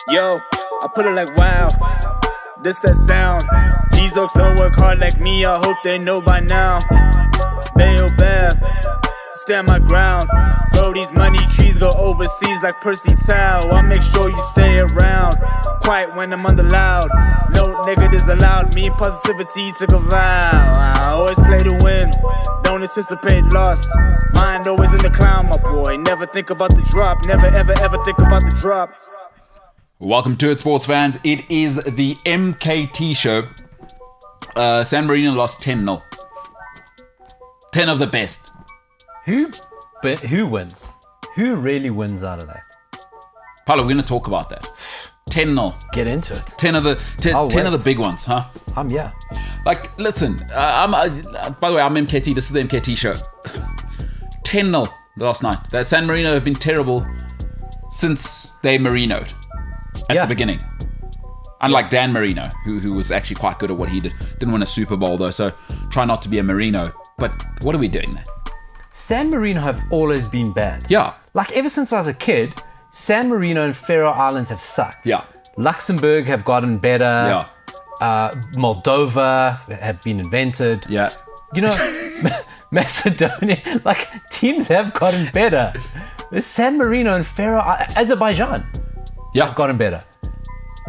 Yo, I put it like wow, this that sound. These oaks don't work hard like me, I hope they know by now. Bayo Bab, stand my ground. Bro, these money trees go overseas like Percy Tau. I make sure you stay around, quiet when I'm under loud. No negatives allowed, me and positivity took a vow. I always play to win, don't anticipate loss. Mind always in the clown, my boy. Never think about the drop, never ever ever think about the drop. Welcome to it, sports fans. It is the MKT Show. San Marino lost 10-0. 10 of the best. Who wins? Who really wins out of that? Paulo, we're going to talk about that. 10-0. Get into it. 10 of the big ones, huh? Yeah. Like, listen, by the way, I'm MKT. This is the MKT Show. 10-0 last night. That San Marino have been terrible since they Marinoed. At the beginning. Unlike Dan Marino, who was actually quite good at what he did. Didn't win a Super Bowl though, so try not to be a Marino. But what are we doing there? San Marino have always been bad. Yeah. Like ever since I was a kid, San Marino and Faroe Islands have sucked. Yeah. Luxembourg have gotten better. Yeah. Moldova have been invented. Yeah. You know, Macedonia, like teams have gotten better. San Marino and Azerbaijan. Yeah. Have gotten better.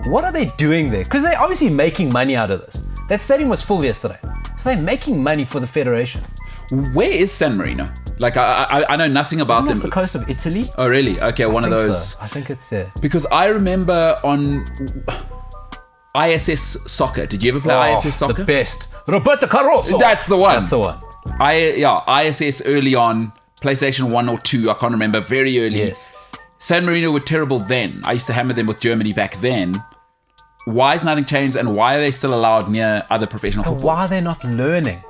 What are they doing there? Because they're obviously making money out of this. That stadium was full yesterday. So they're making money for the federation. Where is San Marino? Like, I know nothing about Isn't it them. off the coast of Italy? Oh, really? Okay, one of those. So. I think it's there. Because I remember on ISS Soccer. Did you ever play ISS Soccer? The best. Roberto Carroso. That's the one. That's the one. ISS early on. PlayStation 1 or 2, I can't remember. Very early. Yes. San Marino were terrible then. I used to hammer them with Germany back then. Why has nothing changed, and why are they still allowed near other professional footballers? Why are they not learning?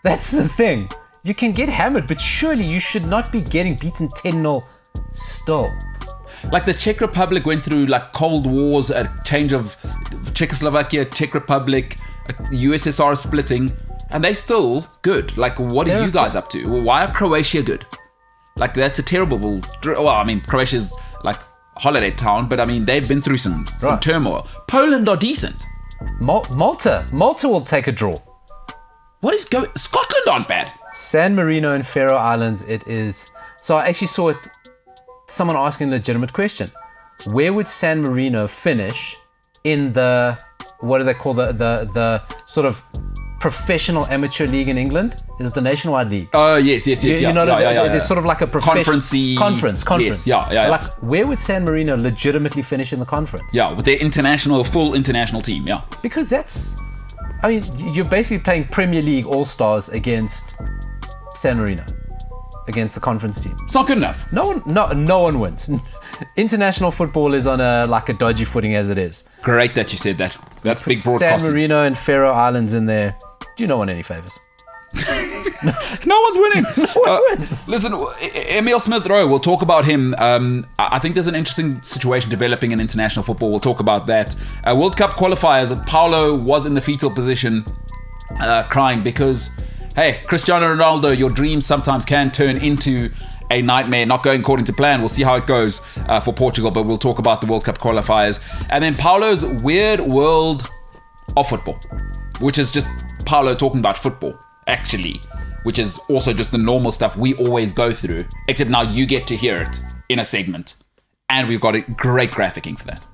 That's the thing. You can get hammered, but surely you should not be getting beaten 10-0 still. Like the Czech Republic went through like Cold Wars, a change of Czechoslovakia, Czech Republic, USSR splitting, and they still good. Like, what are you guys up to? Why are Croatia good? Like, that's a terrible... Well, I mean, Croatia's like holiday town, but I mean, they've been through some turmoil. Poland are decent. Malta will take a draw. What is going... Scotland aren't bad. San Marino and Faroe Islands, it is... So I actually saw it... Someone asking a legitimate question. Where would San Marino finish in the... What do they call the sort of... professional amateur league in England? Is it the Nationwide League? Oh, yes. You know, there's sort of like a conference. Conference. Yes, yeah. Like, where would San Marino legitimately finish in the conference? Yeah, with their full international team, yeah. Because that's... I mean, you're basically playing Premier League All-Stars against San Marino. Against the conference team. It's not good enough. No one wins. International football is on a dodgy footing as it is. Great that you said that. That's big broadcasting. San Marino and Faroe Islands in there. Do you not want any favours? No one's winning. No one wins. Listen, Emil Smith-Rowe, we'll talk about him. I think there's an interesting situation developing in international football. We'll talk about that. World Cup qualifiers, Paulo was in the fetal position crying because, hey, Cristiano Ronaldo, your dreams sometimes can turn into a nightmare, not going according to plan. We'll see how it goes for Portugal, but we'll talk about the World Cup qualifiers. And then Paulo's weird world of football, which is just Paulo talking about football, actually, which is also just the normal stuff we always go through, except now you get to hear it in a segment. And we've got a great graphicing for that.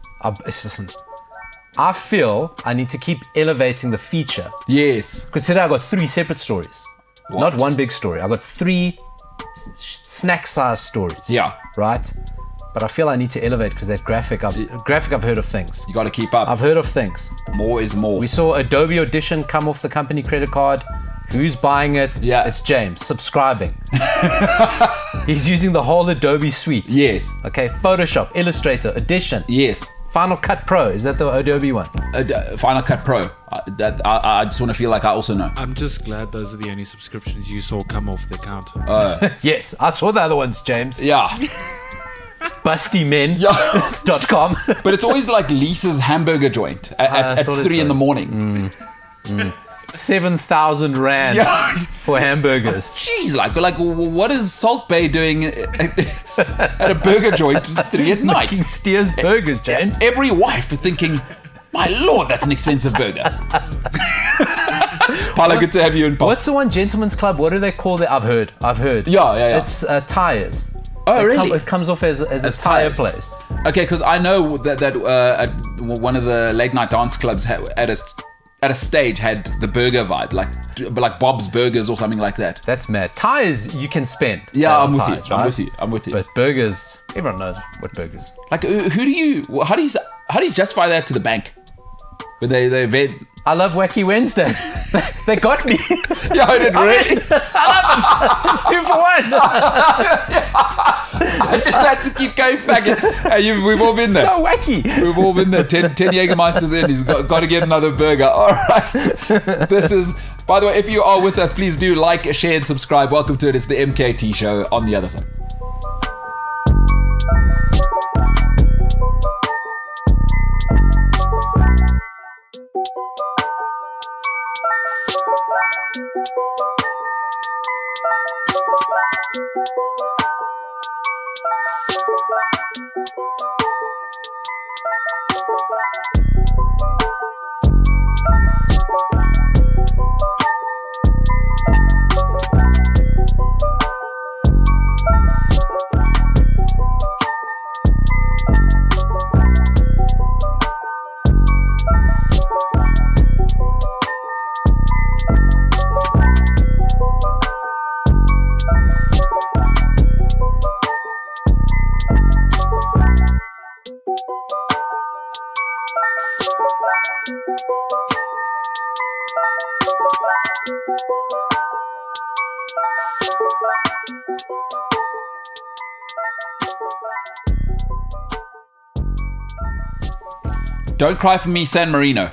I feel I need to keep elevating the feature. Yes. Because today I got 3 separate stories. What? Not one big story. I got 3 snack-sized stories. Yeah. Right? but I feel I need to elevate because that graphic I've heard of things. You got to keep up. I've heard of things. More is more. We saw Adobe Audition come off the company credit card. Who's buying it? Yeah. It's James, subscribing. He's using the whole Adobe suite. Yes. Okay, Photoshop, Illustrator, Audition. Yes. Final Cut Pro, is that the Adobe one? Final Cut Pro. I just want to feel like I also know. I'm just glad those are the only subscriptions you saw come off the account. Yes, I saw the other ones, James. Yeah. Bustymen.com. But it's always like Lisa's hamburger joint at 3 in the morning. 7,000 rand Yeah. for hamburgers. Jeez, like what is Salt Bay doing at a burger joint at 3 at night? Making Steers burgers, James. Every wife is thinking, my lord, that's an expensive burger. Paolo, good to have you in. What's the one, Gentleman's Club? What do they call it? I've heard. Yeah. It's tires. Oh, really? It comes off as a tire tires. place. Okay, because I know that at one of the late night dance clubs at a stage had the burger vibe, like Bob's Burgers or something like that. That's mad. Tires you can spend. Yeah, on I'm with tires, you. right? I'm with you. But burgers, everyone knows what burgers. Like, how do you justify that to the bank? Where they I love Wacky Wednesdays. They got me. yeah, I did really. I love them. 2 for 1. I just had to keep going back. We've all been there. So wacky. We've all been there. 10 Jägermeisters in. He's got to get another burger. All right. This is, by the way, if you are with us, please do like, share, and subscribe. Welcome to it. It's the MKT Show on the other side. Don't cry for me, San Marino.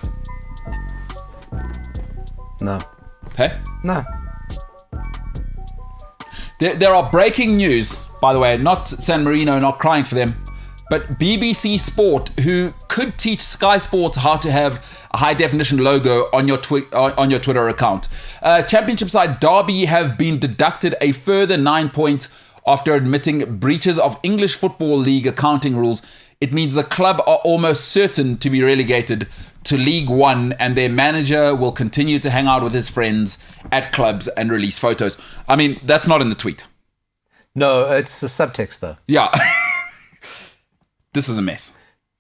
No. Hey? No. There are breaking news, by the way, not San Marino, not crying for them, but BBC Sport, who could teach Sky Sports how to have a high definition logo on your Twitter account. Championship side Derby have been deducted a further 9 points after admitting breaches of English Football League accounting rules. It means the club are almost certain to be relegated to League One, and their manager will continue to hang out with his friends at clubs and release photos. I mean, that's not in the tweet. No, it's the subtext though. Yeah. This is a mess.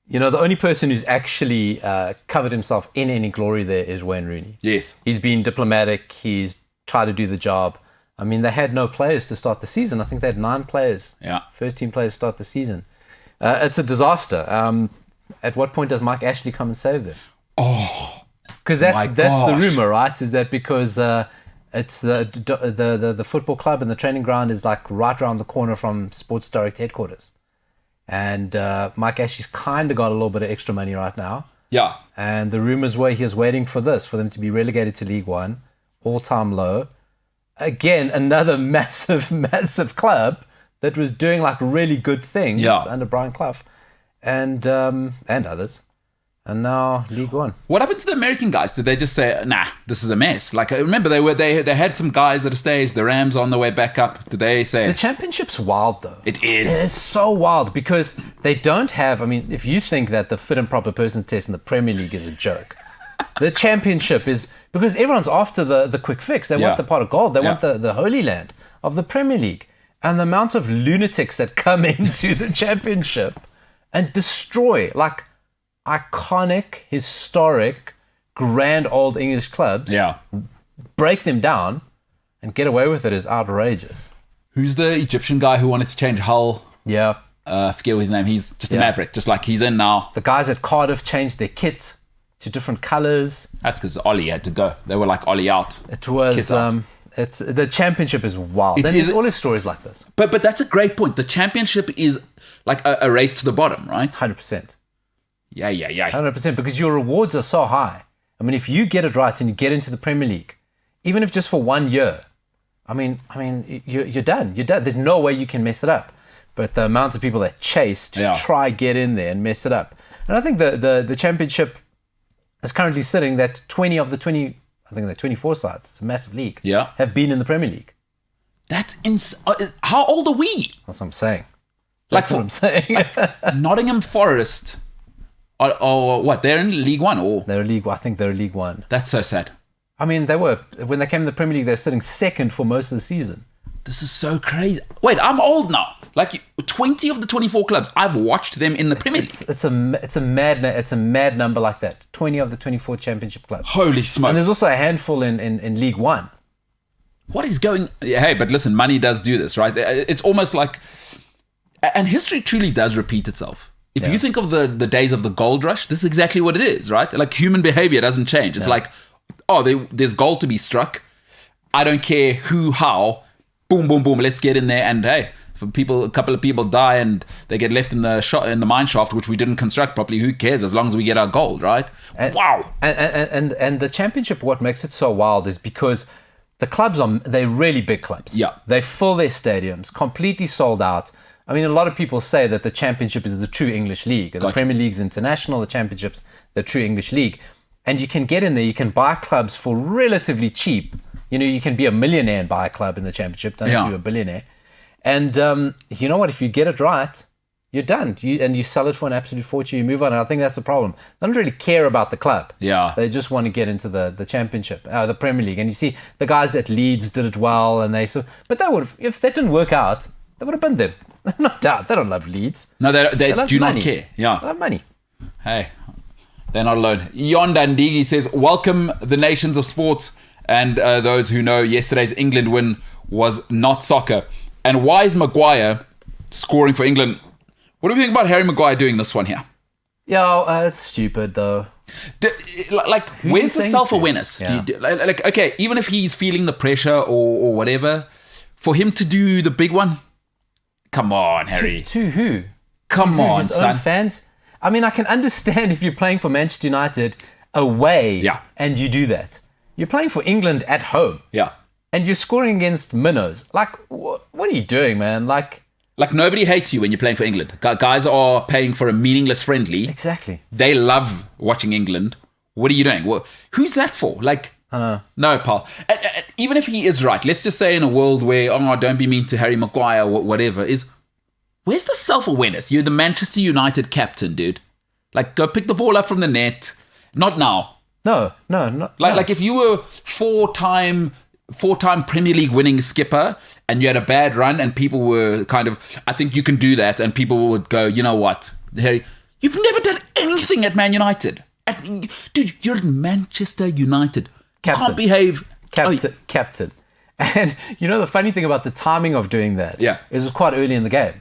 You know, the only person who's actually covered himself in any glory there is Wayne Rooney. Yes. He's been diplomatic. He's tried to do the job. I mean, they had no players to start the season. I think they had 9 players. Yeah. First team players start the season. It's a disaster. At what point does Mike Ashley come and save them? Oh, because that's the rumor, right? Is that because it's the football club and the training ground is like right around the corner from Sports Direct headquarters, and Mike Ashley's kind of got a little bit of extra money right now. Yeah. And the rumors were he was waiting for them to be relegated to League One, all-time low. Again, another massive club that was doing like really good things under Brian Clough and others. And now League One. What happened to the American guys? Did they just say, nah, this is a mess? Like, remember, they had some guys at a stage, the Rams on the way back up. Did they say... The championship's wild, though. It is. It's so wild because they don't have... I mean, if you think that the fit and proper persons test in the Premier League is a joke, the championship is... Because everyone's after the quick fix. They want the pot of gold. They want the holy land of the Premier League. And the amount of lunatics that come into the championship and destroy, like... iconic, historic, grand old English clubs, break them down and get away with it is outrageous. Who's the Egyptian guy who wanted to change Hull? Yeah. I forget his name. He's just a Yeah. maverick. Just like he's in now. The guys at Cardiff changed their kit to different colours. That's because Ollie had to go. They were like Ollie out. It was Kits out. it's the championship is wild. It And is- there's always stories like this. But that's a great point. The championship is like a race to the bottom, right? 100%. Yeah. 100%, because your rewards are so high. I mean, if you get it right and you get into the Premier League, even if just for 1 year, I mean, you're done. You're done. There's no way you can mess it up. But the amount of people that chase to try get in there and mess it up, and I think the championship is currently sitting that 20 of the 20, I think they're 24 sides. It's a massive league. Yeah. Have been in the Premier League. That's how old are we? That's what I'm saying. Like That's what I'm saying. Nottingham Forest. Or what? They're in League One, or I think they're League One. that's so sad. I mean, they were, when they came in the Premier League, they were sitting second for most of the season. This is so crazy. Wait, I'm old now. Like 20 of the 24 clubs, I've watched them in the Premier League. It's a mad number like that. 20 of the 24 championship clubs. Holy And smokes. there's also a handful in League One. What is going... Hey, but listen, money does do this, right? It's almost like... And history truly does repeat itself. If you think of the days of the gold rush, this is exactly what it is, right? Like human behavior doesn't change. It's like, there's gold to be struck. I don't care who, how. Boom, boom, boom. Let's get in there. And hey, if a couple of people die and they get left in the mine shaft, which we didn't construct properly, who cares? As long as we get our gold, right? Wow. And the championship, what makes it so wild is because the clubs they're really big clubs. Yeah. They fill their stadiums, completely sold out. I mean, a lot of people say that the championship is the true English league. The Premier League's international, the championship's the true English league. And you can get in there, you can buy clubs for relatively cheap. You know, you can be a millionaire and buy a club in the championship. Don't have to be a billionaire. And you know what? If you get it right, you're done. You sell it for an absolute fortune, you move on. And I think that's the problem. They don't really care about the club. Yeah. They just want to get into the championship, the Premier League. And you see the guys at Leeds did it well. And but they would, if that didn't work out, they would have been them. No doubt. They don't love Leeds. No, they love do money. not care. Yeah. They love money. Hey, they're not alone. Yon Dandigi says, welcome the nations of sports and those who know yesterday's England win was not soccer. And why is Maguire scoring for England? What do you think about Harry Maguire doing this one here? Yeah, it's stupid though. Where's the saying self-awareness? to? Yeah. Okay, even if he's feeling the pressure or whatever, for him to do the big one, come on, Harry. To who? Come on, His son. own fans? I mean, I can understand if you're playing for Manchester United away and you do that. You're playing for England at home Yeah. and you're scoring against minnows. Like, what are you doing, man? Like nobody hates you when you're playing for England. Guys are paying for a meaningless friendly. exactly. They love watching England. What are you doing? Who's that for? I know. No, pal. And even if he is right, let's just say in a world where, don't be mean to Harry Maguire or whatever, where's the self-awareness? You're the Manchester United captain, dude. Go pick the ball up from the net. Not now. No. Like if you were four-time Premier League winning skipper and you had a bad run and people were kind of, I think you can do that, and people would go, you know what, Harry, you've never done anything at Man United. Dude, you're at Manchester United. Captain. Can't behave. Captain. And you know the funny thing about the timing of doing that is it was quite early in the game.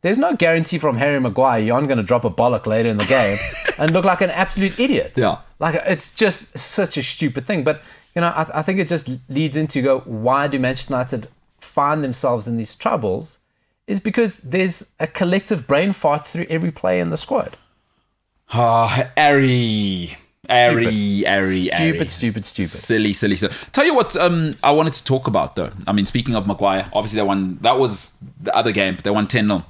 There's no guarantee from Harry Maguire you aren't going to drop a bollock later in the game and look like an absolute idiot. Yeah. It's just such a stupid thing. But, you know, I think it just leads into why do Manchester United find themselves in these troubles? Is because there's a collective brain fart through every player in the squad. Stupid. Silly. Tell you what, I wanted to talk about though. I mean, speaking of Maguire, obviously that was the other game, but they won 10-0.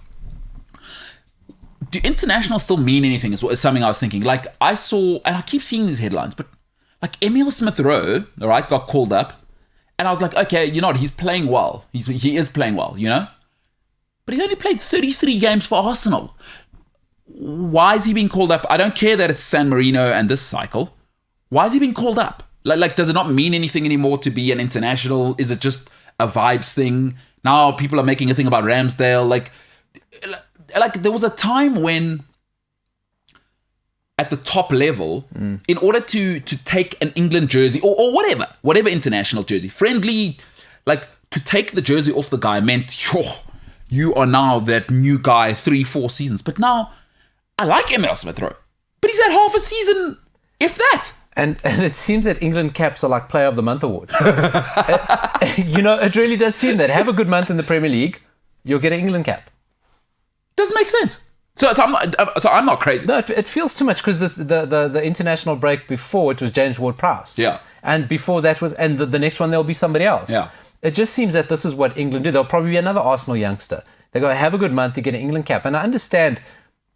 Do international still mean anything is something I was thinking. I saw, and I keep seeing these headlines, but Emil Smith Rowe, all right, got called up. And I was like, okay, you know what, he's playing well. He is playing well, you know? But he's only played 33 games for Arsenal. Why is he being called up? I don't care that it's San Marino and this cycle. Why is he being called up? Does it not mean anything anymore to be an international? Is it just a vibes thing? Now people are making a thing about Ramsdale. There was a time when at the top level, in order to take an England jersey or whatever international jersey, friendly, to take the jersey off the guy meant you are now that new guy 3-4 seasons. But now, I like Emil Smith Rowe. But he's had half a season, if that. And it seems that England caps are like Player of the Month awards. It really does seem that. Have a good month in the Premier League, you'll get an England cap. Doesn't make sense. So I'm not crazy. No, it feels too much because the international break before it was James Ward-Prowse. Yeah. And before that was, and the next one there'll be somebody else. Yeah. It just seems that this is what England do. There'll probably be another Arsenal youngster. They go, have a good month, you get an England cap. And I understand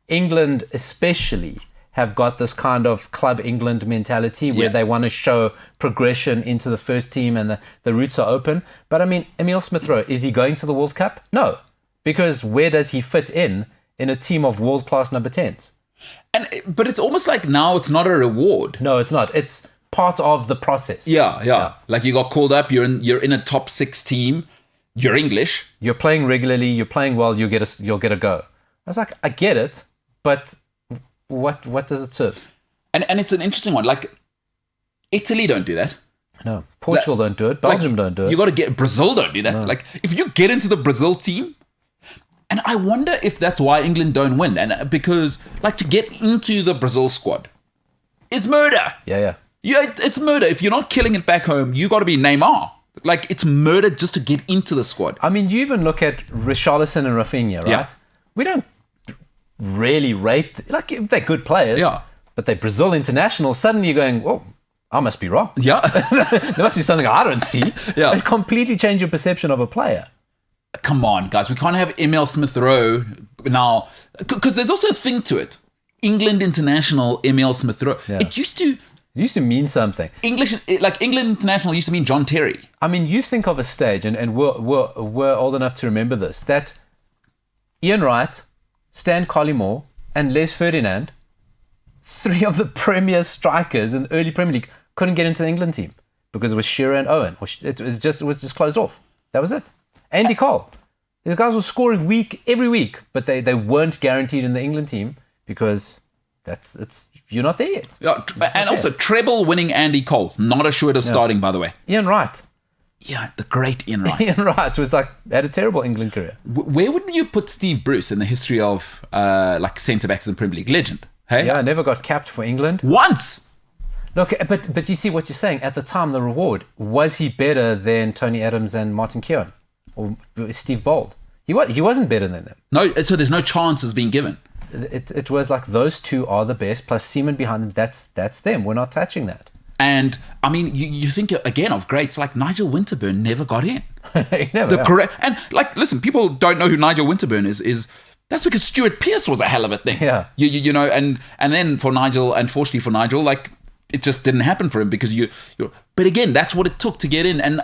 England especially have got this kind of Club England mentality where they want to show progression into the first team and the routes are open. But I mean, Emil Smith Rowe, is he going to the World Cup? No. Because where does he fit in a team of world-class number 10s? But it's almost like now it's not a reward. No, it's not. It's part of the process. Yeah. Like you got called up, you're in a top 6 team, you're English. You're playing regularly, you're playing well, you'll get a go. I was like, I get it, but what does it serve? And it's an interesting one. Like Italy don't do that. No. Portugal don't do it. Belgium don't do it. You got to get Brazil don't do that. No. Like if you get into the Brazil team, and I wonder if that's why England don't win. And because like to get into the Brazil squad, it's murder. Yeah. Yeah, it's murder. If you're not killing it back home, you got to be Neymar. Like it's murder just to get into the squad. I mean, you even look at Richarlison and Rafinha, right? Yeah. We don't really rate, like they're good players. Yeah. But they're Brazil international. Suddenly you're going, oh, I must be wrong. Yeah. There must be something I don't see. Yeah. It completely changed your perception of a player. Come on, guys. We can't have Emil Smith Rowe now. Because there's also a thing to it. England international Emil Smith Rowe. Yeah. It used to mean something. England international used to mean John Terry. I mean, you think of a stage, and we're old enough to remember this, that Ian Wright, Stan Collymore, and Les Ferdinand, 3 of the premier strikers in the early Premier League, couldn't get into the England team because it was Shearer and Owen. It was just closed off. That was it. Andy Cole. These guys were scoring every week, but they weren't guaranteed in the England team because you're not there yet. Yeah, and also treble winning Andy Cole, not assured of starting, by the way. Ian Wright. Yeah, the great Ian Wright. Ian Wright had a terrible England career. Where would you put Steve Bruce in the history of centre backs in the Premier League? Legend. Hey, Yeah, never got capped for England. once. Look, but you see what you're saying. At the time, the reward, was he better than Tony Adams and Martin Keown or Steve Bold? He wasn't better than them. No, so there's no chances being given. It was like those two are the best, plus Seaman behind them. That's them. We're not touching that. And I mean, you think again of greats like Nigel Winterburn never got in. Never, Correct. And like, listen, people don't know who Nigel Winterburn is. That's because Stuart Pearce was a hell of a thing. Yeah. You know, and then for Nigel, unfortunately for Nigel, like it just didn't happen for him because you're. But again, that's what it took to get in.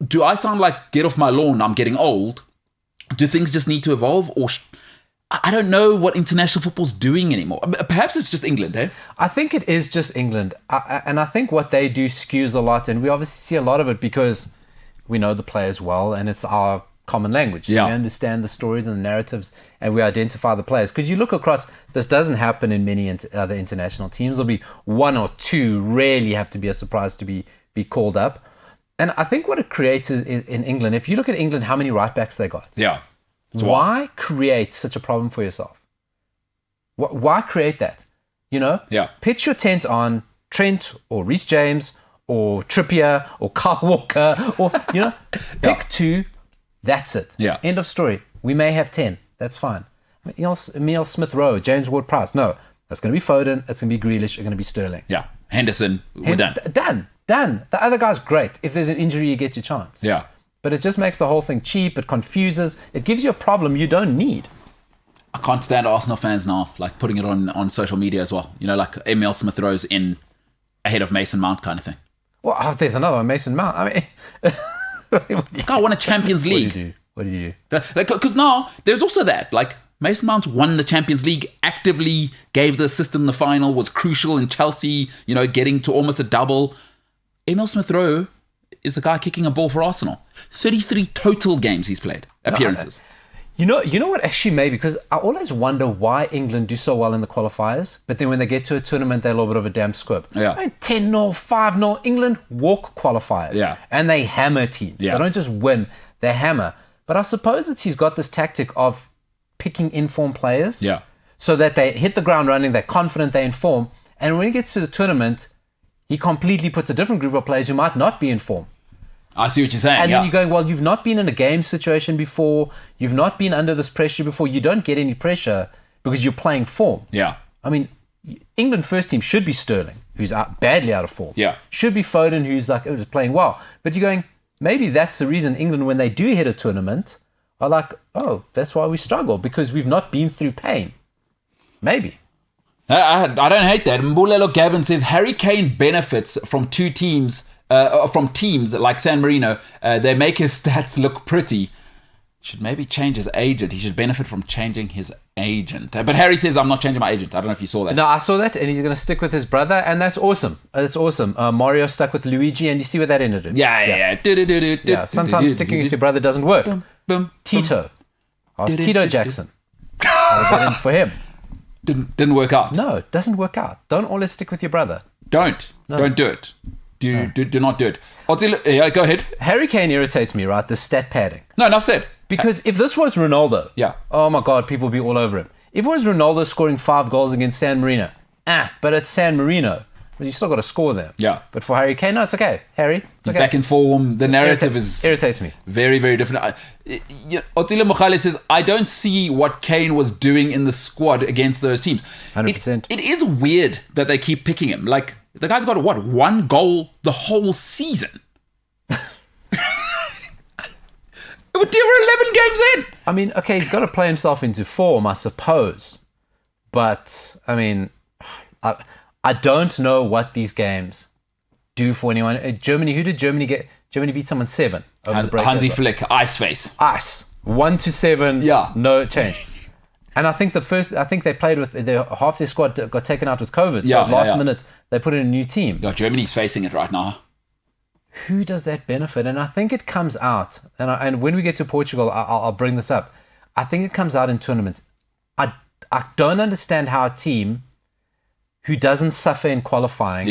Do I sound like get off my lawn? I'm getting old. Do things just need to evolve, or I don't know what international football's doing anymore. Perhaps it's just England, eh? I think it is just England. And I think what they do skews a lot, and we obviously see a lot of it because we know the players well, and it's our common language. So Yeah. we understand the stories and the narratives, and we identify the players. Because you look across, this doesn't happen in many other international teams. There'll be 1 or 2, rarely have to be a surprise to be called up. And I think what it creates is in England, if you look at England, how many right backs they got. Yeah. Why create such a problem for yourself? Why create that? You know? Yeah. Pitch your tent on Trent or Reece James or Trippier or Kyle Walker or, you know, pick 2. That's it. Yeah. End of story. We may have 10. That's fine. Emil Smith Rowe, James Ward-Prowse. No, that's going to be Foden. It's going to be Grealish. It's going to be Sterling. Yeah. Henderson, we're done. Done. The other guy's great. If there's an injury, you get your chance. Yeah. But it just makes the whole thing cheap. It confuses. It gives you a problem you don't need. I can't stand Arsenal fans now, like putting it on social media as well. You know, like Emil Smith Rowe's in ahead of Mason Mount kind of thing. Well, there's another one, Mason Mount. I mean, The guy won a Champions League. What do you do? Because now there's also that. Like Mason Mount won the Champions League, actively gave the assist in the final, was crucial in Chelsea, you know, getting to almost a double. Emil Smith Rowe is the guy kicking a ball for Arsenal. 33 total games he's played, appearances. You know what actually maybe, because I always wonder why England do so well in the qualifiers, but then when they get to a tournament, they're a little bit of a damn squib. Yeah. I mean, 10-0, 5-0, England walk qualifiers. Yeah. And they hammer teams. Yeah. They don't just win, they hammer. But I suppose he's got this tactic of picking informed players. Yeah. So that they hit the ground running, they're confident, they inform. And when he gets to the tournament, he completely puts a different group of players who might not be informed. I see what you're saying. And then you're going, well, you've not been in a game situation before. You've not been under this pressure before. You don't get any pressure because you're playing form. Yeah. I mean, England first team should be Sterling, who's badly out of form. Yeah. Should be Foden, who's playing well. But you're going, maybe that's the reason England, when they do hit a tournament, are like, oh, that's why we struggle, because we've not been through pain. Maybe. I don't hate that. Mbulelo Gavin says Harry Kane benefits from teams like San Marino. They make his stats look pretty. Should maybe change his agent. He should benefit from changing his agent. But Harry says, I'm not changing my agent. I don't know if you saw that. No, I saw that, and he's going to stick with his brother, and that's awesome. That's awesome. Mario stuck with Luigi, and you see what that ended in. Yeah, sometimes sticking with your brother doesn't work. Tito. Ask Tito Jackson. I'll get in for him. Didn't work out. No, it doesn't work out. Don't always stick with your brother. Don't do it. Do not do it. Go ahead. Harry Kane irritates me, right? The stat padding. No, enough said. Because if this was Ronaldo, yeah. Oh my God, people would be all over him. If it was Ronaldo scoring 5 goals against San Marino, but it's San Marino. But you still got to score there. Yeah. But for Harry Kane, no, it's okay. Harry, he's back in form. The narrative irritates me. Very, very different. Otile Mokhale says, I don't see what Kane was doing in the squad against those teams. 100%. It is weird that they keep picking him. Like, the guy's got, 1 goal the whole season? We're 11 games in. I mean, okay, he's got to play himself into form, I suppose. But, I mean, I don't know what these games do for anyone. Germany, who did Germany get? Germany beat someone 7 over the break. Hansi Flick, ice face. Ice. 1-7. Yeah. No change. And I think they played with half their squad got taken out with COVID. So last minute they put in a new team. Yeah, Germany's facing it right now. Who does that benefit? And I think it comes out. And when we get to Portugal, I'll bring this up. I think it comes out in tournaments. I don't understand how a team who doesn't suffer in qualifying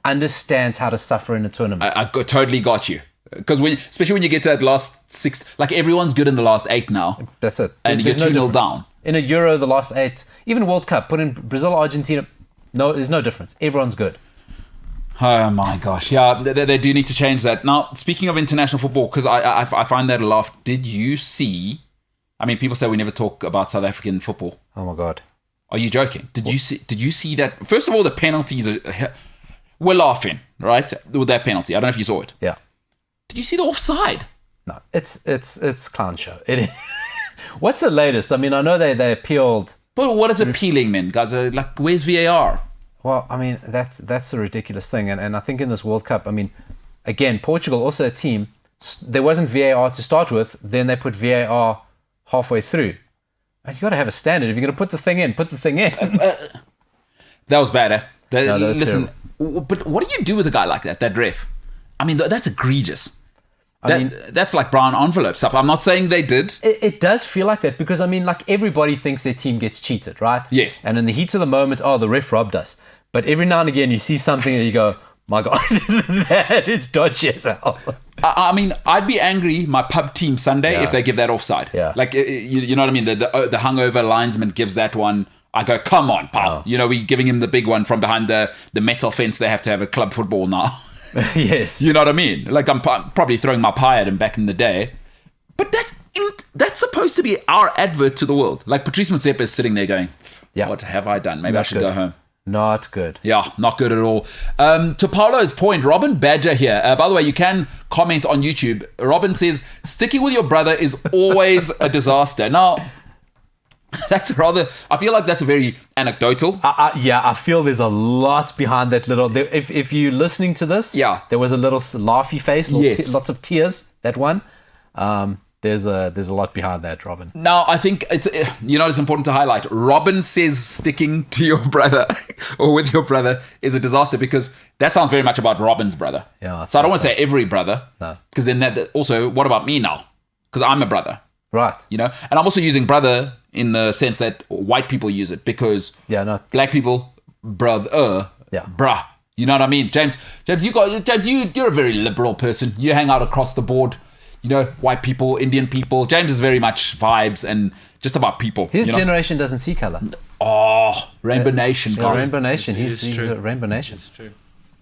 understands how to suffer in a tournament. I totally got you. Because especially when you get to that last 6, like everyone's good in the last 8 now. That's it. And you're 2-0 down. In a Euro, the last 8, even World Cup, put in Brazil, Argentina. No, there's no difference. Everyone's good. Oh my gosh. Yeah, they do need to change that. Now, speaking of international football, because I find that a laugh. Did you see, I mean, people say we never talk about South African football. Oh my God. Are you joking? Did you see that? First of all, the penalties we're laughing, right? With that penalty. I don't know if you saw it. Yeah. Did you see the offside? No, it's clown show. What's the latest? I mean, I know they appealed. But what is appealing, man? Guys, like, where's VAR? Well, I mean, that's a ridiculous thing. And I think in this World Cup, I mean, again, Portugal, also a team, there wasn't VAR to start with. Then they put VAR halfway through. You got to have a standard. If you're going to put the thing in, put the thing in. That was bad, eh? No, that was listen, but what do you do with a guy like that ref? I mean, that's egregious. That's like brown envelope stuff. I'm not saying they did. It does feel like that because, I mean, like everybody thinks their team gets cheated, right? Yes. And in the heat of the moment, the ref robbed us. But every now and again, you see something and you go, my God, that is dodgy as hell. I mean, I'd be angry, my pub team Sunday, if they give that offside. Yeah. Like, you know what I mean? The hungover linesman gives that one. I go, come on, pal. Oh. You know, we're giving him the big one from behind the metal fence. They have to have a club football now. Yes. You know what I mean? Like, I'm probably throwing my pie at him back in the day. But that's supposed to be our advert to the world. Like, Patrice Motsepe is sitting there going, what have I done? Maybe I should go home. Not good. Yeah, not good at all. To Paolo's point, Robin Badger here. By the way, you can comment on YouTube. Robin says, sticking with your brother is always a disaster. Now, that's rather, I feel like that's a very anecdotal. I feel there's a lot behind that little, if you're listening to this, there was a little laughy face, lots of tears, that one. There's a lot behind that, Robin. Now, I think it's important to highlight. Robin says sticking to your brother or with your brother is a disaster because that sounds very much about Robin's brother. Yeah. So I don't want to say every brother. No. Because then that also, what about me now? Because I'm a brother. Right. You know? And I'm also using brother in the sense that white people use it because black people, brother, bruh. You know what I mean? James, you're a very liberal person. You hang out across the board. white people, Indian people. James is very much vibes and just about people. His generation doesn't see color. Oh, Rainbow Nation, guys. Rainbow Nation. He's true. a Rainbow Nation. It's true.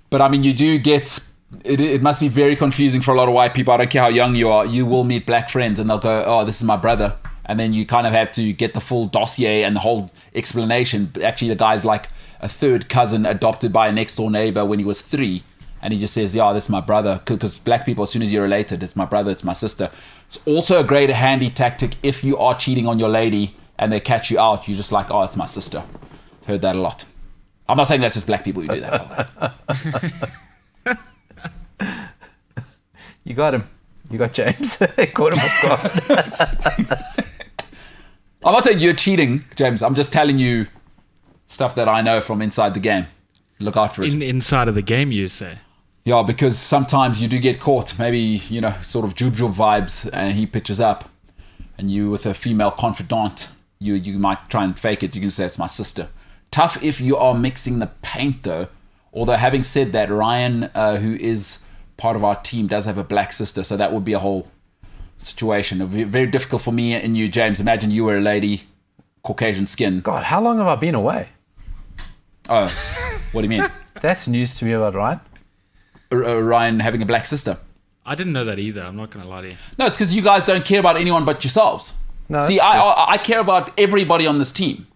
But I mean, you do get... It must be very confusing for a lot of white people. I don't care how young you are. You will meet black friends and they'll go, oh, this is my brother. And then you kind of have to get the full dossier and the whole explanation. Actually, the guy's like a third cousin adopted by a next door neighbor when he was 3. And he just says, yeah, this is my brother. Because black people, as soon as you're related, it's my brother, it's my sister. It's also a great handy tactic if you are cheating on your lady and they catch you out. You're just like, oh, it's my sister. I've heard that a lot. I'm not saying that's just black people who do that. You got him. You got James. Caught him off guard. I'm not saying you're cheating, James. I'm just telling you stuff that I know from inside the game. Look out for it. Inside of the game, you say? Yeah, because sometimes you do get caught. Maybe, sort of joob vibes, and he pitches up. And you, with a female confidant, you might try and fake it. You can say, it's my sister. Tough if you are mixing the paint, though. Although, having said that, Ryan, who is part of our team, does have a black sister. So that would be a whole situation. It would be very difficult for me and you, James. Imagine you were a lady, Caucasian skin. God, how long have I been away? Oh, what do you mean? That's news to me about Ryan. Ryan having a black sister. I didn't know that either. I'm not going to lie to you. No, it's because you guys don't care about anyone but yourselves. No, See, I care about everybody on this team.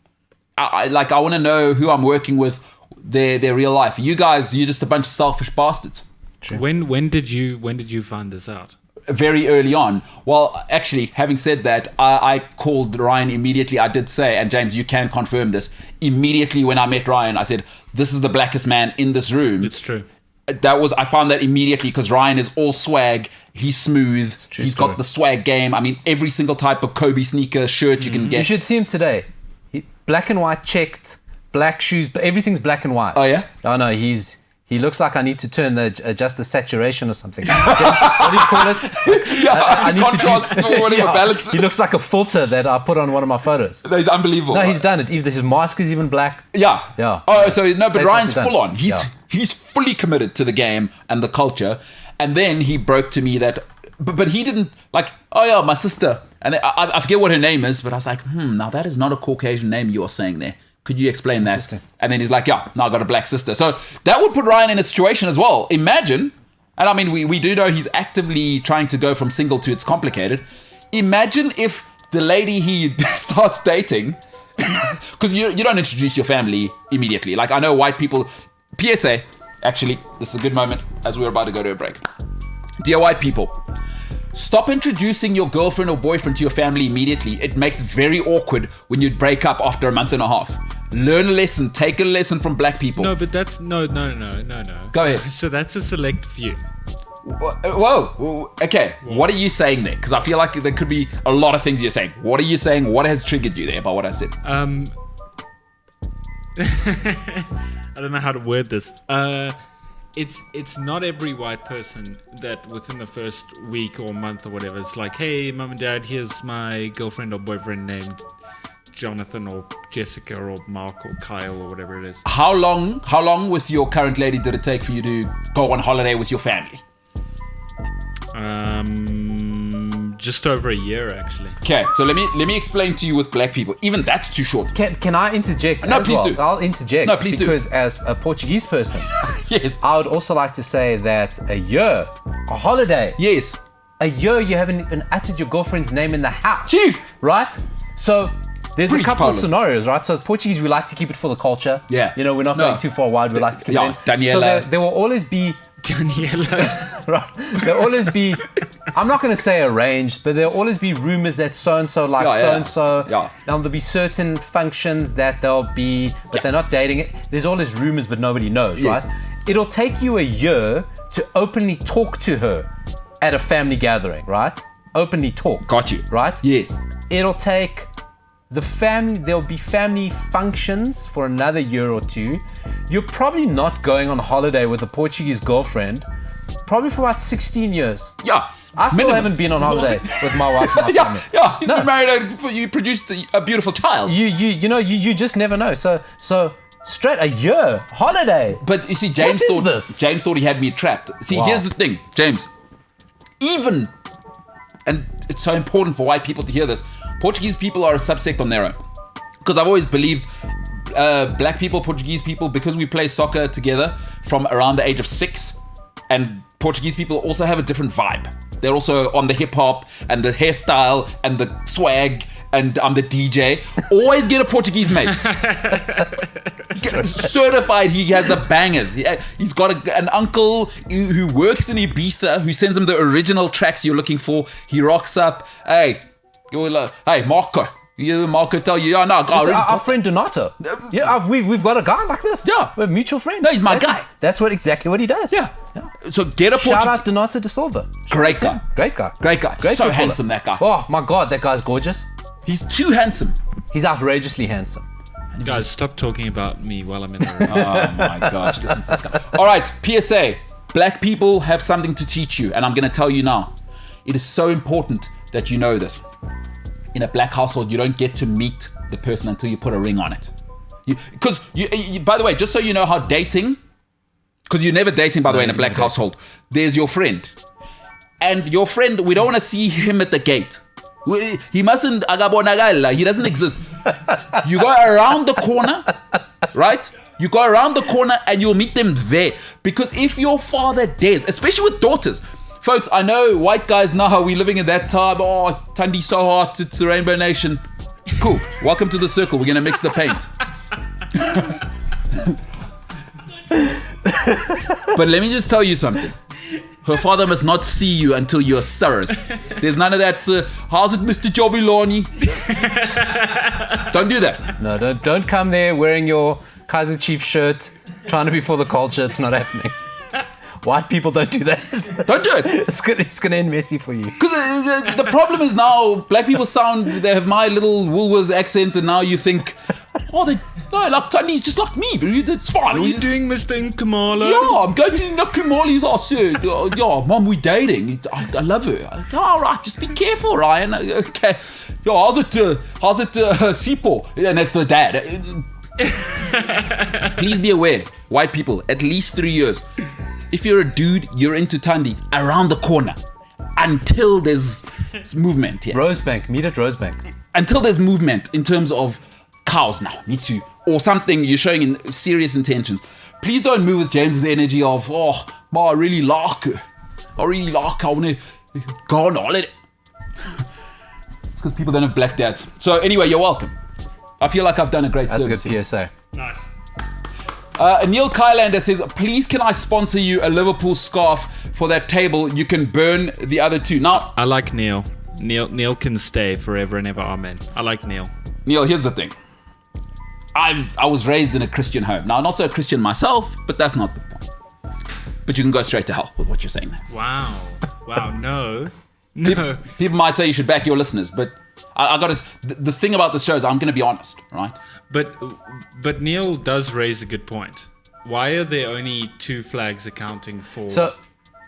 I want to know who I'm working with, their real life. You guys, you're just a bunch of selfish bastards. True. When did you find this out? Very early on. Well, actually, having said that, I called Ryan immediately. I did say, and James, you can confirm this, immediately when I met Ryan, I said, this is the blackest man in this room. It's true. I found that immediately because Ryan is all swag. He's smooth. He's got the swag game. I mean, every single type of Kobe sneaker shirt you can get. You should see him today. Black and white checked, black shoes, but everything's black and white. Oh, yeah? Oh, no, he looks like I need to adjust the saturation or something. What do you call it? I need contrast to or whatever, balance. He looks like a filter that I put on one of my photos. He's unbelievable. No, he's done it. Either his mask is even black. Yeah. Oh, so no, but That's Ryan's what he's full on. done. He's fully committed to the game and the culture. And then he broke to me that, but he didn't like, oh yeah, my sister. And I forget what her name is, but I was like, now that is not a Caucasian name you are saying there. Could you explain that? And then he's like, yeah, no, I got a black sister. So that would put Ryan in a situation as well. Imagine, and I mean, we do know he's actively trying to go from single to it's complicated. Imagine if the lady he starts dating, because you don't introduce your family immediately. Like I know white people, PSA, actually, this is a good moment as we're about to go to a break. Dear white people, stop introducing your girlfriend or boyfriend to your family immediately. It makes it very awkward when you break up after a month and a half. Learn a lesson. Take a lesson from black people. No, but that's... No. Go ahead. So that's a select few. Whoa. Okay. What are you saying there? Because I feel like there could be a lot of things you're saying. What are you saying? What has triggered you there about what I said? I don't know how to word this. It's not every white person that within the first week or month or whatever, it's like, hey, mom and dad, here's my girlfriend or boyfriend named Jonathan or Jessica or Mark or Kyle or whatever it is. How long with your current lady did it take for you to go on holiday with your family? Just over a year, actually. Okay, so let me explain to you with black people. Even that's too short. Can I interject? No, please do. I'll interject. No, please do. Because as a Portuguese person, yes, I would also like to say that a year, a holiday. Yes. A year you haven't even uttered your girlfriend's name in the house. Chief! Right? So there's Preach, a couple of Paulo. scenarios, right? So as Portuguese, we like to keep it for the culture. Yeah. You know, we're not going too far wide. We like to keep it in. Daniela. So there will always be... Daniela. Right. There'll always be... I'm not going to say arranged, but there'll always be rumors that so-and-so like so-and-so. Yeah. Now, there'll be certain functions that they'll be... But they're not dating it. There's always rumors, but nobody knows, Yes. right? It'll take you a year to openly talk to her at a family gathering, right? Openly talk. Got you. Right? Yes. It'll take the family, there'll be family functions for another year or two. You're probably not going on holiday with a Portuguese girlfriend, probably for about 16 years. Yeah. I still minimum. haven't been on holiday with my wife and my family. Yeah. He's been married. You produced a beautiful child. You just never know. So straight a year holiday. But you see, James What is this? thought he had me trapped. See, Wow. here's the thing, James. Even and it's so important for white people to hear this, Portuguese people are a subsect on their own. Because I've always believed black people, Portuguese people, because we play soccer together from around the age of 6, and Portuguese people also have a different vibe. They're also on the hip hop and the hairstyle and the swag, and I'm the DJ. Always get a Portuguese mate. Certified, he has the bangers. He's got an uncle who works in Ibiza, who sends him the original tracks you're looking for. He rocks up. Hey, Marco. Marco tell you, yeah, no, our friend Donato. Yeah, we've got a guy like this. Yeah. We're a mutual friend. No, he's my guy. That's exactly what he does. Yeah. So get a Shout out Donato de Silva. Great guy. Great guy. Great guy. Great So footballer. handsome, that guy. Oh my God, that guy's gorgeous. He's too handsome. He's outrageously handsome. Guys, stop talking about me while I'm in the room. Oh my gosh, listen to this guy. All right, PSA. Black people have something to teach you, and I'm going to tell you now. It is so important that you know this. In a black household, you don't get to meet the person until you put a ring on it. Because by the way, just so you know how dating, because you're never dating, by the way, in a black household, there's your friend. And your friend, we don't want to see him at the gate. He mustn't, he doesn't exist. You go around the corner, right? You go around the corner and you'll meet them there. Because if your father dares, especially with daughters, folks, I know white guys now, we're living in that time. Oh, Tandi's so hot, it's the Rainbow Nation. Cool, welcome to the circle. We're going to mix the paint. But let me just tell you something. Her father must not see you until you're Cyrus. There's none of that, how's it, Mr. Jobilani? Don't do that. No, don't come there wearing your Kaiser Chiefs shirt, trying to be for the culture. It's not happening. White people don't do that. Don't do it. It's gonna end messy for you. Because the problem is now, black people they have my little Woolworths accent, and now you think, like Tandi's just like me, but it's fine. What are you doing, Mr. Nkamala? Yeah, I'm going to Nakamali's house, sir. Yeah, Mom, we're dating. I love her. All right, just be careful, Ryan. Okay. Yo, how's it, Sipo? And that's the dad. Please be aware, white people, at least 3 years. If you're a dude, you're into Tandi around the corner until there's movement. Yeah. Rosebank, meet at Rosebank. Until there's movement in terms of cows now, me too, or something you're showing in serious intentions. Please don't move with James's energy of, I really like her. I want to go on holiday. It's because people don't have black dads. So anyway, you're welcome. I feel like I've done a great service. That's a good PSA. Nice. Neil Kylander says, please can I sponsor you a Liverpool scarf for that table? You can burn the other two. Now, I like Neil. Neil can stay forever and ever. Amen. I like Neil. Neil, here's the thing. I was raised in a Christian home. Now, not so Christian myself, but that's not the point. But you can go straight to hell with what you're saying there. Wow. No. People might say you should back your listeners, but I got to. The thing about this show is I'm going to be honest, right? But Neil does raise a good point. Why are there only 2 flags accounting for?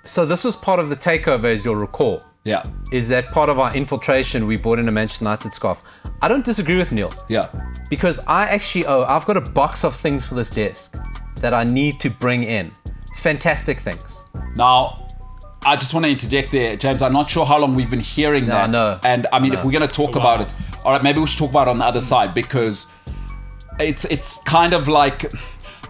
So this was part of the takeover, as you'll recall. Yeah. Is that part of our infiltration? We bought in a Manchester United scarf. I don't disagree with Neil. Yeah. Because I've got a box of things for this desk that I need to bring in. Fantastic things. Now, I just want to interject there, James. I'm not sure how long we've been hearing that. No. And I mean, if we're going to talk about it, all right, maybe we should talk about it on the other side, because it's kind of like,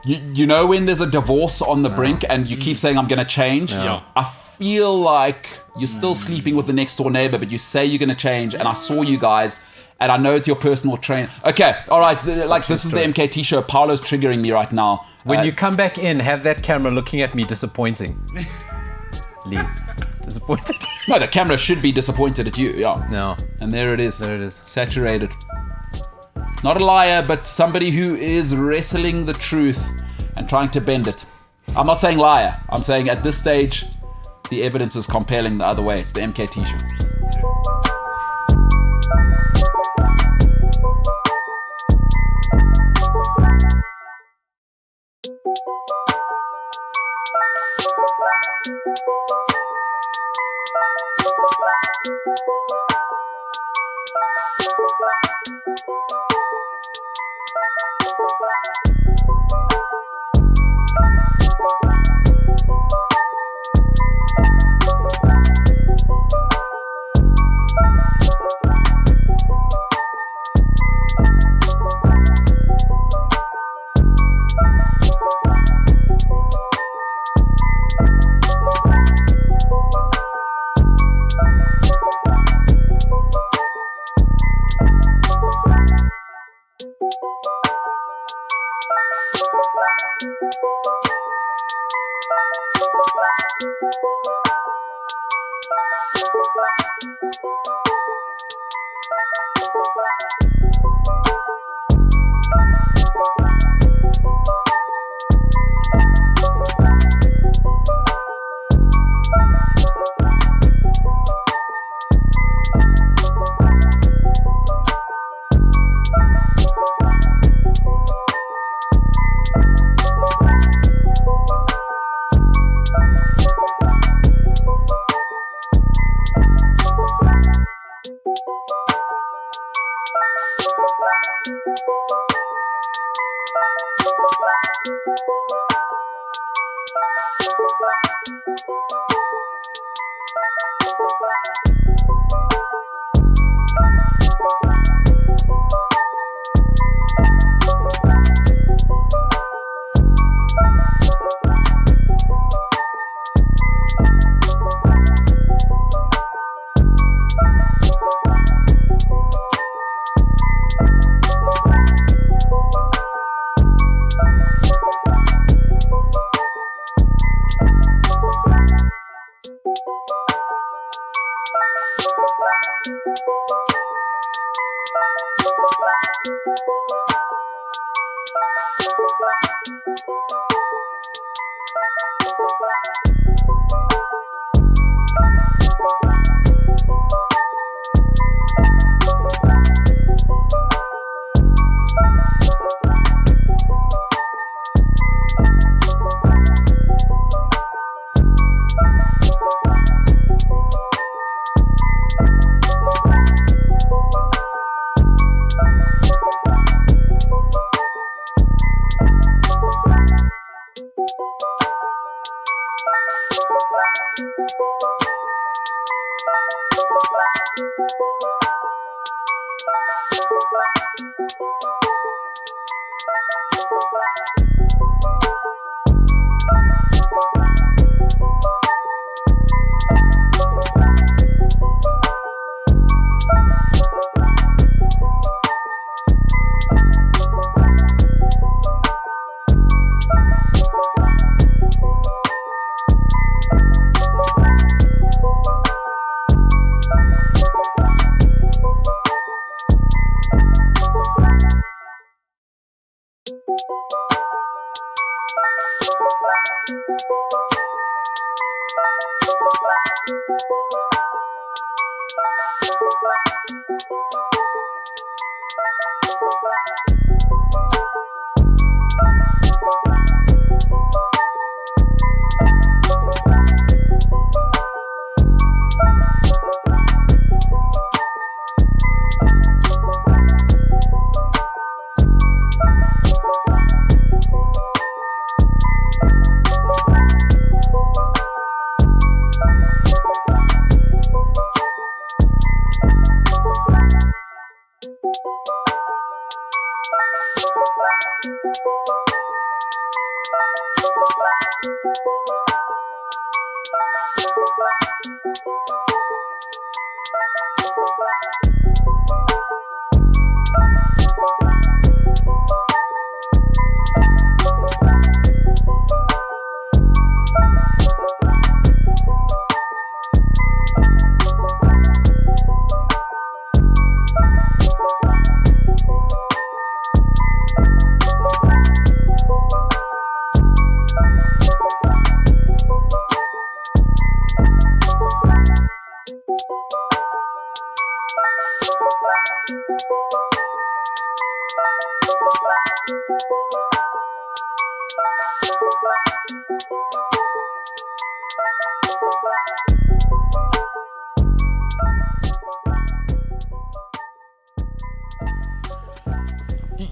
you know, when there's a divorce on the brink and you keep saying, I'm going to change. Yeah. I feel like you're still sleeping with the next door neighbor, but you say you're going to change. And I saw you guys, and I know it's your personal trainer. Okay, all right. This is the MKT show. Paolo's triggering me right now. When you come back in, have that camera looking at me disappointing. Lee, disappointed. No, the camera should be disappointed at you. Yeah. No. And there it is. There it is. Saturated. Not a liar, but somebody who is wrestling the truth and trying to bend it. I'm not saying liar. I'm saying at this stage, the evidence is compelling the other way. It's the MKT show.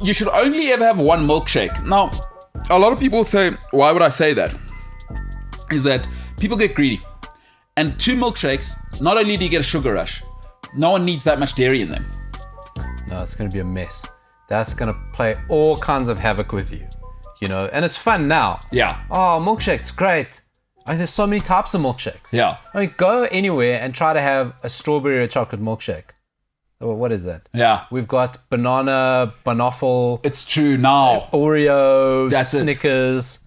You should only ever have one milkshake. Now, a lot of people say, why would I say that? Is that people get greedy. And 2 milkshakes, not only do you get a sugar rush, no one needs that much dairy in them. No, it's going to be a mess. That's going to play all kinds of havoc with you, you know, and it's fun now. Yeah. Oh, milkshakes, great. I mean, there's so many types of milkshakes. Yeah. I mean, go anywhere and try to have a strawberry or chocolate milkshake. What is that? Yeah. We've got banana, banoffee, It's true now. Oreo, That's it. Snickers,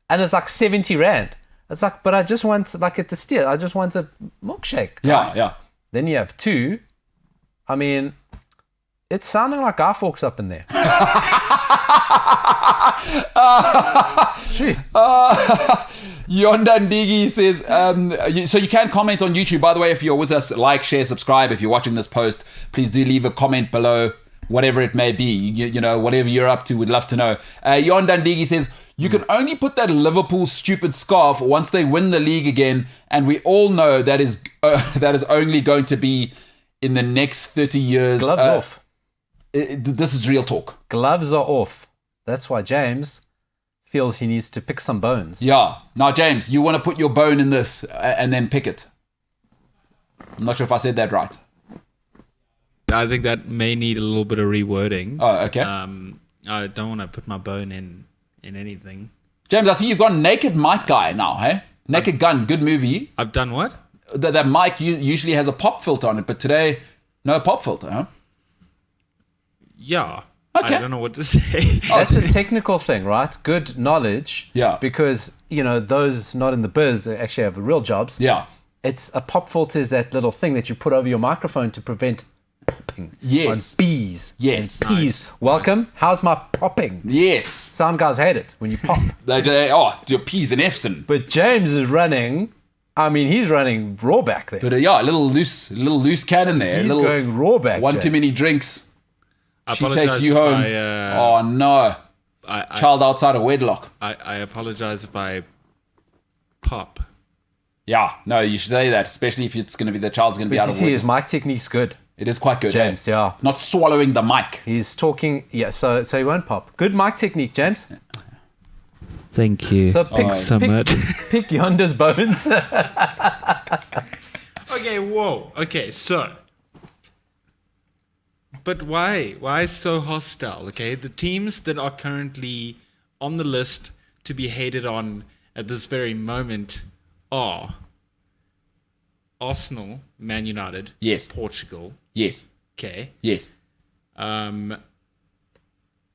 and it's like 70 rand. It's like, but I just want, like at the steer, I just want a milkshake. Yeah. Then you have 2. I mean, it's sounding like our forks up in there. True. Yondandigi says, so you can comment on YouTube. By the way, if you're with us, like, share, subscribe. If you're watching this post, please do leave a comment below, whatever it may be. You know, whatever you're up to, we'd love to know. Yondandigi says, you can only put that Liverpool stupid scarf once they win the league again, and we all know that is only going to be in the next 30 years. Gloves off. This is real talk. Gloves are off. That's why James feels he needs to pick some bones. Yeah. Now, James, you want to put your bone in this and then pick it. I'm not sure if I said that right. I think that may need a little bit of rewording. Oh, okay. I don't want to put my bone in anything. James, I see you've gone Naked Mike guy now, hey? Naked Gun, good movie. I've done what? That mic usually has a pop filter on it, but today, no pop filter, huh? Yeah. Okay. I don't know what to say. That's a technical thing, right? Good knowledge. Yeah. Because, you know, those not in the biz, they actually have real jobs. Yeah. It's a pop filter is that little thing that you put over your microphone to prevent popping Yes. on bees. Yes. And peas. Nice. Welcome. How's my popping? Yes. Sound guys hate it when you pop. Your P's and F's and... But James is running. I mean, he's running raw back there. But yeah, a little loose cannon there. He's a little, going raw back. one James. too many drinks. I She apologize takes you if home. Oh no. Child outside of wedlock. I apologize if I pop. Yeah, no, you should say that, especially if it's going to be the child's going to be But out you of see, wedlock. his mic technique's good. It is quite good, James, eh? yeah. Not swallowing the mic. He's talking, yeah, so he won't pop. Good mic technique, James. Thank you. So pick, so much. pick Yonder's bones. Okay, whoa. Okay, so. But why? Why so hostile? Okay, the teams that are currently on the list to be hated on at this very moment are Arsenal, Man United, Yes. Portugal. Yes. Okay. Yes. A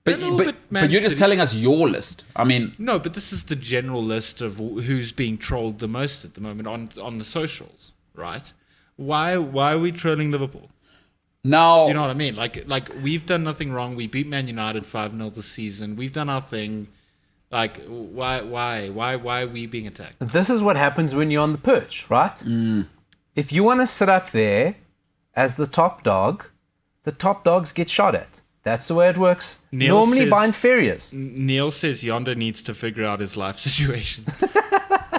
But little bit Man you're just City. telling us your list. I mean, No, but this is the general list of who's being trolled the most at the moment on the socials, right? Why are we trolling Liverpool? now... You know what I mean? Like we've done nothing wrong. We beat Man United 5-0 this season. We've done our thing. Like why are we being attacked? This is what happens when you're on the perch, right? If you want to sit up there as the top dogs get shot at. That's the way it works. Neil Normally says- by inferiors. Neil says Yonder needs to figure out his life situation.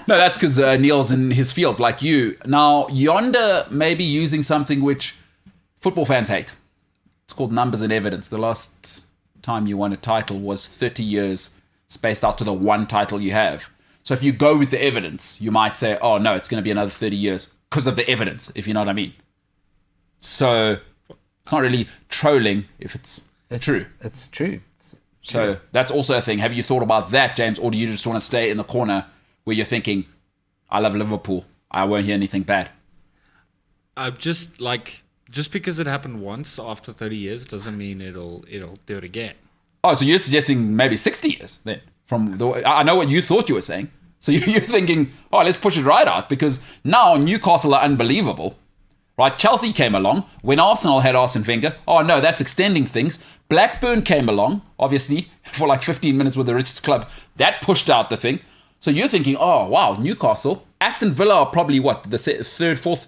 No, that's because Neil's in his fields like you. Now, Yonder may be using something which football fans hate. It's called numbers and evidence. The last time you won a title was 30 years spaced out to the one title you have. So if you go with the evidence, you might say, oh, no, it's going to be another 30 years because of the evidence, if you know what I mean. So it's not really trolling if it's true. It's true. So that's also a thing. Have you thought about that, James? Or do you just want to stay in the corner where you're thinking, I love Liverpool, I won't hear anything bad? I'm just because it happened once after 30 years doesn't mean it'll do it again. Oh, so you're suggesting maybe 60 years then? I know what you thought you were saying. So you're thinking, oh, let's push it right out because now Newcastle are unbelievable. Right, Chelsea came along when Arsenal had Arsene Wenger. Oh no, that's extending things. Blackburn came along, obviously, for like 15 minutes with the richest club. That pushed out the thing. So you're thinking, oh wow, Newcastle. Aston Villa are probably what, the third, fourth,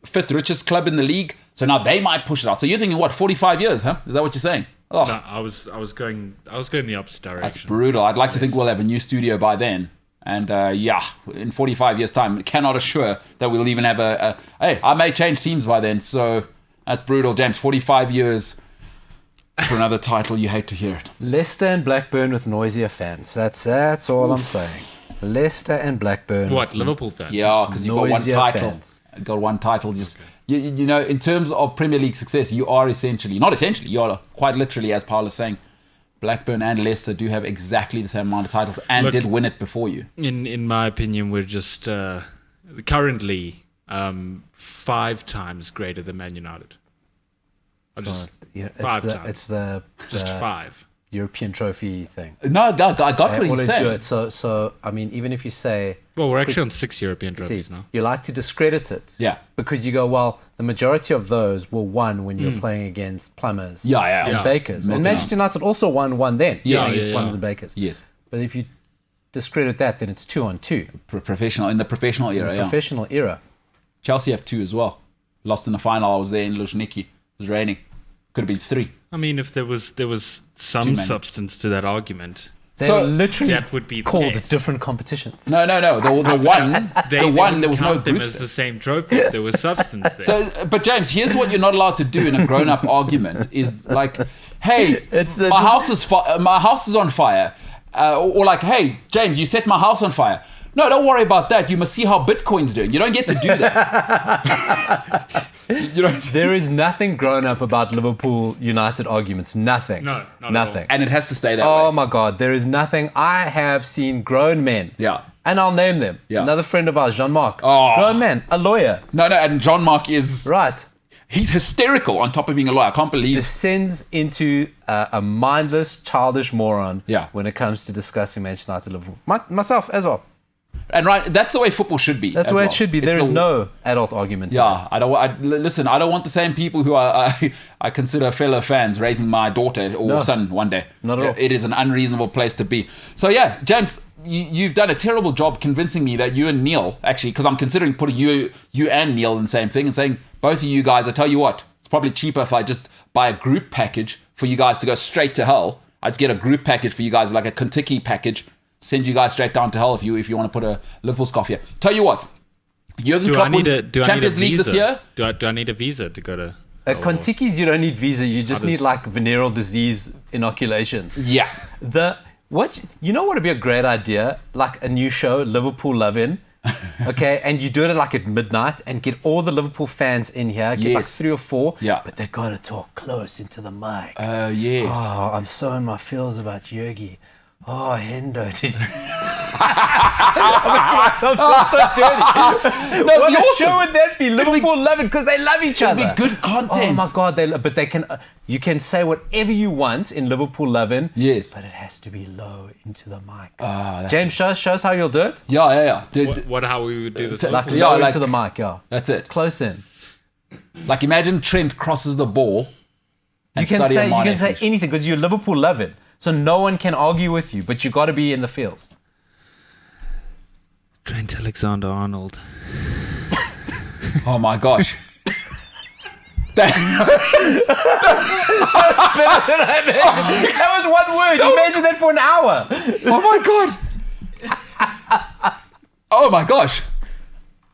fifth richest club in the league. So now they might push it out. So you're thinking, what, 45 years, huh? Is that what you're saying? Oh, No, I was going the opposite direction. that's brutal. I'd like to think we'll have a new studio by then. And in 45 years' time, cannot assure that we'll even have hey, I may change teams by then. So that's brutal, James. 45 years for another title. You hate to hear it. Leicester and Blackburn with noisier fans. That's all I'm saying. Leicester and Blackburn. What, Liverpool fans? Yeah, because you've got one Noisier title. fans. Got one title. Just you know, in terms of Premier League success, you are you are quite literally, as Paul is saying, Blackburn and Leicester do have exactly the same amount of titles and Look, did win it before you. In my opinion, we're just currently 5 times greater than Man United. Or just Yeah, five it's times. it's the Just 5. European trophy thing. No, I got They what he's always saying. do it. So I mean, even if you say, Well, we're actually on 6 European see, trophies now. you like to discredit it, Yeah. because you go, well, the majority of those were won when you're playing against plumbers, Yeah. and bakers, and Milking Manchester United also won one then, Yes. playing against Yeah. plumbers and bakers. Yes. But if you discredit that, then it's 2-on-2. Professional in the professional era. Yeah. Professional era. Chelsea have 2 as well. Lost in the final. I was there in Luzhniki. It was raining. Could have been 3. I mean, if there was Too some many. substance to that argument, They So, were literally that would be the called case. different competitions. No. The one. they The one. wouldn't There was no count them group as stage. the same trophy. If there was substance there. So, but James, here's what you're not allowed to do in a grown-up argument: is like, hey, my house is on fire, or like, hey, James, you set my house on fire. No, don't worry about that. You must see how Bitcoin's doing. You don't get to do that. You know, There is nothing grown up about Liverpool United arguments. Nothing. No, not at nothing. and it has to stay that Oh way. my God, there is nothing. I have seen grown men. Yeah. And I'll name them. Yeah. Another friend of ours, Jean-Marc. Oh. Grown man, a lawyer. No, and John Mark is Right. he's hysterical on top of being a lawyer. I can't believe. Descends into a mindless, childish moron Yeah. when it comes to discussing Manchester United Liverpool. Myself as well. And right, that's the way football should be. That's as the way well. it should be. It's There is the- no adult argument. Yeah, I don't. Listen, I don't want the same people who I consider fellow fans raising my daughter or No. son one day. Not at all. It is an unreasonable place to be. So yeah, James, you've done a terrible job convincing me that you and Neil, actually, because I'm considering putting you and Neil in the same thing and saying both of you guys. I tell you what, it's probably cheaper if I just buy a group package for you guys to go straight to hell. I just get a group package for you guys, like a Kentucky package. Send you guys straight down to hell if you want to put a Liverpool scarf here. Tell you what, Jurgen do I Klopp need wins a Champions visa? League this year. Do I need a visa to go to? At Kontiki's, you don't need visa. You just How need does- like venereal disease inoculations. Yeah. You know what would be a great idea? Like a new show, Liverpool Lovin'. Okay, and you do it like at midnight and get all the Liverpool fans in here, get like Yes. 3 or 4, Yeah. but they gotta talk close into the mic. Yes. Oh, I'm so in my feels about Jurgi. Oh, Hendo, did you? I'm so dirty. That'd What be a awesome. show would that be? Liverpool Lovin' because they love each It'd other. be good content. Oh my God, but they can. You can say whatever you want in Liverpool Lovin'. Yes. But it has to be low into the mic. That's James, show us how you'll do it. Yeah. How we would do this? Like- Like Yeah, low like- into the mic, yeah. That's it. Close in. Like imagine Trent crosses the ball. And You can Sadio say Mane finishes. anything because you're Liverpool Lovin'. So no one can argue with you, but you got to be in the field. Trent Alexander-Arnold. Oh my gosh. That That was one word. You imagine that for an hour. oh my god. Oh my gosh.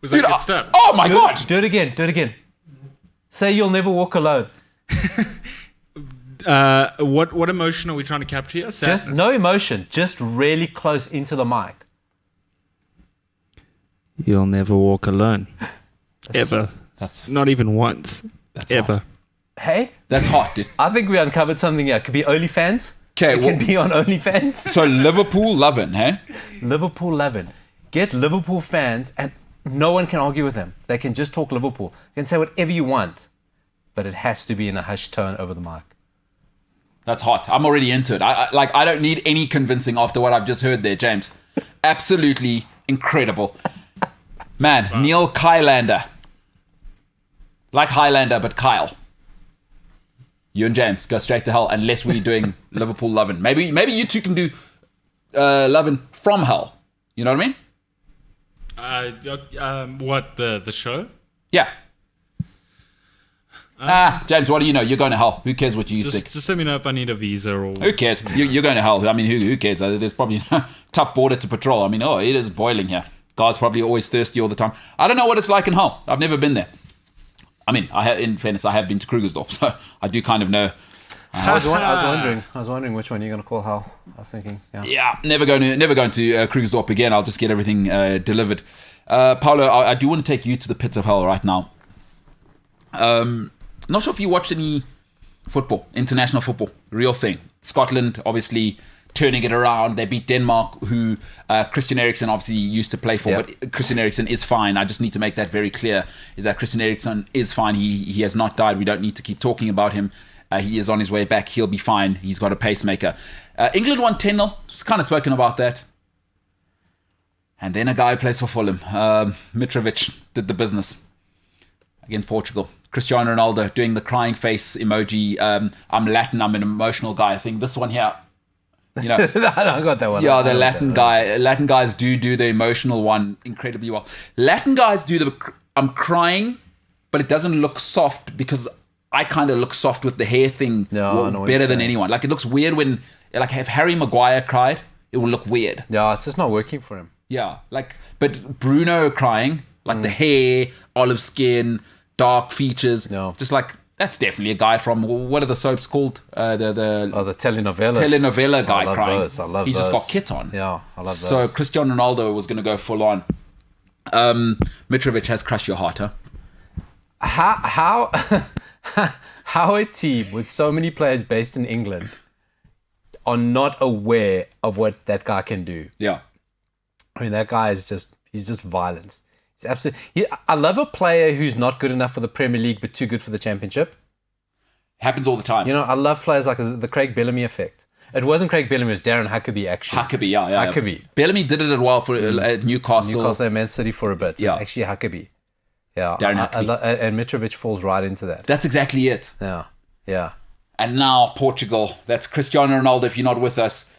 Was that Dude, good stuff? oh my god. Do it again. Do it again. Say you'll never walk alone. What emotion are we trying to capture here? Sadness. Just no emotion. Just really close into the mic. You'll never walk alone. Ever. That's Not even once. that's Ever. hot. Hey, That's hot, dude. I think we uncovered something here. It could be OnlyFans. Okay, It can be on OnlyFans. So Liverpool loving, hey? Liverpool Lovin'. Get Liverpool fans, and no one can argue with them. They can just talk Liverpool. You can say whatever you want, but it has to be in a hushed tone over the mic. That's hot. I'm already into it. I don't need any convincing after what I've just heard there, James. Absolutely incredible. Man, Neil Kylander. Like Highlander, but Kyle. You and James go straight to hell unless we're doing Liverpool loving. Maybe you two can do loving from hell. You know what I mean? What the show? Yeah. James, what do you know? You're going to hell. Who cares what you think? Just let me know if I need a visa or. Who cares? You're going to hell. I mean, who cares? There's probably a tough border to patrol. I mean, it is boiling here. Guys probably always thirsty all the time. I don't know what it's like in hell. I've never been there. I mean, in fairness, I have been to Krugersdorp, so I do kind of know. I was wondering which one you're going to call hell. I was thinking, yeah. Yeah, never going to Krugersdorp again. I'll just get everything delivered. Paulo, I do want to take you to the pits of hell right now. Not sure if you watched any football, international football, real thing. Scotland, obviously, turning it around. They beat Denmark, who Christian Eriksen obviously used to play for, but Christian Eriksen is fine. I just need to make that very clear, is that Christian Eriksen is fine. He has not died. We don't need to keep talking about him. He is on his way back. He'll be fine. He's got a pacemaker. England won 10-0. Just kind of spoken about that. And then a guy who plays for Fulham, Mitrovic, did the business against Portugal. Cristiano Ronaldo doing the crying face emoji. I'm Latin, I'm an emotional guy. I think this one here, you know. I got that one. Yeah, the Latin guy. Latin guys do the emotional one incredibly well. Latin guys do the I'm crying, but it doesn't look soft because I kind of look soft with the hair thing better than anyone. Like, it looks weird when, like, if Harry Maguire cried, it would look weird. Yeah, it's just not working for him. Yeah, like, but Bruno crying, like the hair, olive skin, dark features, just like, that's definitely a guy from, what are the soaps called? The telenovelas. Telenovela guy crying. Those. I love He's those. just got kit on. Yeah, I love those. So Cristiano Ronaldo was going to go full on. Mitrovic has crushed your heart, huh? How a team with so many players based in England are not aware of what that guy can do. Yeah. I mean, that guy is he's just violence. He's absolutely. I love a player who's not good enough for the Premier League but too good for the Championship. Happens all the time. You know, I love players like the Craig Bellamy effect. It wasn't Craig Bellamy, it was Darren Huckabee, actually. Huckabee, yeah. Huckabee. Bellamy did it well for Newcastle. Newcastle and Man City for a bit. Yeah. It's actually Huckabee. Yeah. Darren Huckabee. And Mitrovic falls right into that. That's exactly it. Yeah. And now Portugal. That's Cristiano Ronaldo, if you're not with us.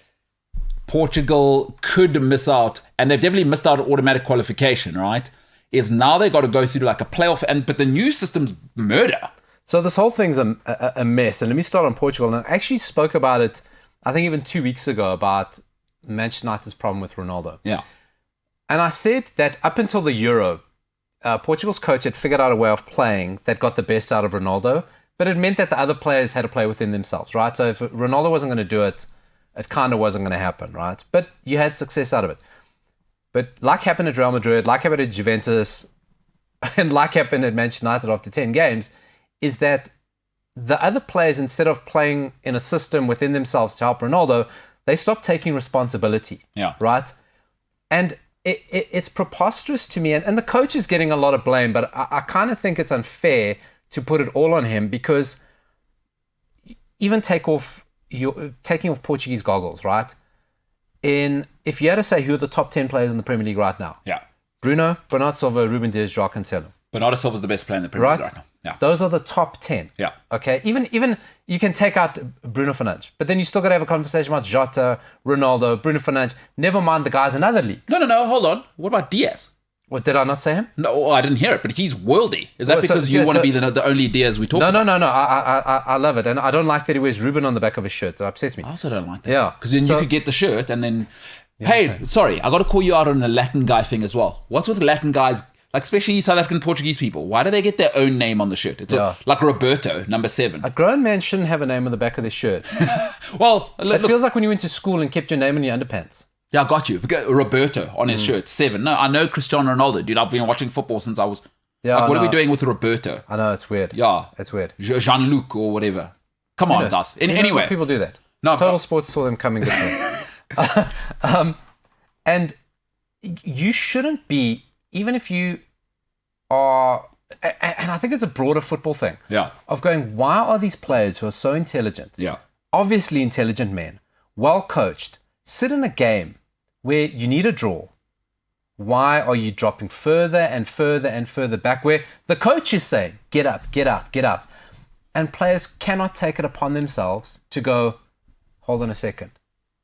Portugal could miss out, and they've definitely missed out on automatic qualification, right? Is now they've got to go through like a playoff, but the new system's murder. So this whole thing's a mess. And let me start on Portugal. And I actually spoke about it, I think even 2 weeks ago, about Manchester United's problem with Ronaldo. Yeah. And I said that up until the Euro, Portugal's coach had figured out a way of playing that got the best out of Ronaldo, but it meant that the other players had to play within themselves, right? So if Ronaldo wasn't going to do it, it kind of wasn't going to happen, right? But you had success out of it. But like happened at Real Madrid, like happened at Juventus, and like happened at Manchester United after 10 games, is that the other players, instead of playing in a system within themselves to help Ronaldo, they stopped taking responsibility, right? And it's preposterous to me. And the coach is getting a lot of blame, but I kind of think it's unfair to put it all on him, because even taking off Portuguese goggles, right? If you had to say who are the top 10 players in the Premier League right now, Bruno, Bernardo Silva, Ruben Dias, João Cancelo. Bernardo Silva's the best player in the Premier League right now. Yeah. Those are the top 10. Yeah. Okay. Even you can take out Bruno Fernandes, but then you still got to have a conversation about Jota, Ronaldo, Bruno Fernandes. Never mind the guys in other leagues. No. Hold on. What about Diaz? What, did I not say him? No, I didn't hear it, but he's worldy. Is that because you want to be the only Diaz we talk about? No. I love it. And I don't like that he wears Ruben on the back of his shirt. It upsets me. I also don't like that. Yeah. Because then you could get the shirt and then... Sorry, I got to call you out on the Latin guy thing as well. What's with Latin guys, like especially South African Portuguese people? Why do they get their own name on the shirt? It's like Roberto, number 7. A grown man shouldn't have a name on the back of their shirt. Well, it feels like when you went to school and kept your name in your underpants. Yeah, I got you. Roberto on his shirt, 7. No, I know Cristiano Ronaldo, dude. I've been watching football since I was... what are we doing with Roberto? I know, it's weird. Yeah. It's weird. Jean-Luc or whatever. Come on, guys. Anyway. People do that. No, Total Sports saw them coming this way. And you shouldn't be, even if you are... And I think it's a broader football thing. Yeah. Of going, why are these players who are so intelligent, obviously intelligent men, well coached, sit in a game where you need a draw? Why are you dropping further and further and further back where the coach is saying, get up, get out, get out? And players cannot take it upon themselves to go, hold on a second.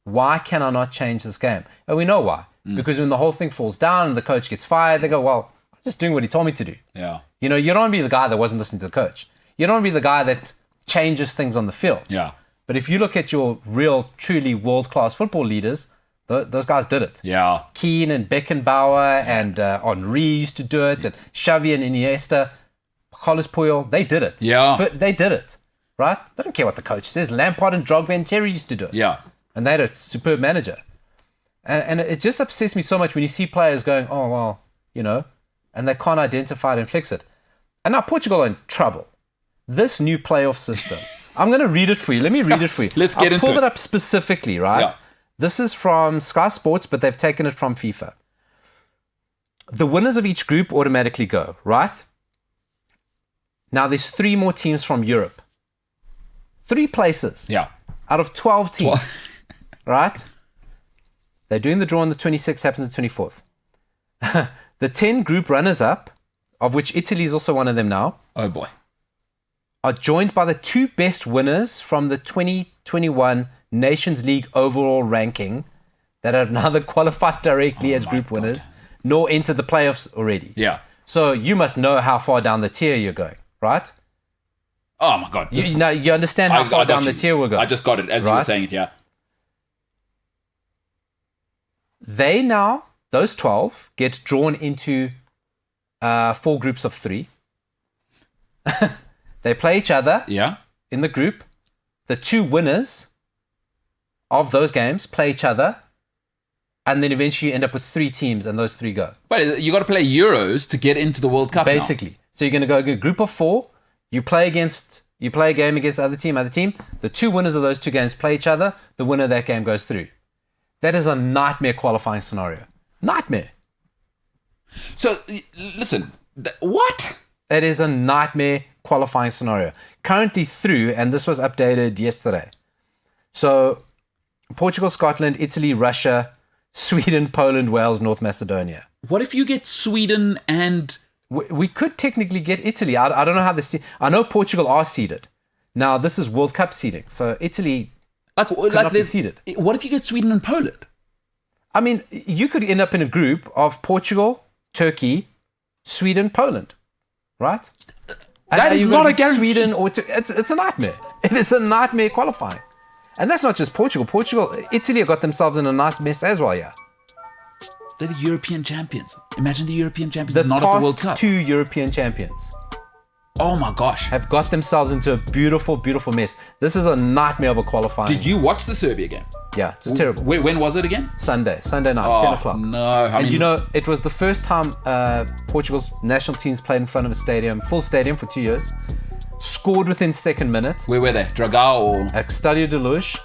Why can I not change this game? And we know why. Because when the whole thing falls down and the coach gets fired, they go, well, I'm just doing what he told me to do. Yeah. You know, you don't want to be the guy that wasn't listening to the coach. You don't want to be the guy that changes things on the field. Yeah. But if you look at your real, truly world-class football leaders, those guys did it. Yeah. Keane and Beckenbauer and Henry used to do it, and Xavi and Iniesta, Carlos Puyol, they did it. Yeah. They did it, right? They don't care what the coach says. Lampard and Drogba and Terry used to do it. Yeah. And they had a superb manager. And it just upsets me so much when you see players going, oh, well, you know, and they can't identify it and fix it. And now Portugal are in trouble. This new playoff system, I'm going to read it for you. Let me read it for you. Let's get into it. I pulled it up specifically, right? Yeah. This is from Sky Sports, but they've taken it from FIFA. The winners of each group automatically go, right? Now there's 3 more teams from Europe. 3 places. Yeah. Out of 12 teams. Right? They're doing the draw on the 26th, happens the 24th. The 10 group runners-up, of which Italy is also one of them now, Oh boy. are joined by the 2 best winners from the 2021 Nations League overall ranking that have neither qualified directly as group winners nor entered the playoffs already. Yeah. So you must know how far down the tier you're going, right? Oh my God. You understand how far down the tier we're going. I just got it as you were saying it, yeah. They now, those 12, get drawn into 4 groups of 3. They play each other Yeah. in the group. The 2 winners of those games play each other. And then eventually you end up with 3 teams and those 3 go. But you got to play Euros to get into the World Cup Basically. now. So you're going to go a group of 4. You play a game against other team. The 2 winners of those 2 games play each other. The winner of that game goes through. That is a nightmare qualifying scenario. Nightmare. So, listen, what? It is a nightmare qualifying scenario. Currently through, and this was updated yesterday. So, Portugal, Scotland, Italy, Russia, Sweden, Poland, Wales, North Macedonia. What if you get Sweden and... We could technically get Italy. I don't know how this... I know Portugal are seeded. Now, this is World Cup seeding. So, Italy Like not be seeded. What if you get Sweden and Poland? I mean, you could end up in a group of Portugal, Turkey, Sweden, Poland, right? That is not a guarantee. Sweden or it's a nightmare. It is a nightmare qualifying. And that's not just Portugal. Italy have got themselves in a nice mess as well, yeah. They're the European champions. Imagine the European champions The not at the World past Cup. 2 European champions Oh my gosh. have got themselves into a beautiful, beautiful mess. This is a nightmare of a qualifying. Did you watch the Serbia game? Yeah, it's terrible. When was it again? Sunday night, Oh, 10 o'clock. no. I And mean, you know, it was the first time Portugal's national teams played in front of a stadium, full stadium for 2 years. Scored within second minute. where were they? Dragao or... At Stadio de Luz,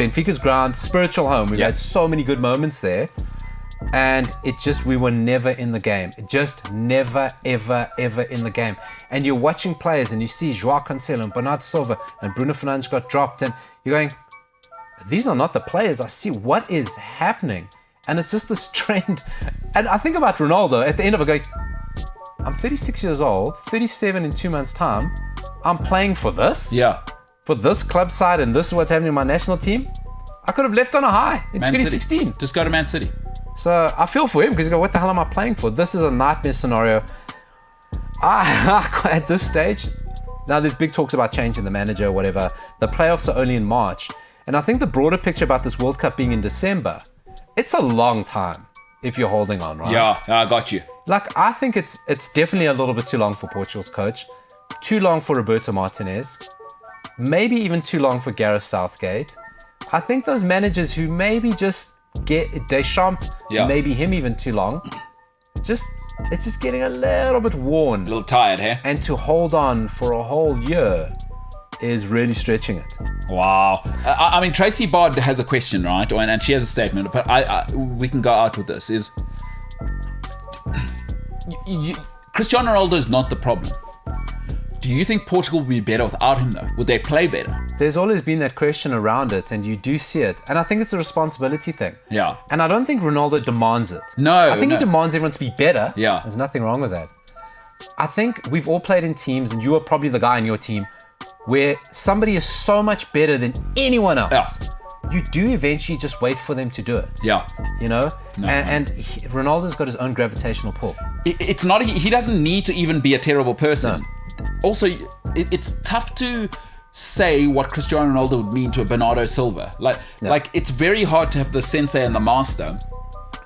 Benfica's ground, spiritual home. We've Yeah. had so many good moments there. And we were never in the game. Just never, ever, ever in the game. And you're watching players and you see Joao Cancelo and Bernardo Silva and Bruno Fernandes got dropped. And you're going, these are not the players I see. What is happening? And it's just this trend. And I think about Ronaldo at the end of it going, I'm 36 years old, 37 in 2 months' time. I'm playing for this? Yeah. For this club side, and this is what's happening in my national team? I could have left on a high in Man 2016. City. Just go to Man City. So I feel for him because you go, what the hell am I playing for? This is a nightmare scenario. At this stage, now there's big talks about changing the manager or whatever. The playoffs are only in March. And I think the broader picture about this World Cup being in December, it's a long time if you're holding on, right? Yeah, I got you. Like, I think it's definitely a little bit too long for Portugal's coach. Too long for Roberto Martinez. Maybe even too long for Gareth Southgate. I think those managers who maybe just get Deschamps, maybe him even too long, it's just getting a little bit worn. A little tired, hey? And to hold on for a whole year is really stretching it. Wow. I mean, Tracy Bard has a question, right? And she has a statement, but we can go out with this. Is Cristiano Ronaldo is not the problem. Do you think Portugal would be better without him, though? Would they play better? There's always been that question around it, and you do see it. And I think it's a responsibility thing. Yeah. And I don't think Ronaldo demands it. No, I think no. he demands everyone to be better. Yeah. There's nothing wrong with that. I think we've all played in teams, and you are probably the guy in your team, where somebody is so much better than anyone else. Yeah. You do eventually just wait for them to do it. Yeah. You know? No, and Ronaldo's got his own gravitational pull. It's not, he doesn't need to even be a terrible person. No. Also, it's tough to say what Cristiano Ronaldo would mean to a Bernardo Silva. Like it's very hard to have the sensei and the master,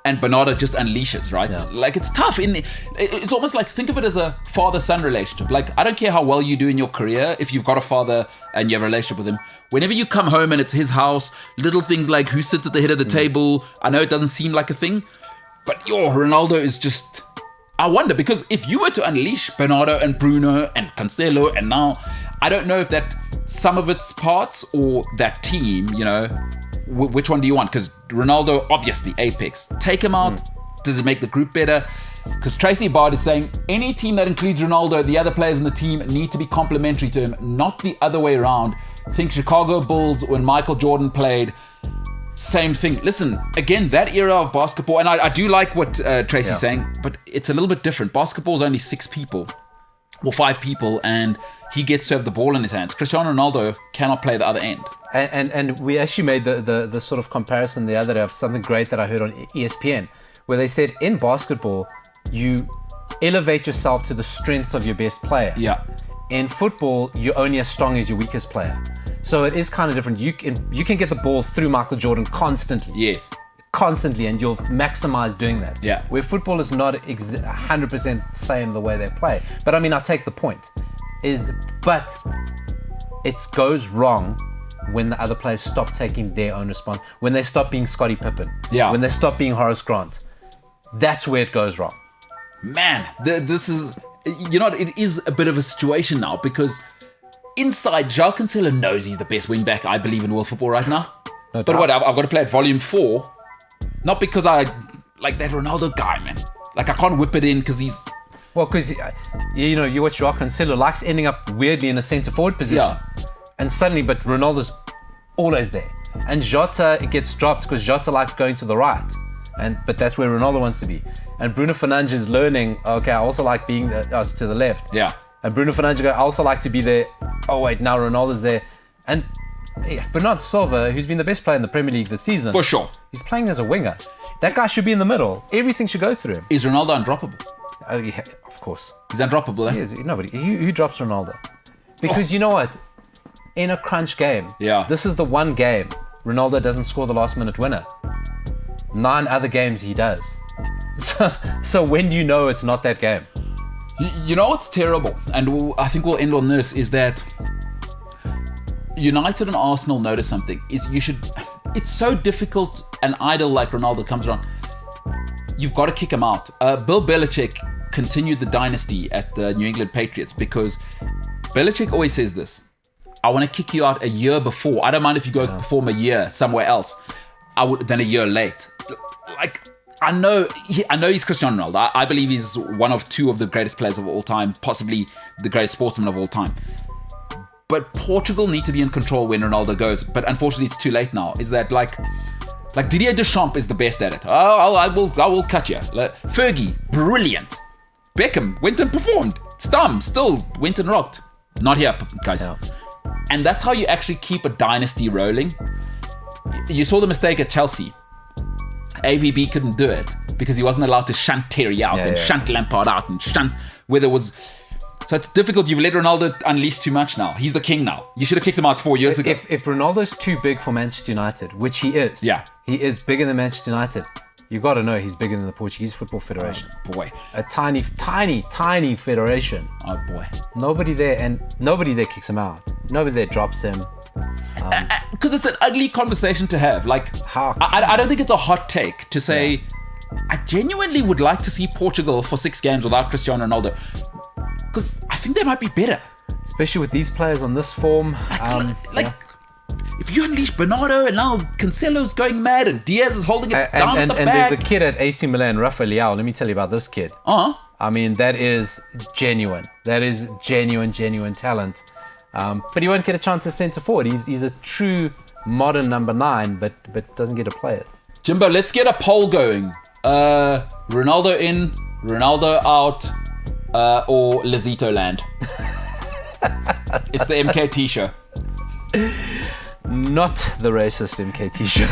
and Bernardo just unleashes, right? Yeah. Like it's tough. It's almost like, think of it as a father-son relationship. Like, I don't care how well you do in your career, if you've got a father and you have a relationship with him. Whenever you come home and it's his house, little things like who sits at the head of the table. I know it doesn't seem like a thing, but Ronaldo is just... I wonder, because if you were to unleash Bernardo and Bruno and Cancelo, and now, I don't know if that some of its parts or that team, which one do you want? Because Ronaldo, obviously, apex. Take him out. Does it make the group better? Because Tracy Bard is saying any team that includes Ronaldo, the other players in the team need to be complementary to him, not the other way around. Think Chicago Bulls when Michael Jordan played. Same thing. Listen, again, that era of basketball, and I do like what Tracy's saying, but it's a little bit different. Basketball is only 6 people, or 5 people, and he gets to have the ball in his hands. Cristiano Ronaldo cannot play the other end. And we actually made the sort of comparison the other day of something great that I heard on ESPN, where they said in basketball, you elevate yourself to the strengths of your best player. Yeah. In football, you're only as strong as your weakest player. So it is kind of different. You can get the ball through Michael Jordan constantly. Yes. Constantly, and you'll maximize doing that. Yeah. Where football is not 100% same the way they play. But I mean, I take the point. But it goes wrong when the other players stop taking their own response. When they stop being Scottie Pippen. Yeah. When they stop being Horace Grant. That's where it goes wrong. Man, this is, it is a bit of a situation now because inside, João Cancelo knows he's the best wing back, I believe, in world football right now. No But doubt. what, I've got to play at volume 4, not because I like that Ronaldo guy, man. Like, I can't whip it in because he's... Well, because, you watch João Cancelo likes ending up weirdly in a centre forward position. Yeah. And suddenly, but Ronaldo's always there. And Jota, it gets dropped because Jota likes going to the right. But that's where Ronaldo wants to be. And Bruno Fernandes is learning, okay, I also like being to the left. Yeah. And Bruno Fernandes goes, I also like to be there. Oh, wait, now Ronaldo's there. And Bernardo Silva, who's been the best player in the Premier League this season. For sure. He's playing as a winger. That guy should be in the middle. Everything should go through him. Is Ronaldo undroppable? Oh, yeah, of course. He's undroppable, He eh? is. Nobody. Who drops Ronaldo? Because you know what? In a crunch game, this is the one game Ronaldo doesn't score the last minute winner. 9 other games he does. So when do you know it's not that game? You know what's terrible, and I think we'll end on this, is that United and Arsenal notice something. It's so difficult, an idol like Ronaldo comes around, you've got to kick him out. Bill Belichick continued the dynasty at the New England Patriots because Belichick always says this: I want to kick you out a year before. I don't mind if you go perform a year somewhere else than a year late. Like, I know he's Cristiano Ronaldo. I believe he's one of 2 of the greatest players of all time, possibly the greatest sportsman of all time. But Portugal need to be in control when Ronaldo goes. But unfortunately, it's too late now. Is that like Didier Deschamps is the best at it. I will cut you. Like, Fergie, brilliant. Beckham went and performed. Stam still went and rocked. Not here, guys. Yeah. And that's how you actually keep a dynasty rolling. You saw the mistake at Chelsea. AVB couldn't do it because he wasn't allowed to shunt Terry out and shunt Lampard out and shunt whether it was. So it's difficult. You've let Ronaldo unleash too much now. He's the king now. You should have kicked him out 4 years ago. If Ronaldo's too big for Manchester United, which he is, he is bigger than Manchester United. You got to know he's bigger than the Portuguese Football Federation. Oh, boy. A tiny federation. Oh, boy. Nobody there kicks him out. Nobody there drops him. Because it's an ugly conversation to have. Like, How? I don't think it's a hot take to say, I genuinely would like to see Portugal for 6 games without Cristiano Ronaldo. Because I think they might be better. Especially with these players on this form. If you unleash Bernardo and now Cancelo's going mad and Diaz is holding it down at the and back. there's a kid at AC Milan, Rafael Leao. Let me tell you about this kid. I mean, that is genuine. That is genuine talent. But he won't get a chance as centre forward. He's a true modern number 9, but doesn't get to play it. Jimbo, let's get a poll going. Ronaldo in, Ronaldo out, or Lazito land. It's the MKT show. Not the racist MKT show.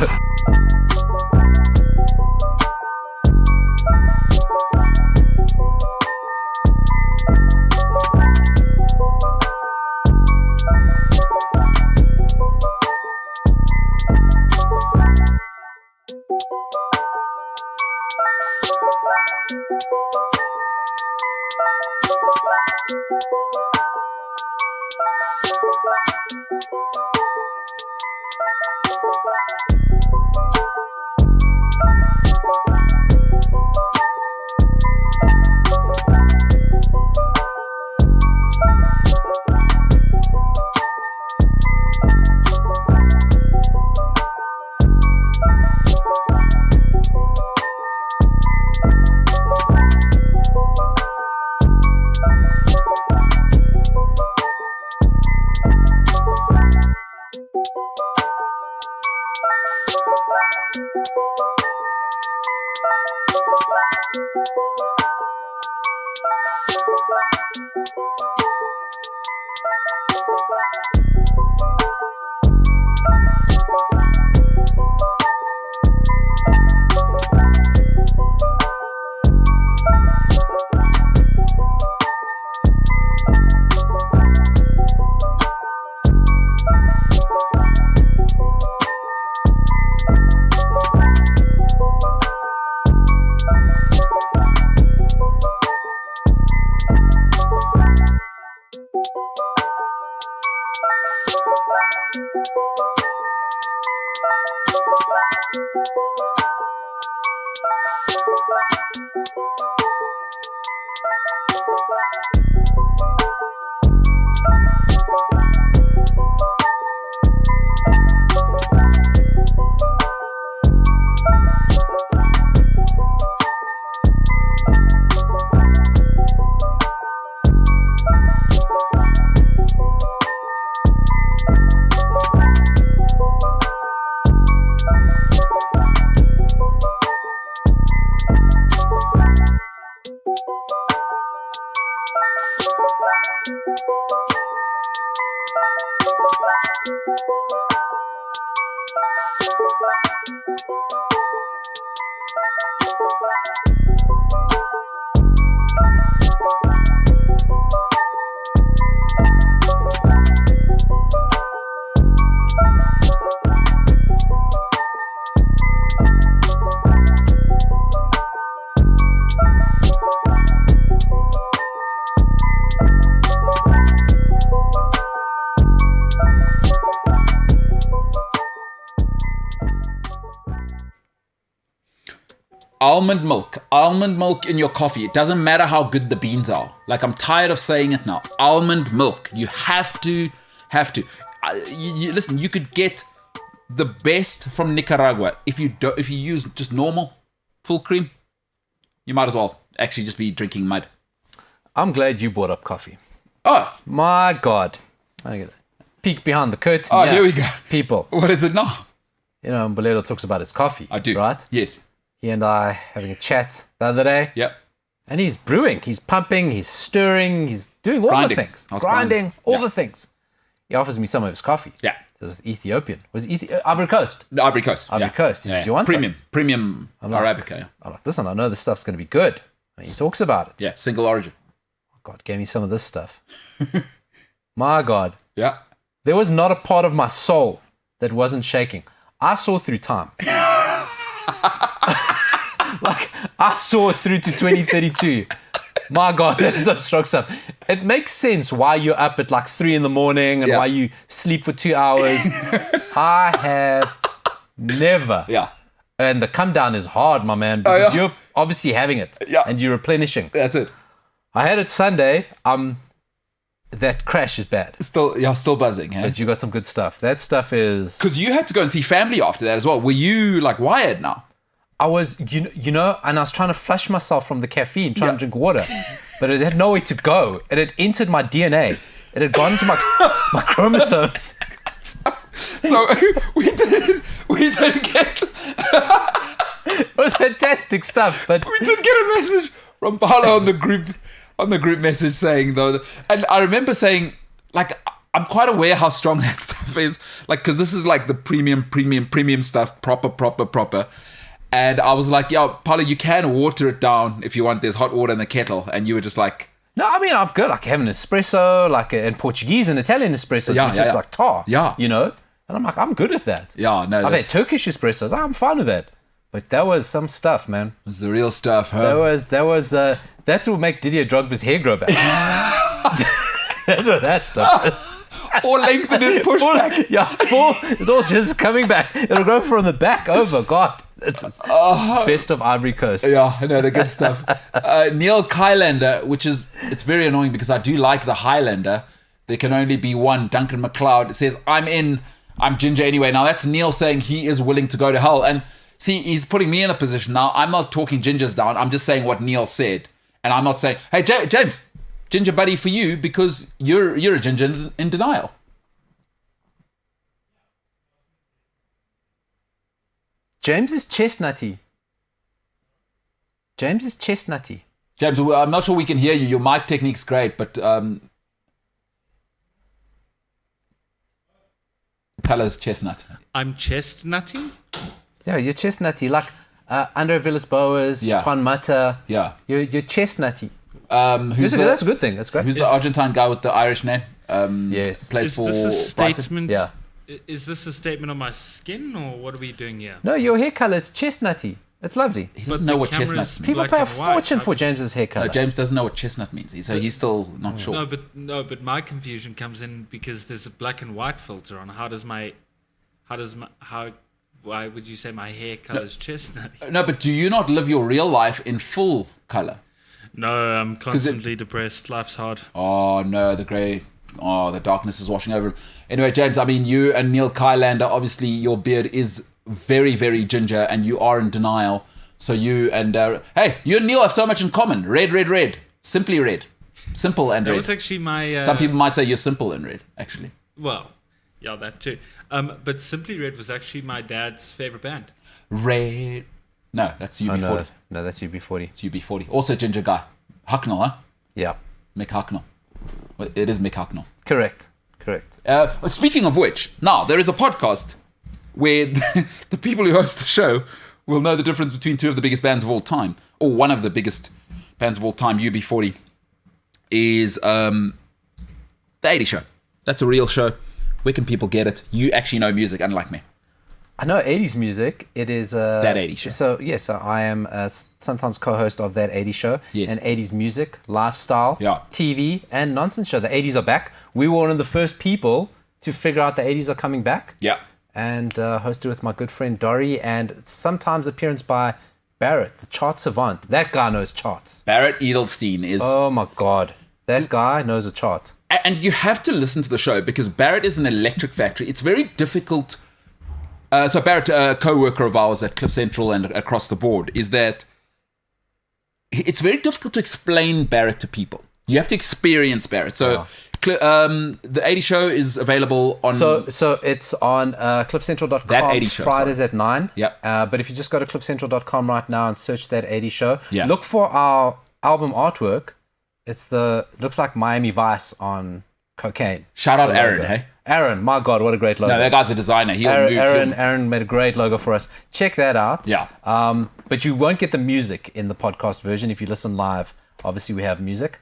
Almond milk in your coffee. It doesn't matter how good the beans are. Like, I'm tired of saying it now. Almond milk. You have to. Listen, you could get the best from Nicaragua if you use just normal full cream. You might as well actually just be drinking mud. I'm glad you brought up coffee. Oh, My God. I get a peek behind the curtain. oh, here we go. People. What is it now? You know, Mbolelo talks about his coffee. I do. Right? Yes. He and I having a chat the other day. Yep. And he's brewing, he's pumping, he's stirring, he's doing all Grinding. the things. I was Grinding, grinding. all Yeah. the things. He offers me some of his coffee. Yeah. It was Ethiopian. Was it Ivory Coast? The Ivory Coast. Ivory yeah. Coast. He said, "Do you want some?" Premium like- Arabica. Yeah. I'm like, listen, I know this stuff's going to be good. And he talks about it. Yeah. Single origin. God, gave me some of this stuff. My God. Yeah. There was not a part of my soul that wasn't shaking. I saw through time. Like, I saw through to 2032. My God, that is some strong stuff. It makes sense why you're up at like 3 a.m. and Yeah. why you sleep for 2 hours. I have never. Yeah. And the come down is hard, my man, because yeah. you're obviously having it. Yeah. And you're replenishing. That's it. I had it Sunday. That crash is bad. Still buzzing. Huh? But you got some good stuff. That stuff is... Because you had to go and see family after that as well. Were you like wired now? I was, you know, and I was trying to flush myself from the caffeine, trying Yeah. to drink water, but it had nowhere to go. It had entered my DNA. It had gone to my chromosomes. So we did get It was fantastic stuff, but we did get a message from Paolo on the group message saying though, and I remember saying like I'm quite aware how strong that stuff is, like because this is like the premium stuff, proper. And I was like, yeah, Paolo, you can water it down if you want. There's hot water in the kettle. And you were just like... no, I mean, I'm good. Like having an espresso, and Portuguese and Italian espresso, Yeah, which yeah, is yeah. like tar. Yeah. You know? And I'm like, I'm good with that. Yeah, no, I've had Turkish espressos. I'm fine with that. But that was some stuff, man. It's the real stuff, huh? That's what make Didier Drogba's hair grow back. That's what that stuff is. Or lengthen his pushback. It's all just coming back. It'll grow from the back over. God, it's best of Ivory Coast. Yeah, I know, the good stuff. Neil Kylander, it's very annoying because I do like the Highlander. There can only be one. Duncan McLeod says, I'm ginger anyway. Now that's Neil saying he is willing to go to hell. And see, he's putting me in a position now. I'm not talking gingers down. I'm just saying what Neil said. And I'm not saying, hey, James, ginger buddy for you because you're a ginger in denial. James is chestnutty. James is chestnutty. James, I'm not sure we can hear you. Your mic technique's great, but color's chestnut. I'm chestnutty? Yeah, you're chestnutty. Like Andre Villas-Boas, Yeah. Juan Mata. Yeah. You're chestnutty. Who's That's a good thing. That's great. Who's the Argentine guy with the Irish name? Yes. Plays Is for this a Brighton. statement? Yeah. Is this a statement on my skin, or what are we doing here? No, your hair color is chestnutty. It's lovely. He doesn't But know the what camera's chestnut means. People black pay a and white. fortune for James's hair color. No, James doesn't know what chestnut means, so he's still not sure. No, but my confusion comes in because there's a black and white filter on. Why would you say my hair color is chestnut? No, but do you not live your real life in full color? No, I'm constantly depressed. Life's hard. Oh no, the darkness is washing over him. Anyway, James, I mean, you and Neil Kylander, obviously your beard is very, very ginger and you are in denial. So you and, you and Neil have so much in common. Red. Simply red. Simple and That red. was actually my... Some people might say you're simple and red, actually. Well, yeah, that too. But Simply Red was actually my dad's favorite band. Red. No, that's UB40. Oh, no, that's UB40. It's UB40. Also ginger guy. Hucknall, huh? Yeah. Mick Hucknall. Well, it is Mick Hucknall. Correct. Speaking of which, now there is a podcast where the people who host the show will know the difference between two of the biggest bands of all time, or one of the biggest bands of all time, UB40, is the 80 Show. That's a real show. Where can people get it? You actually know music, unlike me. I know 80s music. It is That 80s Show. So yes, I am sometimes co-host of That 80s Show. Yes. And 80s music, lifestyle, Yeah. TV, and nonsense show. The 80s are back. We were one of the first people to figure out the 80s are coming back. Yeah. And hosted with my good friend Dory, and sometimes appearance by Barrett, the chart savant. That guy knows charts. Barrett Edelstein is... Oh my God. That guy knows a chart. And you have to listen to the show because Barrett is an electric factory. It's very difficult. So Barrett, a co-worker of ours at Cliff Central and across the board, is that it's very difficult to explain Barrett to people. You have to experience Barrett. So the 80 Show is available on... So it's on cliffcentral.com That 80 Show, Fridays at 9. Yep. But if you just go to cliffcentral.com right now and search That 80 Show, Yeah. look for our album artwork. Looks like Miami Vice on cocaine. Shout out The Aaron, logo. hey? Aaron, my God, what a great logo. No, that guy's a designer. Aaron made a great logo for us. Check that out. Yeah. But you won't get the music in the podcast version if you listen live. Obviously, we have music.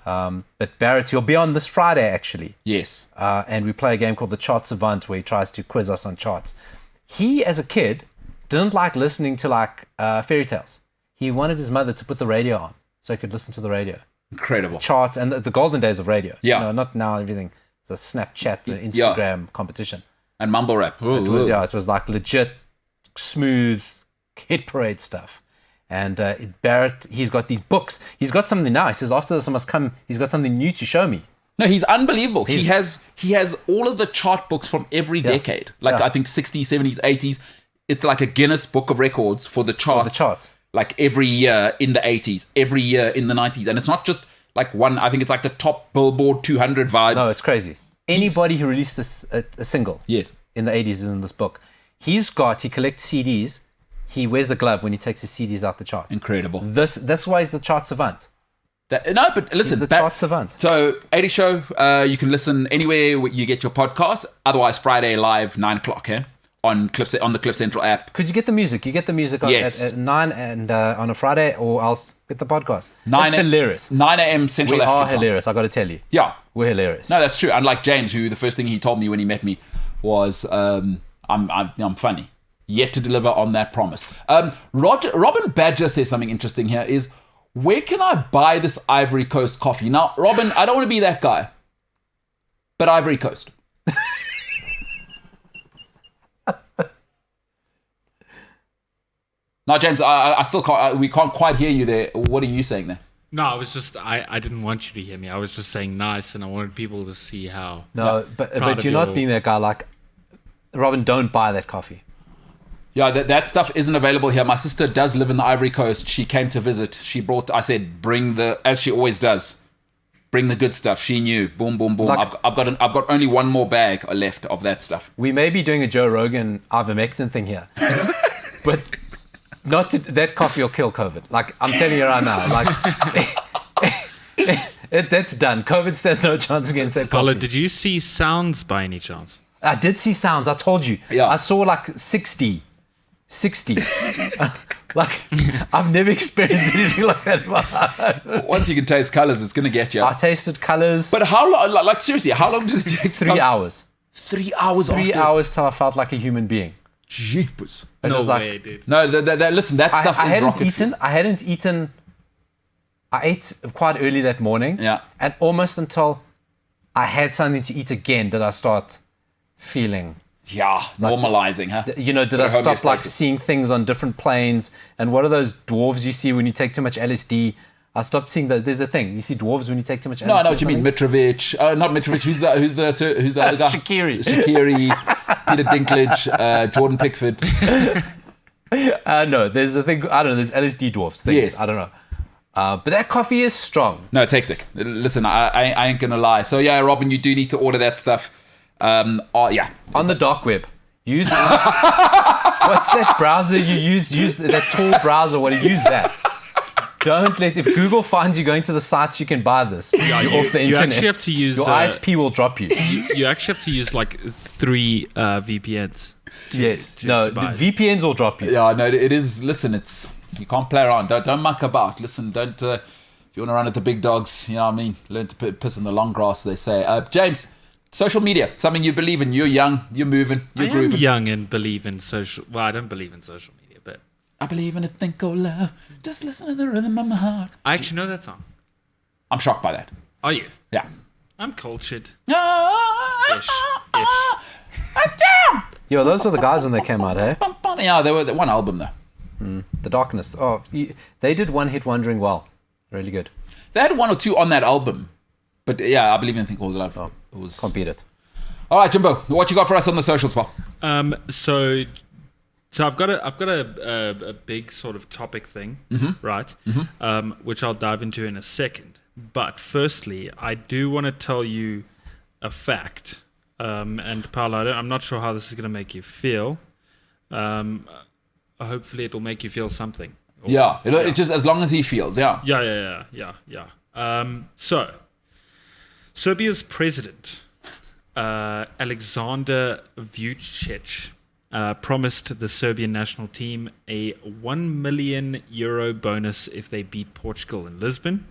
But Barrett, he'll be on this Friday, actually. Yes. And we play a game called the Chart Savant where he tries to quiz us on charts. He, as a kid, didn't like listening to fairy tales. He wanted his mother to put the radio on so he could listen to the radio. Incredible. Charts and the golden days of radio. Yeah. Not now everything. It's a Snapchat, Instagram competition. And mumble rap. It was like legit, smooth hit parade stuff. And Barrett, he's got these books. He's got something now. He says, after this I must come, he's got something new to show me. No, he's unbelievable. He has all of the chart books from every decade. I think 60s, 70s, 80s. It's like a Guinness Book of Records for the charts. Like every year in the 80s, every year in the 90s. And it's not just like one, I think it's like the top Billboard 200 vibe. No, it's crazy. Anybody who released a single Yes. in the 80s is in this book. He collects CDs. He wears a glove when he takes his CDs out the chart. Incredible. That's why he's the chart savant. But listen. He's the chart savant. So 80 Show, you can listen anywhere you get your podcast. Otherwise, Friday live, 9 o'clock, on the Cliff Central app. Could you get the music? You get the music at 9 and on a Friday, or else get the podcast. That's hilarious. 9 a.m. Central We African are time. hilarious, I got to tell you. Yeah. We're hilarious. No, that's true. Unlike James, who the first thing he told me when he met me was, I'm funny. Yet to deliver on that promise. Robin Badger says something interesting here is, where can I buy this Ivory Coast coffee? Now, Robin, I don't want to be that guy, but Ivory Coast. Now, James, I still can't. We can't quite hear you there. What are you saying there? No, I was just, I didn't want you to hear me. I was just saying nice, and I wanted people to see how. No, but you're not being that guy. Like, Robin, don't buy that coffee. Yeah, that stuff isn't available here. My sister does live in the Ivory Coast. She came to visit. I said, as she always does, bring the good stuff. She knew. Boom, boom, boom. Like, I've got only one more bag left of that stuff. We may be doing a Joe Rogan ivermectin thing here, but that coffee will kill COVID. Like, I'm telling you right now. Like, that's done. COVID stands no chance against that Paolo, coffee. did you see sounds by any chance? I did see sounds. I told you. Yeah. I saw like 60. Like, I've never experienced anything like that in my life. Once you can taste colors, it's going to get you. I tasted colors. But how long, like seriously, how long did it take? 3 hours. 3 hours 3 after? hours till I felt like a human being. Jeepers. It No was like, way, dude. No, listen, that stuff I is hadn't rocket fuel. eaten. I ate quite early that morning. Yeah. And almost until I had something to eat again did I start feeling. Yeah, normalizing, huh? You know, did I Bit of stop like homeostasis. seeing things on different planes? And what are those dwarves you see when you take too much LSD? I stopped seeing that. There's a thing. You see dwarves when you take too much LSD. No, I know what you mean. Mitrovic. Not Mitrovic. Who's the other guy? Shaqiri. Peter Dinklage, Jordan Pickford. No, there's a thing. I don't know. There's LSD dwarfs. Things. Yes. I don't know. But that coffee is strong. No, it's hectic. Listen, I ain't gonna lie. So yeah, Robin, you do need to order that stuff. Yeah. On the dark web. Use what's that browser you use? Use that Tor browser. Use that. Don't let, if Google finds you going to the sites you can buy this, you're off the internet. You actually have to use your ISP will drop you. you actually have to use like 3 VPNs. Yes. to No, the buy it. VPNs will drop you. Yeah, no, it is. Listen, you can't play around. Don't muck about. Listen, don't. If you want to run at the big dogs, you know what I mean. Learn to piss in the long grass, they say. James, social media, something you believe in. You're young, you're moving, you're I am grooving. young and believe in social. Well, I don't believe in social media, but I believe in a thing called love. Just listen to the rhythm of my heart. I actually know that song. I'm shocked by that. Are you? Yeah. I'm cultured. Ish. Ish. Yo, those were the guys when they came out, eh? Yeah, they were one album though. The Darkness. Oh, they did One Hit Wondering well. Really good. They had 1 or 2 on that album, but yeah, I believe in a thing called love. It was. Can't beat it. All right, Jimbo, what you got for us on the socials, pal? So I've got a big sort of topic thing, right? Which I'll dive into in a second. But firstly, I do want to tell you a fact. And Paolo, I'm not sure how this is going to make you feel. Hopefully, it'll make you feel something. Yeah, it's just as long as he feels. Yeah. Yeah. So, Serbia's president, Alexander Vucic, promised the Serbian national team a €1 million bonus if they beat Portugal in Lisbon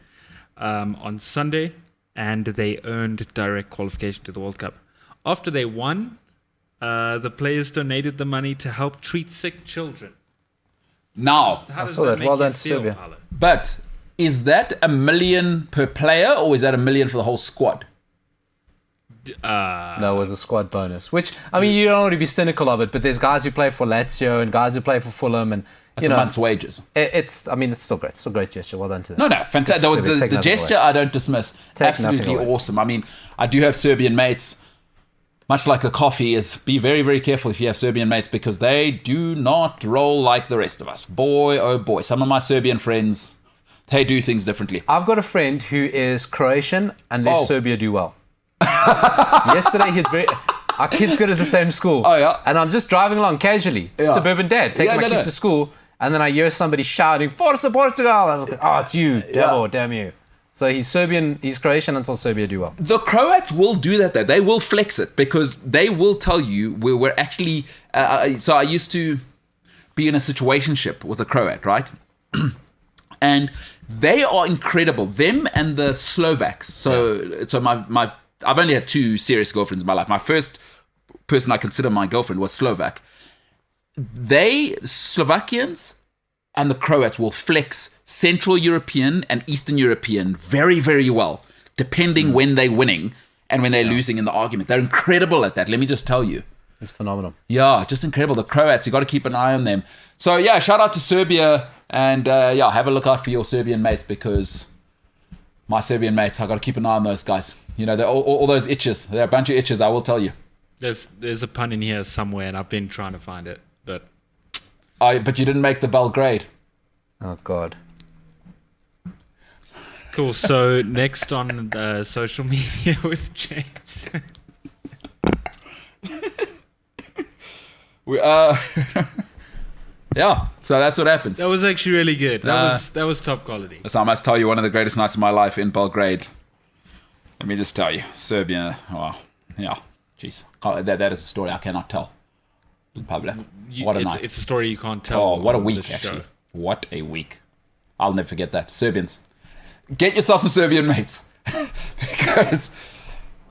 on Sunday, and they earned direct qualification to the World Cup. After they won, the players donated the money to help treat sick children. Now, How does saw that that. make Well you done, feel, Serbia. Paolo? but is that $1 million per player, or is that $1 million for the whole squad? No, it was a squad bonus. Which, I mean, you don't want to be cynical of it, but there's guys who play for Lazio and guys who play for Fulham, and That's you know, a month's wages. it's still great. It's still a great gesture. Well done to them. No, fantastic. Serbia, The take nothing gesture away. I don't dismiss. Take Absolutely nothing away. awesome. I mean, I do have Serbian mates. Much like the coffee is, be very, very careful if you have Serbian mates because they do not roll like the rest of us. Boy, oh boy. Some of my Serbian friends, they do things differently. I've got a friend who is Croatian unless Oh. Serbia do well. Yesterday, our kids go to the same school. Oh, yeah? And I'm just driving along casually, Yeah. suburban dad, taking my kids to school, and then I hear somebody shouting, Forza Portugal! And I'm like, oh, it's you, devil, damn you. So he's Croatian until Serbia do well. The Croats will do that though. They will flex it because they will tell you we're actually. So I used to be in a situationship with a Croat, right? And they are incredible. Them and the Slovaks. So my I've only had 2 serious girlfriends in my life. My first person I consider my girlfriend was Slovak. Slovakians and the Croats will flex Central European and Eastern European very, very well, depending when they're winning and when they're losing in the argument. They're incredible at that, let me just tell you. It's phenomenal. Yeah, just incredible. The Croats, you got to keep an eye on them. So, yeah, shout out to Serbia. And, have a look out for your Serbian mates because my Serbian mates, I got to keep an eye on those guys. You know, they're all those itches. They're a bunch of itches, I will tell you. There's a pun in here somewhere, and I've been trying to find it, but But you didn't make the Belgrade. Oh, God. cool. So next on social media with James. Yeah, so that's what happens. That was actually really good. That was top quality. So I must tell you, one of the greatest nights of my life in Belgrade. Let me just tell you, Serbia. Wow, yeah, jeez, that is a story I cannot tell in public. What a night! It's a story you can't tell. Oh, what a on week, this actually. show. What a week. I'll never forget that. Serbians. Get yourself some Serbian mates. Because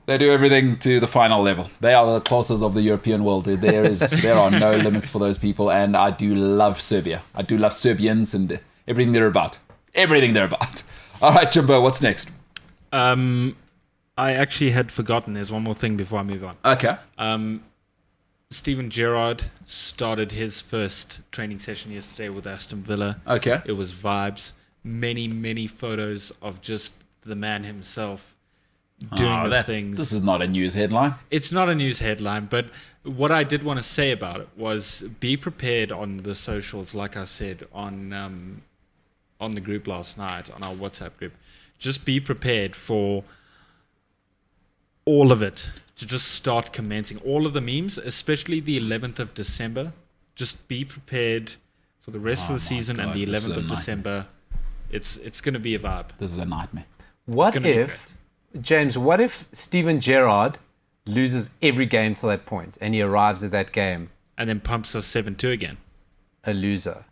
they do everything to the final level. They are the classes of the European world. There are no limits for those people, and I do love Serbia. I do love Serbians and everything they're about. Everything they're about. All right, Jimbo, what's next? I actually had forgotten. There's one more thing before I move on. Okay. Steven Gerrard started his first training session yesterday with Aston Villa. Okay. It was vibes. Many photos of just the man himself doing the things. This is not a news headline. It's not a news headline, but what I did want to say about it was be prepared on the socials, like I said on the group last night, on our WhatsApp group. Just be prepared for all of it to just start commencing. All of the memes, especially the 11th of December. Just be prepared for the rest of the season God, and the this is 11th a of December. It's going to be a vibe. This is a nightmare. What gonna be if, James, what if Steven Gerrard loses every game to that point and he arrives at that game And then pumps us 7-2 again. a loser?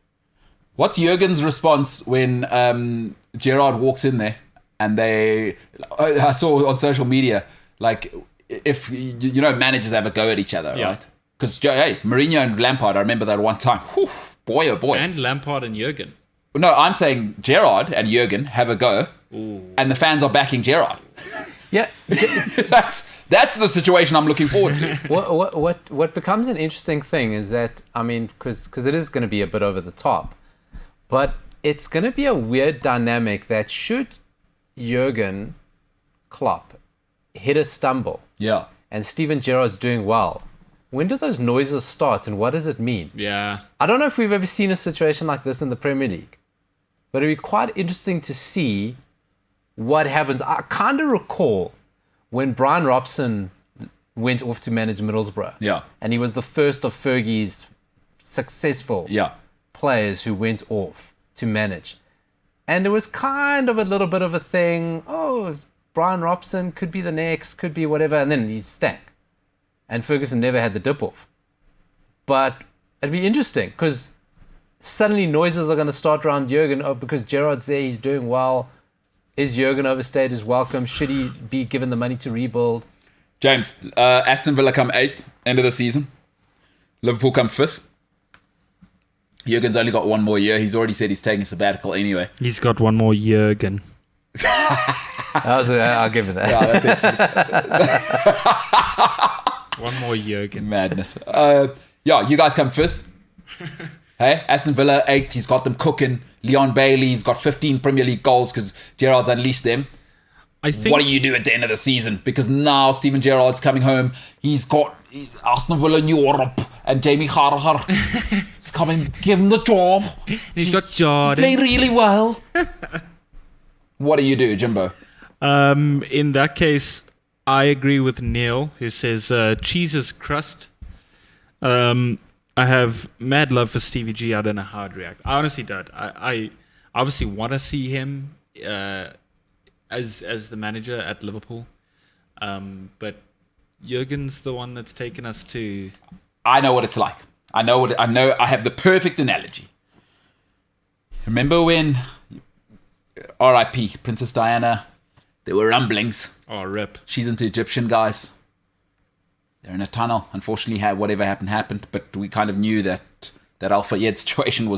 What's Jurgen's response when Gerrard walks in there and I saw on social media, like, if, managers have a go at each other, Yeah. right? Because, hey, Mourinho and Lampard, I remember that one time. Whew, boy, oh boy. And Lampard and Jurgen. No, I'm saying Gerrard and Jurgen have a go, and the fans are backing Gerrard. Yeah. That's the situation I'm looking forward to. What becomes an interesting thing is that, I mean, because it is going to be a bit over the top, but it's going to be a weird dynamic that should Jurgen Klopp hit a stumble Yeah. and Steven Gerrard's doing well, when do those noises start and what does it mean? Yeah. I don't know if we've ever seen a situation like this in the Premier League, but it'd be quite interesting to see what happens. I kind of recall when Brian Robson went off to manage Middlesbrough. Yeah. And he was the first of Fergie's successful Yeah. players who went off to manage. And it was kind of a little bit of a thing. Oh, Brian Robson could be the next, could be whatever. And then he stank. And Ferguson never had the dip off. But it'd be interesting because suddenly noises are going to start around Jurgen. Oh, because Gerrard's there, he's doing well. Is Jurgen overstayed his welcome? Should he be given the money to rebuild? James, Aston Villa come 8th, end of the season. Liverpool come 5th. Jurgen's only got one more year. He's already said he's taking a sabbatical anyway. He's got one more Jurgen. I'll give it that. Yeah, that's excellent. One more Jurgen. Madness. You guys come 5th. Hey, Aston Villa 8th. He's got them cooking. Leon Bailey's got 15 Premier League goals because Gerrard's unleashed them. I think What do you do at the end of the season? Because now Steven Gerrard's coming home. He's got Aston Villa in Europe, and Jamie Carragher is coming, give him the job. he's got He's Jordan. playing really well. What do you do, Jimbo? In that case, I agree with Neil, who says cheese's crust. I have mad love for Stevie G. I don't know how I'd react. I honestly don't. I obviously want to see him as the manager at Liverpool. But Jurgen's the one that's taken us to... I know what it's like. I know. I have the perfect analogy. Remember when R.I.P. Princess Diana? There were rumblings. Oh, rip. She's into Egyptian guys. They're in a tunnel. Unfortunately, whatever happened. But we kind of knew that Al Fayed situation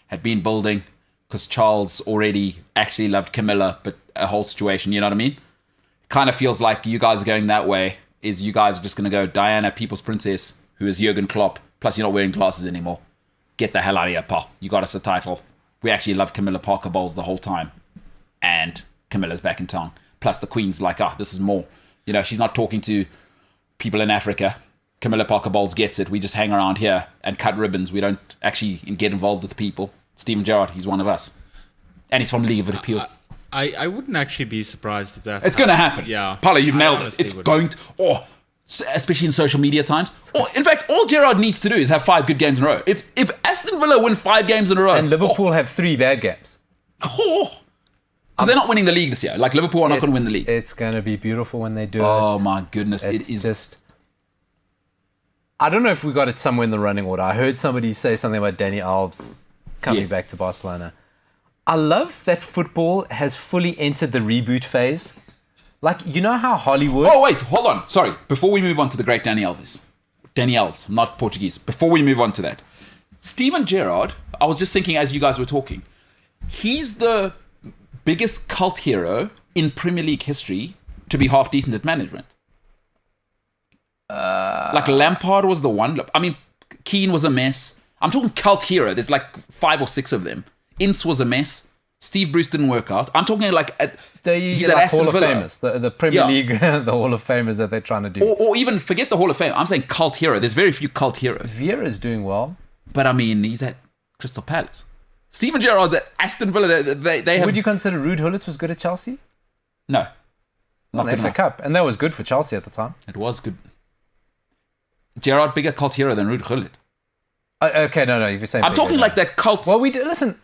had been building because Charles already actually loved Camilla, but a whole situation, you know what I mean? Kind of feels like you guys are going that way. Is you guys are just going to go Diana, People's Princess, who is Jurgen Klopp. Plus, you're not wearing glasses anymore. Get the hell out of here, pal. You got us a title. We actually love Camilla Parker Bowles the whole time. And Camilla's back in town. Plus, the Queen's like, this is more. You know, she's not talking to people in Africa. Camilla Parker Bowles gets it. We just hang around here and cut ribbons. We don't actually get involved with the people. Steven Gerrard, he's one of us. And he's from League of Appeal. I wouldn't actually be surprised if that's... It's going to happen. Yeah. Paulo, you've I nailed it. honestly It's wouldn't. going to... Oh, especially in social media times. Or, in fact, all Gerrard needs to do is have 5 good games in a row. If Aston Villa win 5 games in a row... And Liverpool have 3 bad games. Because they're not winning the league this year. Like, Liverpool are not going to win the league. It's going to be beautiful when they do it. Oh, my goodness. It's It is... just... I don't know if we got it somewhere in the running order. I heard somebody say something about Danny Alves coming back to Barcelona. I love that football has fully entered the reboot phase. Like, you know how Hollywood... Oh, wait, hold on. Sorry. Before we move on to the great Danny Alves. Danny Alves, not Portuguese. Before we move on to that. Steven Gerrard, I was just thinking as you guys were talking, he's the biggest cult hero in Premier League history to be half decent at management. Like Lampard was the one. I mean, Keane was a mess. I'm talking cult hero. There's like 5 or 6 of them. Ince was a mess. Steve Bruce didn't work out. I'm talking like he's at Aston Hall of Famers, the Premier League, the Hall of Famers that they're trying to do. Or even forget the Hall of Fame. I'm saying cult hero. There's very few cult heroes. Vieira's doing well. But I mean, he's at Crystal Palace. Steven Gerrard's at Aston Villa. They have... Would you consider Ruud Gullit was good at Chelsea? No. Not the FA Cup. And that was good for Chelsea at the time. It was good. Gerrard, bigger cult hero than Ruud Gullit. Okay, no, you're saying... I'm talking like that cult... Well, listen,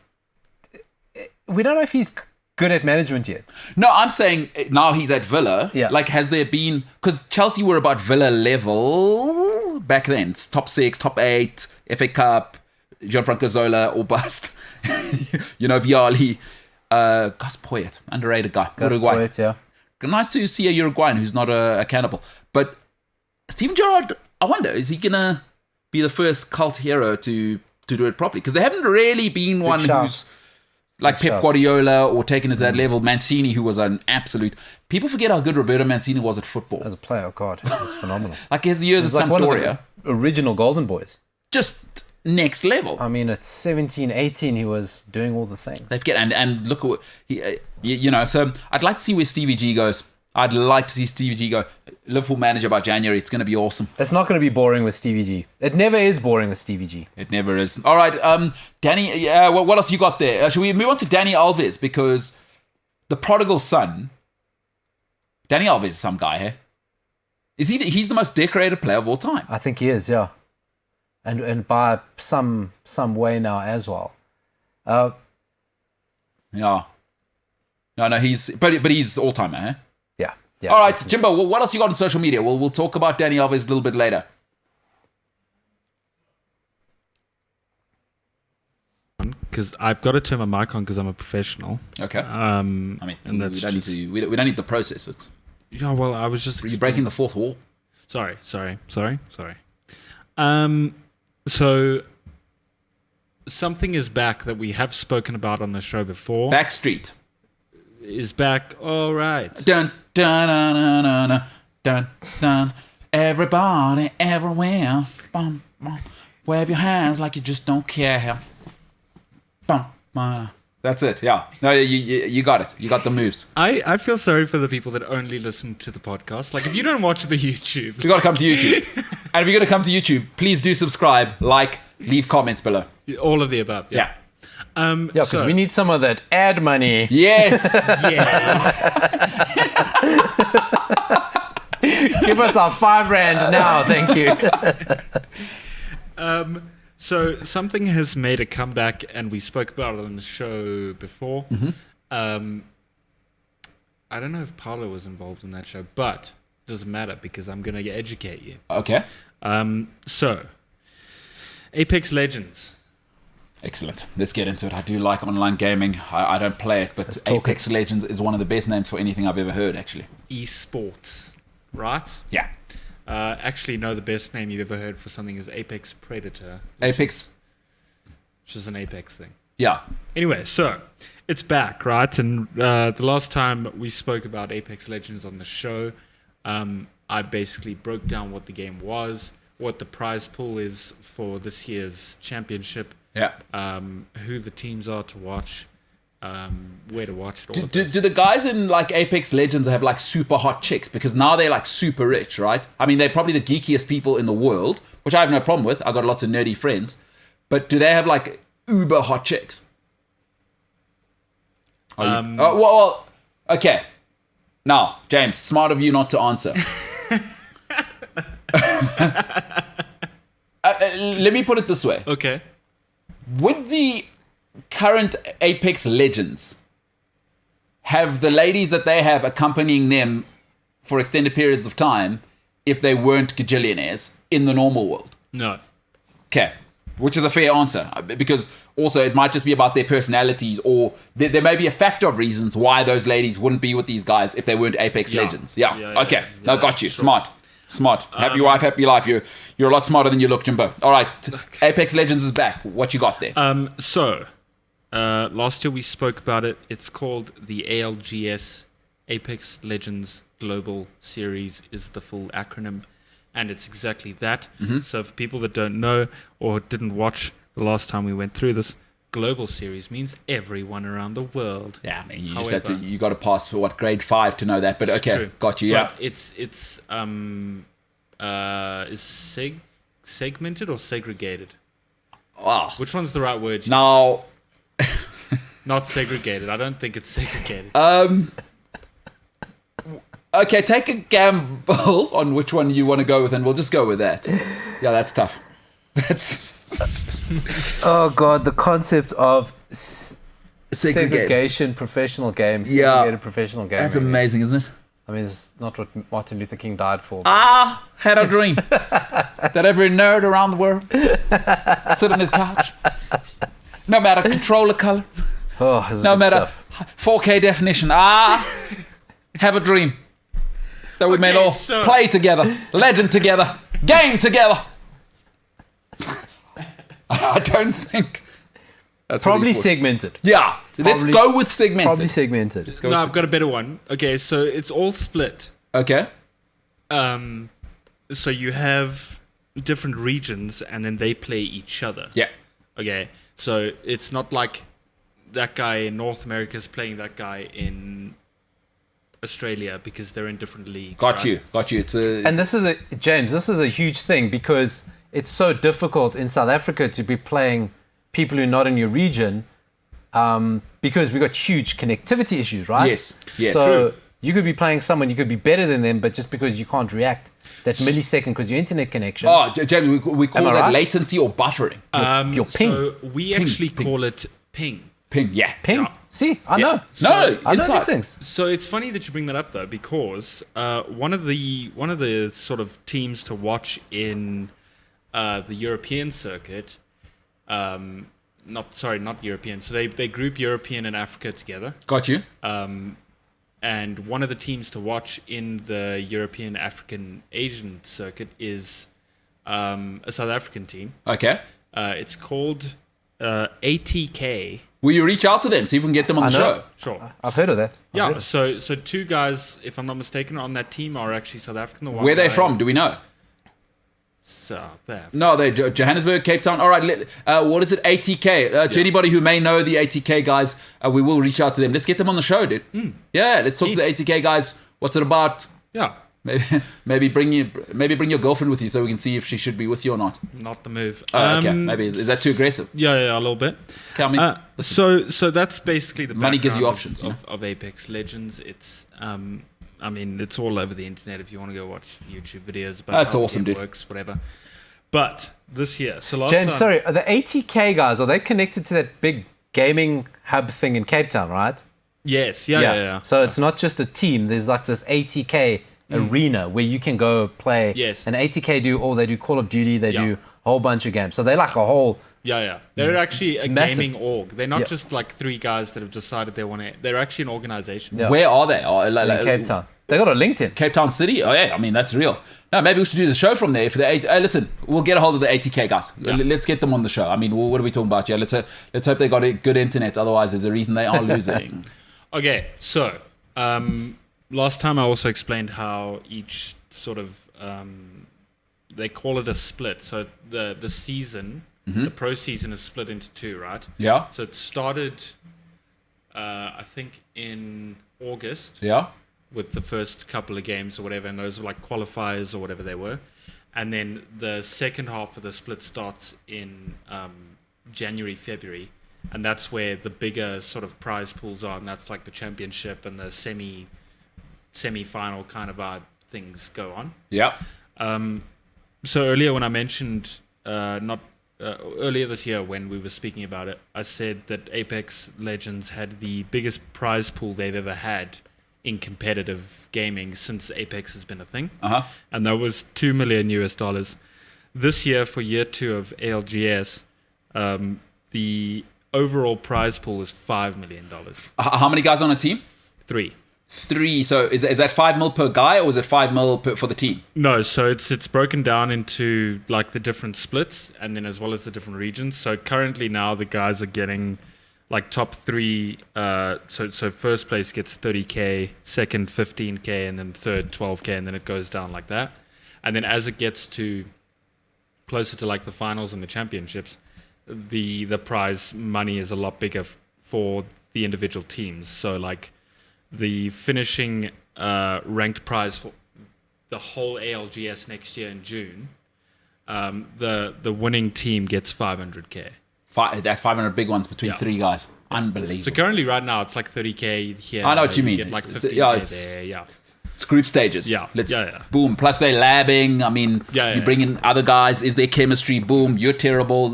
we don't know if he's good at management yet. No, I'm saying now he's at Villa. Yeah. Like, has there been... Because Chelsea were about Villa level back then. It's top 6, top 8, FA Cup, Gianfranco Zola, or bust. Vialli. Gus Poyet, underrated guy. Gus Uruguay. Poyet, yeah. Nice to see a Uruguayan who's not a cannibal. But Steven Gerrard, I wonder, is he going to be the first cult hero to do it properly? Because there haven't really been one who's like Pep Guardiola or taken it to that level. Mancini, who was an absolute... People forget how good Roberto Mancini was at football. As a player, God, he was phenomenal. Like his years at like Sampdoria. One of the original Golden Boys. Just next level. I mean, at 17, 18, he was doing all the things. They forget, and look at he, so I'd like to see where Stevie G goes. I'd like to see Stevie G go Liverpool manager by January. It's going to be awesome. It's not going to be boring with Stevie G. It never is boring with Stevie G. It never is. All right, Danny. What else you got there? Should we move on to Danny Alves, because the prodigal son. Danny Alves is some guy here. Is he? He's the most decorated player of all time. I think he is. Yeah, and by some way now as well. Yeah. No, he's but he's all time, eh? Yeah. All right, Jimbo, what else you got on social media? We'll talk about Danny Alves a little bit later. Because I've got to turn my mic on because I'm a professional. Okay. I mean, we don't need to. We don't need the process. It's... Yeah. Well, I was just. You're breaking the fourth wall. Sorry. So something is back that we have spoken about on the show before. Backstreet is back. All right. Dun dun dun dun dun dun dun. Everybody, everywhere. Bum, bum. Wave your hands like you just don't care. Bum, bum. That's it. Yeah. No, you got it. You got the moves. I feel sorry for the people that only listen to the podcast. Like, if you don't watch the YouTube, you got to come to YouTube. And if you're going to come to YouTube, please do subscribe, like, leave comments below. All of the above. Yeah. Because we need some of that ad money. Yes. Give us our $5 now, thank you. So something has made a comeback, and we spoke about it on the show before. Mm-hmm. I don't know if Paolo was involved in that show, but it doesn't matter because I'm going to educate you. Okay. So, Apex Legends. Excellent. Let's get into it. I do like online gaming. I don't play it, but Apex Legends is one of the best names for anything I've ever heard, actually. Esports, right? Yeah. Actually, no, the best name you've ever heard for something is Apex Predator. Apex? Which is an Apex thing. Yeah. Anyway, so it's back, right? And the last time we spoke about Apex Legends on the show, I basically broke down what the game was, what the prize pool is for this year's championship, who the teams are to watch, where to watch it. Do the guys in like Apex Legends have like super hot chicks? Because now they're like super rich, right? I mean, they're probably the geekiest people in the world, which I have no problem with. I've got lots of nerdy friends. But do they have like uber hot chicks? Okay. Now, James, smart of you not to answer. Let me put it this way. Okay. Would the current Apex legends have the ladies that they have accompanying them for extended periods of time if they weren't gajillionaires in the normal world? No. Okay. Which is a fair answer, because also it might just be about their personalities, or there may be a factor of reasons why those ladies wouldn't be with these guys if they weren't Apex legends. Yeah. Okay. No, got you. Sure. Smart. Happy wife, happy life. You're a lot smarter than you look, Jimbo. All right. Apex Legends is back. What you got there? Last year we spoke about it. It's called the ALGS, Apex Legends Global Series is the full acronym. And it's exactly that. Mm-hmm. So for people that don't know or didn't watch the last time we went through this, global series means everyone around the world. Yeah, I mean, you got to pass for grade 5 to know that. But okay, true. Got you. Yeah, but it's segmented or segregated? Oh, Which one's the right word? now, Not segregated. I don't think it's segregated. okay, take a gamble on which one you want to go with, and we'll just go with that. Yeah, that's tough. Oh god, the concept of segregation, professional games. Yeah, segregated professional games. That's amazing, isn't it? I mean, it's not what Martin Luther King died for. Had a dream that every nerd around the world sit on his couch, no matter controller color, no matter 4K definition. Have a dream that we may all play together, legend together, game together. I don't think that's probably segmented. Yeah, let's go with segmented. Probably segmented. Let's go. No, I've got a better one. Okay, so it's all split. Okay. So you have different regions, and then they play each other. Yeah. Okay, so it's not like that guy in North America is playing that guy in Australia because they're in different leagues. Got you. It's and this is James. This is a huge thing because it's so difficult in South Africa to be playing people who are not in your region, because we've got huge connectivity issues, right? Yes. So you could be playing someone, you could be better than them, but just because you can't react that millisecond because your internet connection. Oh, James, we call that latency or buffering. Your ping. So we actually call it ping. Ping, yeah. Ping. Yeah. See, I know. I know these things. So it's funny that you bring that up though, because one of the sort of teams to watch in the European circuit, not European. So they group European and Africa together. Got you. And one of the teams to watch in the European, African, Asian circuit is a South African team. Okay. It's called ATK. Will you reach out to them, see if we can get them on the show? Sure. I've heard of that. Yeah, so two guys, if I'm not mistaken, on that team are actually South African. Where are they from? Do we know? South Africa. No, they're Johannesburg, Cape Town. All right, what is it? ATK. To anybody who may know the ATK guys, we will reach out to them. Let's get them on the show, dude. Yeah, let's talk to the ATK guys. What's it about? Yeah. Maybe bring your girlfriend with you so we can see if she should be with you or not. Not the move. Okay, maybe is that too aggressive? Yeah, a little bit. So that's basically the money gives you background options of Apex Legends. It's I mean, it's all over the internet if you want to go watch YouTube videos about that's how awesome, it dude. works, whatever. But this year, so last James, time, sorry, are the ATK guys, are they connected to that big gaming hub thing in Cape Town, right? Yes, yeah. So it's not just a team. There's like this ATK arena where you can go play. Yes. And ATK do Call of Duty. They do a whole bunch of games. So they're like a whole. Yeah. They're actually a Massive. gaming org. They're not just like three guys that have decided they want to. They're actually an organization. Yeah. Where are they? In Cape Town. They got a LinkedIn. Cape Town City? Oh yeah, I mean that's real. No, maybe we should do the show from there. For the listen, we'll get a hold of the ATK guys. Yeah. Let's get them on the show. I mean, what are we talking about? Yeah, let's hope they got a good internet. Otherwise, there's a reason they are losing. Okay, so last time I also explained how each sort of they call it a split. So the season, the pro season, is split into two, right? Yeah. So it started, I think, in August. Yeah. With the first couple of games or whatever, and those were like qualifiers or whatever they were. And then the second half of the split starts in January, February, and that's where the bigger sort of prize pools are, and that's like the championship and the semi-final kind of things go on. Yeah. So earlier when I mentioned, earlier this year when we were speaking about it, I said that Apex Legends had the biggest prize pool they've ever had in competitive gaming since Apex has been a thing. And that was $2 million US. This year, for year 2 of ALGS, the overall prize pool is $5 million. How many guys on a team? 3. 3. So is that 5 mil per guy, or is it 5 mil for the team? No, so it's broken down into like the different splits, and then as well as the different regions. So currently now the guys are getting like top 3. So first place gets 30k, second 15k, and then third 12k, and then it goes down like that. And then as it gets to closer to like the finals and the championships, the prize money is a lot bigger for the individual teams. So like the finishing ranked prize for the whole ALGS next year in June, the winning team gets 500k. That's 500 big ones between 3 guys. Unbelievable. So currently right now it's like 30k here. I know what you mean. Get like 15k there. Yeah. It's group stages. Yeah. Boom. Plus they're labbing. I mean, you bring in other guys. Is there chemistry? Boom. You're terrible.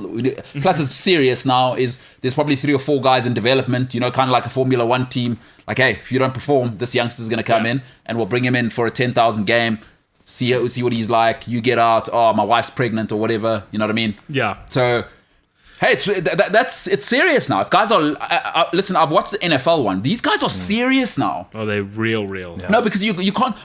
Plus it's serious now. There's probably 3 or 4 guys in development, kind of like a Formula 1 team. Like, hey, if you don't perform, this youngster's going to come in and we'll bring him in for a 10,000 game. See what he's like. You get out. Oh, my wife's pregnant or whatever. You know what I mean? Yeah. So, hey, it's serious now. If guys are listen, I've watched the NFL one. These guys are serious now. Oh, they're real. Yeah. No, because you can't.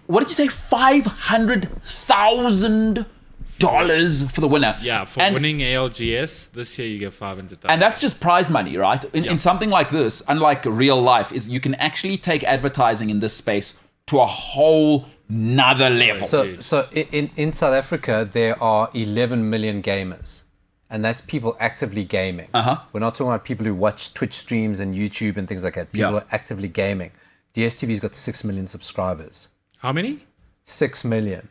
What did you say? $500,000 for the winner. Yeah, for winning ALGS this year, you get 500,000. And that's just prize money, right? In something like this, unlike real life, is you can actually take advertising in this space to a whole nother level. So in South Africa, there are 11 million gamers. And that's people actively gaming. We're not talking about people who watch Twitch streams and YouTube and things like that. People are actively gaming. DSTV's got 6 million subscribers. How many? 6 million.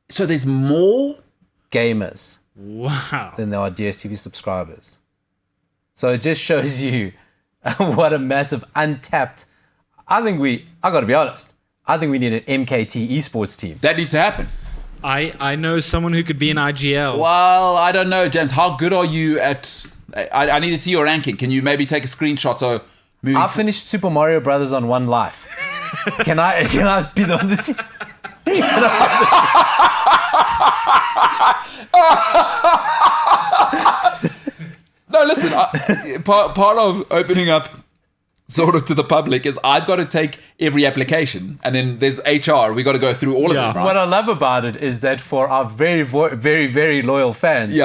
So there's more gamers than there are DSTV subscribers. So it just shows you what a massive untapped... I got to be honest, I think we need an MKT esports team. That needs to happen. I know someone who could be in IGL. Well, I don't know, James. How good are you at... I need to see your ranking. Can you maybe take a screenshot? So I finished Super Mario Brothers on 1 life. Can I be the one to... No, listen. Part of opening up sort of to the public is I've got to take every application, and then there's HR. We got to go through all of them. Right? What I love about it is that for our very, very, very loyal fans,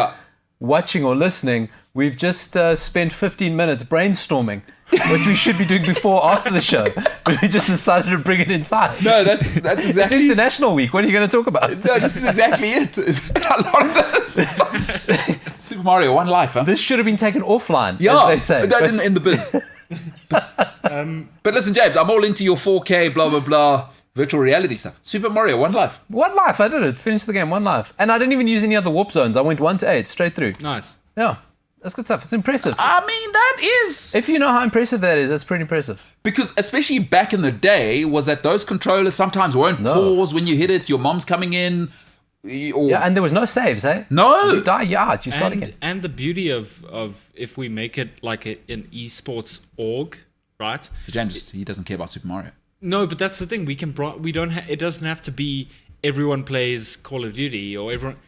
watching or listening, we've just spent 15 minutes brainstorming what we should be doing before or after the show, but we just decided to bring it inside. No, that's exactly. It's International Week. What are you going to talk about? No, this is exactly it. A lot of this. Super Mario, 1 life. Huh? This should have been taken offline, as they say. In the biz. But listen, James, I'm all into your 4K, blah, blah, blah, virtual reality stuff. Super Mario, 1 life. 1 life, I did it. Finished the game, 1 life. And I didn't even use any other warp zones. I went 1 to 8, straight through. Nice. Yeah, that's good stuff. It's impressive. I mean, that is... If you know how impressive that is, that's pretty impressive. Because especially back in the day, was that those controllers sometimes won't pause when you hit it. Your mom's coming in. And there was no saves, eh? No. You die, you start again. And the beauty of if we make it like an esports org, right? James, he doesn't care about Super Mario. No, but that's the thing. It doesn't have to be everyone plays Call of Duty or everyone.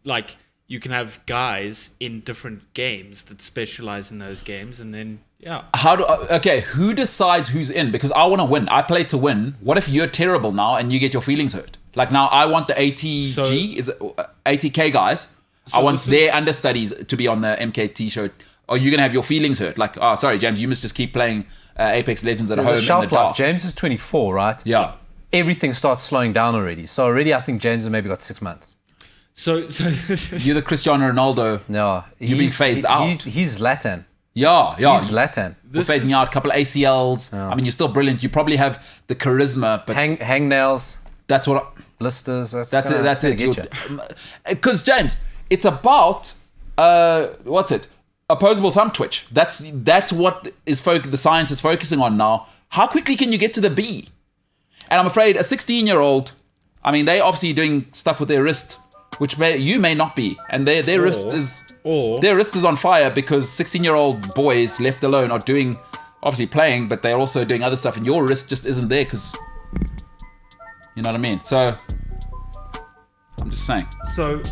Like, you can have guys in different games that specialize in those games, and then who decides who's in? Because I want to win. I play to win. What if you're terrible now and you get your feelings hurt? Like, now I want the ATK guys. I want their understudies to be on the MKT show. Or you're gonna have your feelings hurt. Like, oh, sorry, James, you must just keep playing Apex Legends at home in the dark. James is 24, right? Yeah. Everything starts slowing down already. So already, I think James has maybe got 6 months. So you're the Cristiano Ronaldo. No, you're being phased out. He's Latin. Yeah. He's Latin. We're phasing out a couple of ACLs. I mean, you're still brilliant. You probably have the charisma, but hangnails. That's what. Blisters. That's it. Because James, it's about what's it? Opposable thumb twitch. That's what is the science is focusing on now. How quickly can you get to the B? And I'm afraid a 16-year-old. I mean, they obviously doing stuff with their wrist which you may not be, and their wrist is on fire because 16-year-old boys left alone are doing, obviously playing, but they're also doing other stuff, and your wrist just isn't there because, you know what I mean? So, I'm just saying. So,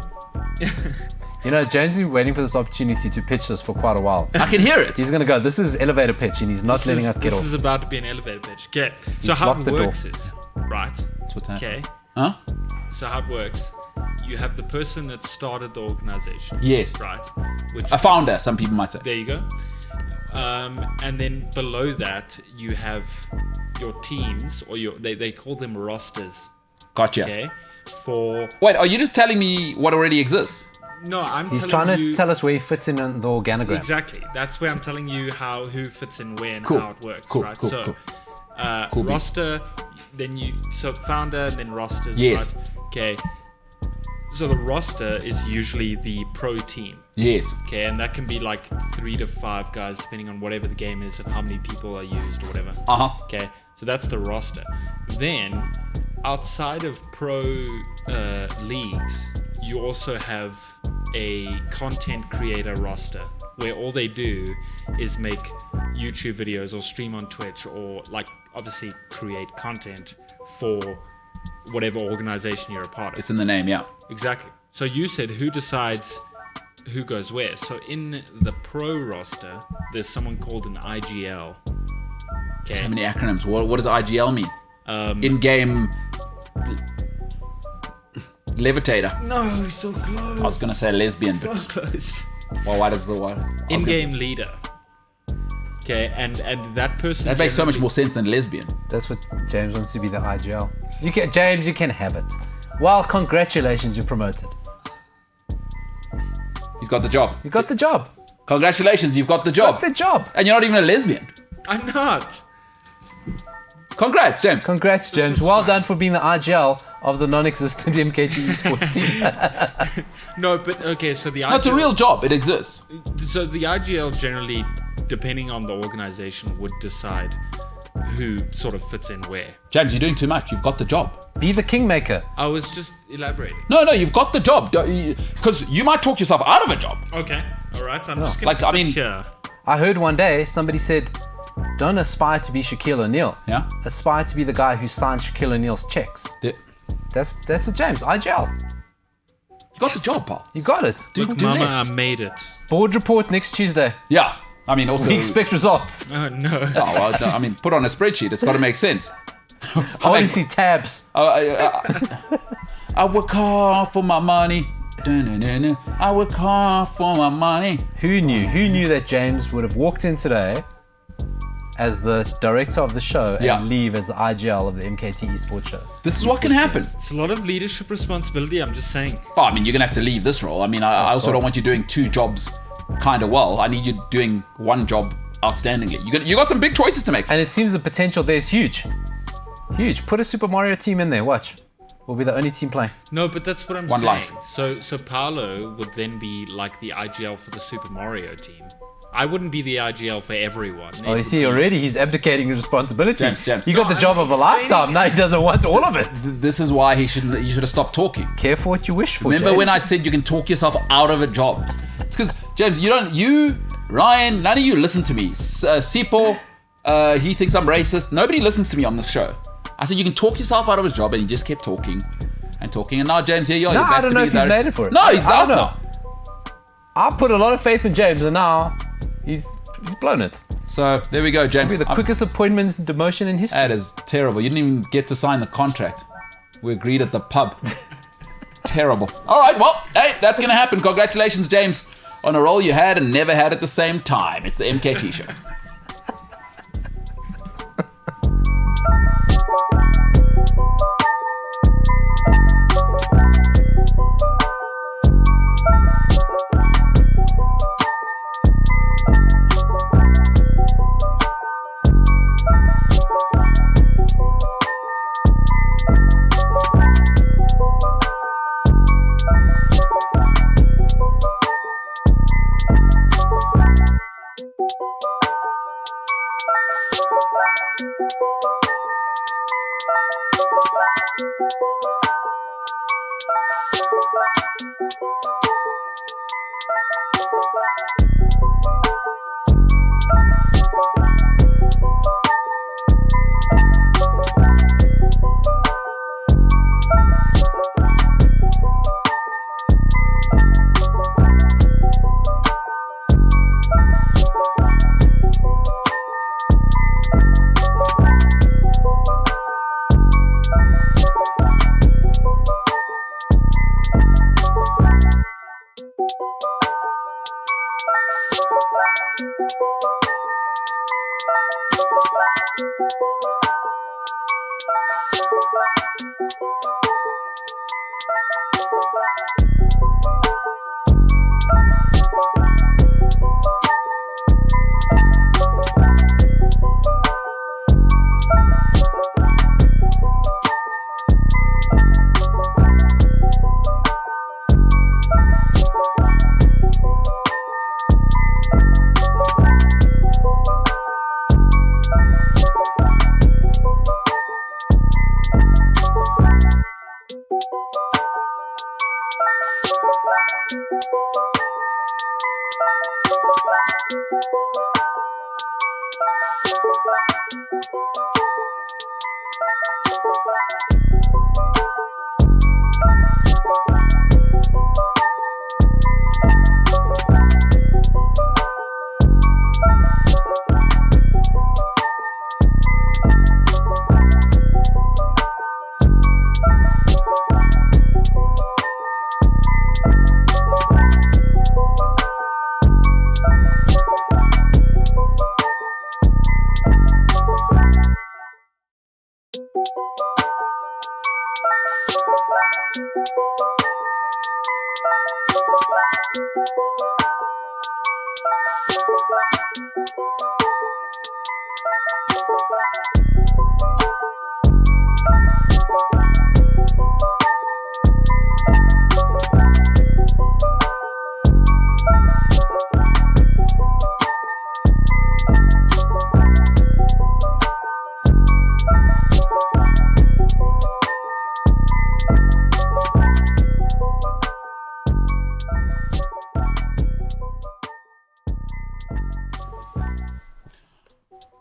You know, James has been waiting for this opportunity to pitch this for quite a while. I can hear it. He's going to go, this is elevator pitch, and he's not letting us get off. This is about to be an elevator pitch. Okay. So how it works is, right? That's what's happening. Okay. Huh? So how it works, you have the person that started the organization. Yes. Right. Which A founder, some people might say. there you go. And then below that, you have your teams, or they call them rosters. Gotcha. Okay. For Wait, are you just telling me what already exists? no, I'm He's telling trying you to tell us where he fits in on the organogram. exactly. That's where I'm telling you who fits in where and Cool. how it works. Cool, Right. cool, so, cool. Cool beans. roster, then founder, and then rosters. Yes. Right? Okay. So the roster is usually the pro team. Yes. Okay, and that can be like 3 to 5 guys, depending on whatever the game is and how many people are used or whatever. Uh-huh. Okay, so that's the roster. Then, outside of pro leagues, you also have a content creator roster where all they do is make YouTube videos or stream on Twitch or like obviously create content for whatever organization you're a part of. It's in the name, yeah. Exactly. So you said who decides who goes where. So in the pro roster, there's someone called an IGL. Okay. So many acronyms. What does IGL mean? In-game levitator. No, so close. I was going to say lesbian, but Close. well, why does the what? In-game leader. Okay, and that person. That makes so much generally- more sense than lesbian. That's what James wants to be, the IGL. James, you can have it. Well, congratulations, you're promoted. He's got the job. You got the job. Congratulations, you've got the job. Got the job. And you're not even a lesbian. I'm not. Congrats, James. Congrats, James. is Well fine. done for being the IGL of the non-existent MKT sports team. No, but okay. So the IGL, No, it's a real job. It exists. So the IGL generally, depending on the organization, would decide who sort of fits in where. James, you're doing too much. You've got the job. Be the kingmaker. I was just elaborating. No, you've got the job. Because you might talk yourself out of a job. Okay. All right. I'm just gonna Like, I mean- sit here. I heard one day somebody said, don't aspire to be Shaquille O'Neal. Yeah. Aspire to be the guy who signed Shaquille O'Neal's checks. You That's a James. IGL. got the job, pal. You got it. Do Mama, less. I made it. Board report next Tuesday. Yeah. I mean, also. We expect results. Oh no. Oh, well, I mean, put on a spreadsheet. It's got to make sense. I want to see tabs. I work hard for my money. Dun-dun-dun-dun. I work hard for my money. Who knew? Who knew that James would have walked in today as the director of the show and Yeah. leave as the IGL of the MKT Esports show? This is what can happen. It's a lot of leadership responsibility. I'm just saying. Oh, I mean, you're going to have to leave this role. I mean, I also don't want you doing 2 jobs kind of well. I need you doing 1 job outstandingly. You got some big choices to make. And it seems the potential there is huge. Huge. Put a Super Mario team in there. Watch. We'll be the only team playing. No, but that's what I'm One saying. life. So Paolo would then be like the IGL for the Super Mario team. I wouldn't be the IGL for everyone. Oh, you see, already he's abdicating his responsibility. James. He got the No, job I'm of a explaining lifetime. Now he doesn't want all of it. This is why you should have stopped talking. Care for what you wish for. Remember James. when I said you can talk yourself out of a job? It's because, James, Ryan, none of you listen to me. Sipo, he thinks I'm racist. Nobody listens to me on this show. I said you can talk yourself out of a job, and he just kept talking and talking. And now, James, here you are. No, You're back I don't to know be if he's direct- made it for it. No, he's I out don't know. now. I put a lot of faith in James, and now he's blown it. So there we go, James. Be the quickest appointment and demotion in history. That is terrible. You didn't even get to sign the contract. We agreed at the pub. Terrible. All right, well, hey, that's going to happen. Congratulations, James, on a role you had and never had at the same time. It's the MKT Show.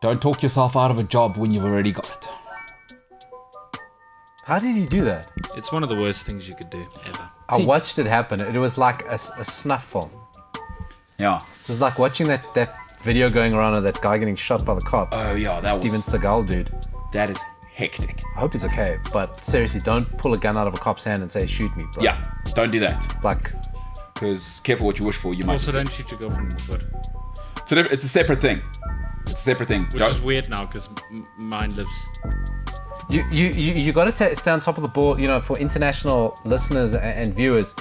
Don't talk yourself out of a job when you've already got it. How did he do that? It's one of the worst things you could do ever. I See- watched it happen. It was like a snuff film. Yeah. It was like watching that video going around of that guy getting shot by the cops. Oh yeah, that Steven was Seagal dude. that is hectic. I hope he's okay. But seriously, don't pull a gun out of a cop's hand and say, shoot me, bro. Yeah, don't do that. Like, Because careful what you wish for, you might. Also, just don't get- shoot your girlfriend in the foot. It's a separate thing. It's a separate thing. Which Don't- is weird now because mine lives. you got to stay on top of the ball. You know, for international listeners and viewers,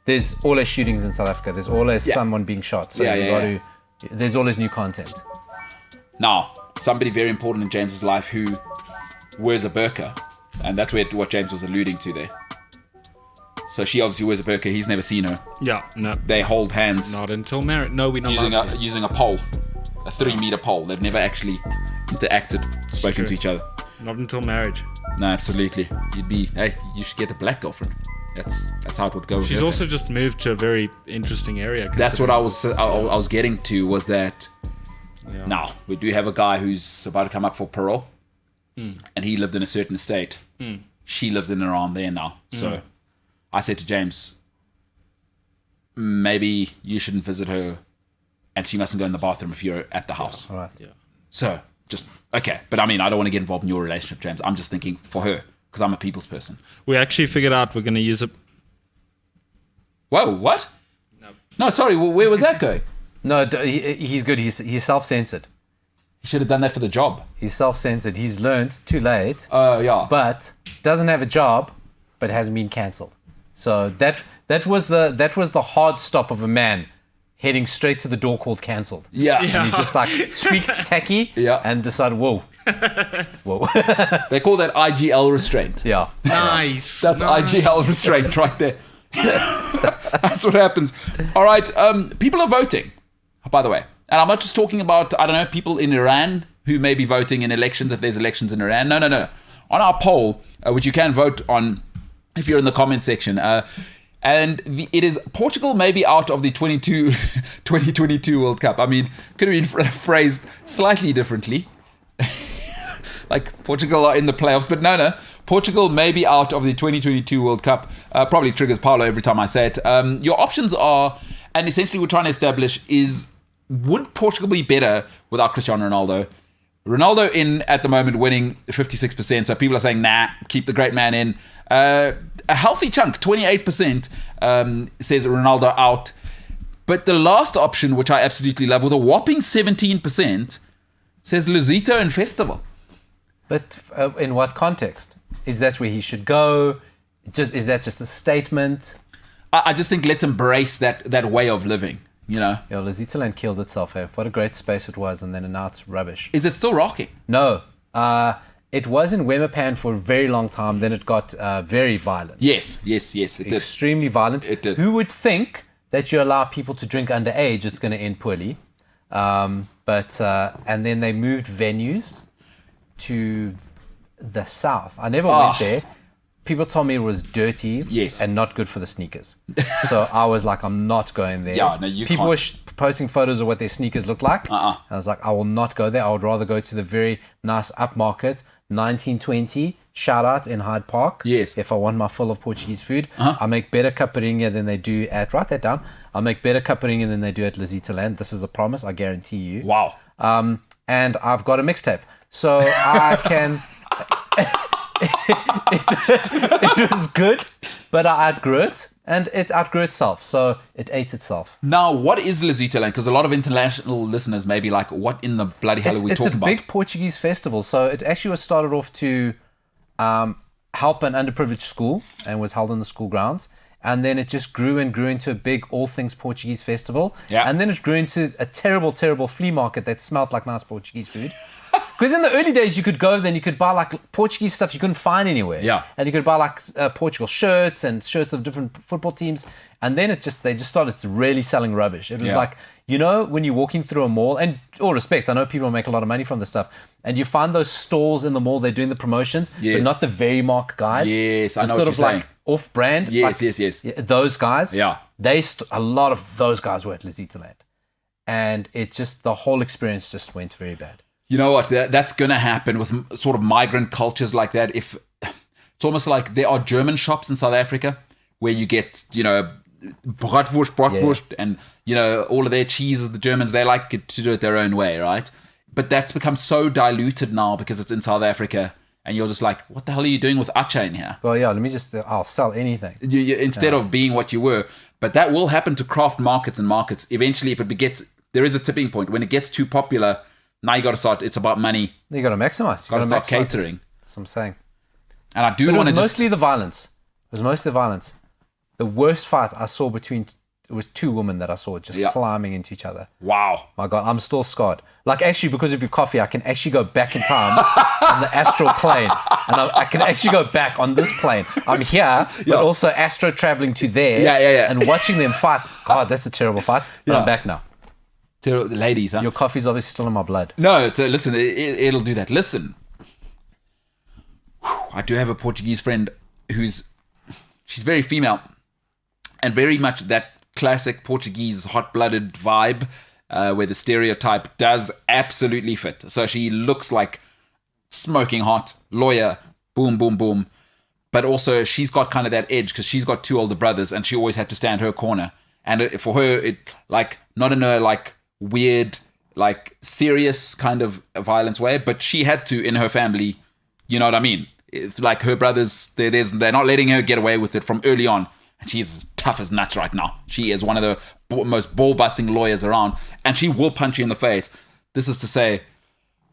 there's always shootings in South Africa. There's always Yeah. someone being shot. So Yeah, you yeah, got yeah. to. There's always new content. Now, somebody very important in James's life who wears a burqa, and that's what James was alluding to there. So she obviously wears a burqa. He's never seen her. Yeah, no. They hold hands Not until marriage. No, we're not using allowed to. using a pole, a 3-meter pole. They've never actually interacted, spoken to true. each other. Not until marriage. No, absolutely. Hey, you should get a black girlfriend. That's how it would go. with She's her also just moved to a very interesting area. That's what considering- I was getting to, was that Yeah. now we do have a guy who's about to come up for parole, and he lived in a certain estate. She lives in and around there now. So I said to James, maybe you shouldn't visit her, and she mustn't go in the bathroom if you're at the house. All right. Yeah. So just okay, but I mean, I don't want to get involved in your relationship, James. I'm just thinking for her because I'm a people's person. We actually figured out we're going to use it. Whoa, what? No. No, sorry. Where was that going? No, he's good. He's self-censored. He should have done that for the job. He's self-censored. He's learned too late, Oh yeah. but doesn't have a job, but hasn't been cancelled. So that was the hard stop of a man heading straight to the door called cancelled. yeah. And he just like squeaked tacky Yeah. and decided, whoa. They call that IGL restraint. Yeah. Nice. That's IGL restraint right there. That's what happens. All right. People are voting, by the way. And I'm not just talking about, I don't know, people in Iran who may be voting in elections if there's elections in Iran. No. On our poll, which you can vote on if you're in the comment section, it is Portugal may be out of the 2022 World Cup. I mean, could have been phrased slightly differently. Like Portugal are in the playoffs, but no. Portugal may be out of the 2022 World Cup. Probably triggers Paulo every time I say it. Your options are, and essentially we're trying to establish is, would Portugal be better without Cristiano Ronaldo? Ronaldo in at the moment winning 56%. So people are saying, nah, keep the great man in. A healthy chunk, 28%, says Ronaldo out. But the last option, which I absolutely love, with a whopping 17%, says Lusito and Festival. But in what context? is that where he should go? Is that just a statement? I just think let's embrace that way of living. You know, Yeah, Lesitaland killed itself. Hey? What a great space it was, and then now it's rubbish. is it still rocking? No, it was in Wemapan for a very long time. Then it got very violent. Yes, it did. Extremely violent. It did. Who would think that you allow people to drink underage, it's going to end poorly? And then they moved venues to the south. I never went there. People told me it was dirty and not good for the sneakers. So I was like, I'm not going there. Yeah, no, you People can't. were posting photos of what their sneakers look like. And I was like, I will not go there. I would rather go to the very nice upmarket 1920 shout out in Hyde Park. Yes. If I want my full of Portuguese food, I make better caipirinha than they do at, write that down. I make better caipirinha than they do at Lesitaland. This is a promise, I guarantee you. Wow. And I've got a mixtape. So I can... it was good, but I outgrew it, and it outgrew itself, so it ate itself. Now, what is Lesitaland? Because a lot of international listeners may be like, what in the bloody hell are we talking about? It's a big Portuguese festival, so it actually was started off to help an underprivileged school, and was held in the school grounds. And then it just grew and grew into a big all things Portuguese festival. Yeah. And then it grew into a terrible, terrible flea market that smelled like nice Portuguese food. Because in the early days, you could go then you could buy like Portuguese stuff you couldn't find anywhere. Yeah. And you could buy like Portugal shirts and shirts of different football teams. And then they just started really selling rubbish. It was like, you know, when you're walking through a mall, and all respect, I know people make a lot of money from this stuff, and you find those stalls in the mall, they're doing the promotions, but not the very mark guys. Yes, I know sort what of you're like saying. Off-brand. Yes, like, yes. yeah, those guys. Yeah. A lot of those guys were at Lesitaland. And it just, the whole experience just went very bad. You know what? That's going to happen with sort of migrant cultures like that. If it's almost like there are German shops in South Africa where you get, you know, bratwurst, and, you know, all of their cheeses, the Germans, they like it to do it their own way, right? But that's become so diluted now because it's in South Africa, and you're just like, what the hell are you doing with acha in here? Well, yeah, I'll sell anything. Instead of being what you were. But that will happen to craft markets and markets. Eventually, if it gets, there is a tipping point. When it gets too popular, now you got to start, it's about money. You got to maximize. Got to start catering. That's what I'm saying. And I do want to just... mostly the violence. It was mostly the violence. The worst fight I saw it was two women that I saw just climbing into each other. Wow. My God, I'm still scarred. Like, actually, because of your coffee, I can actually go back in time on the astral plane. And I can actually go back on this plane. I'm here, but also astro traveling to there and watching them fight. God, that's a terrible fight. But I'm back now. Ladies, huh? Your coffee's obviously still in my blood. No, listen, it'll do that. Listen. I do have a Portuguese friend she's very female and very much that classic Portuguese hot-blooded vibe where the stereotype does absolutely fit. So she looks like smoking hot, lawyer, boom, boom, boom. But also she's got kind of that edge because she's got two older brothers and she always had to stand her corner. And for her, it like not in a like weird, like serious kind of violence way, but she had to in her family, you know what I mean? It's like her brothers, they're not letting her get away with it from early on. And she's as tough as nuts right now. She is one of the most ball-busting lawyers around. And she will punch you in the face. This is to say,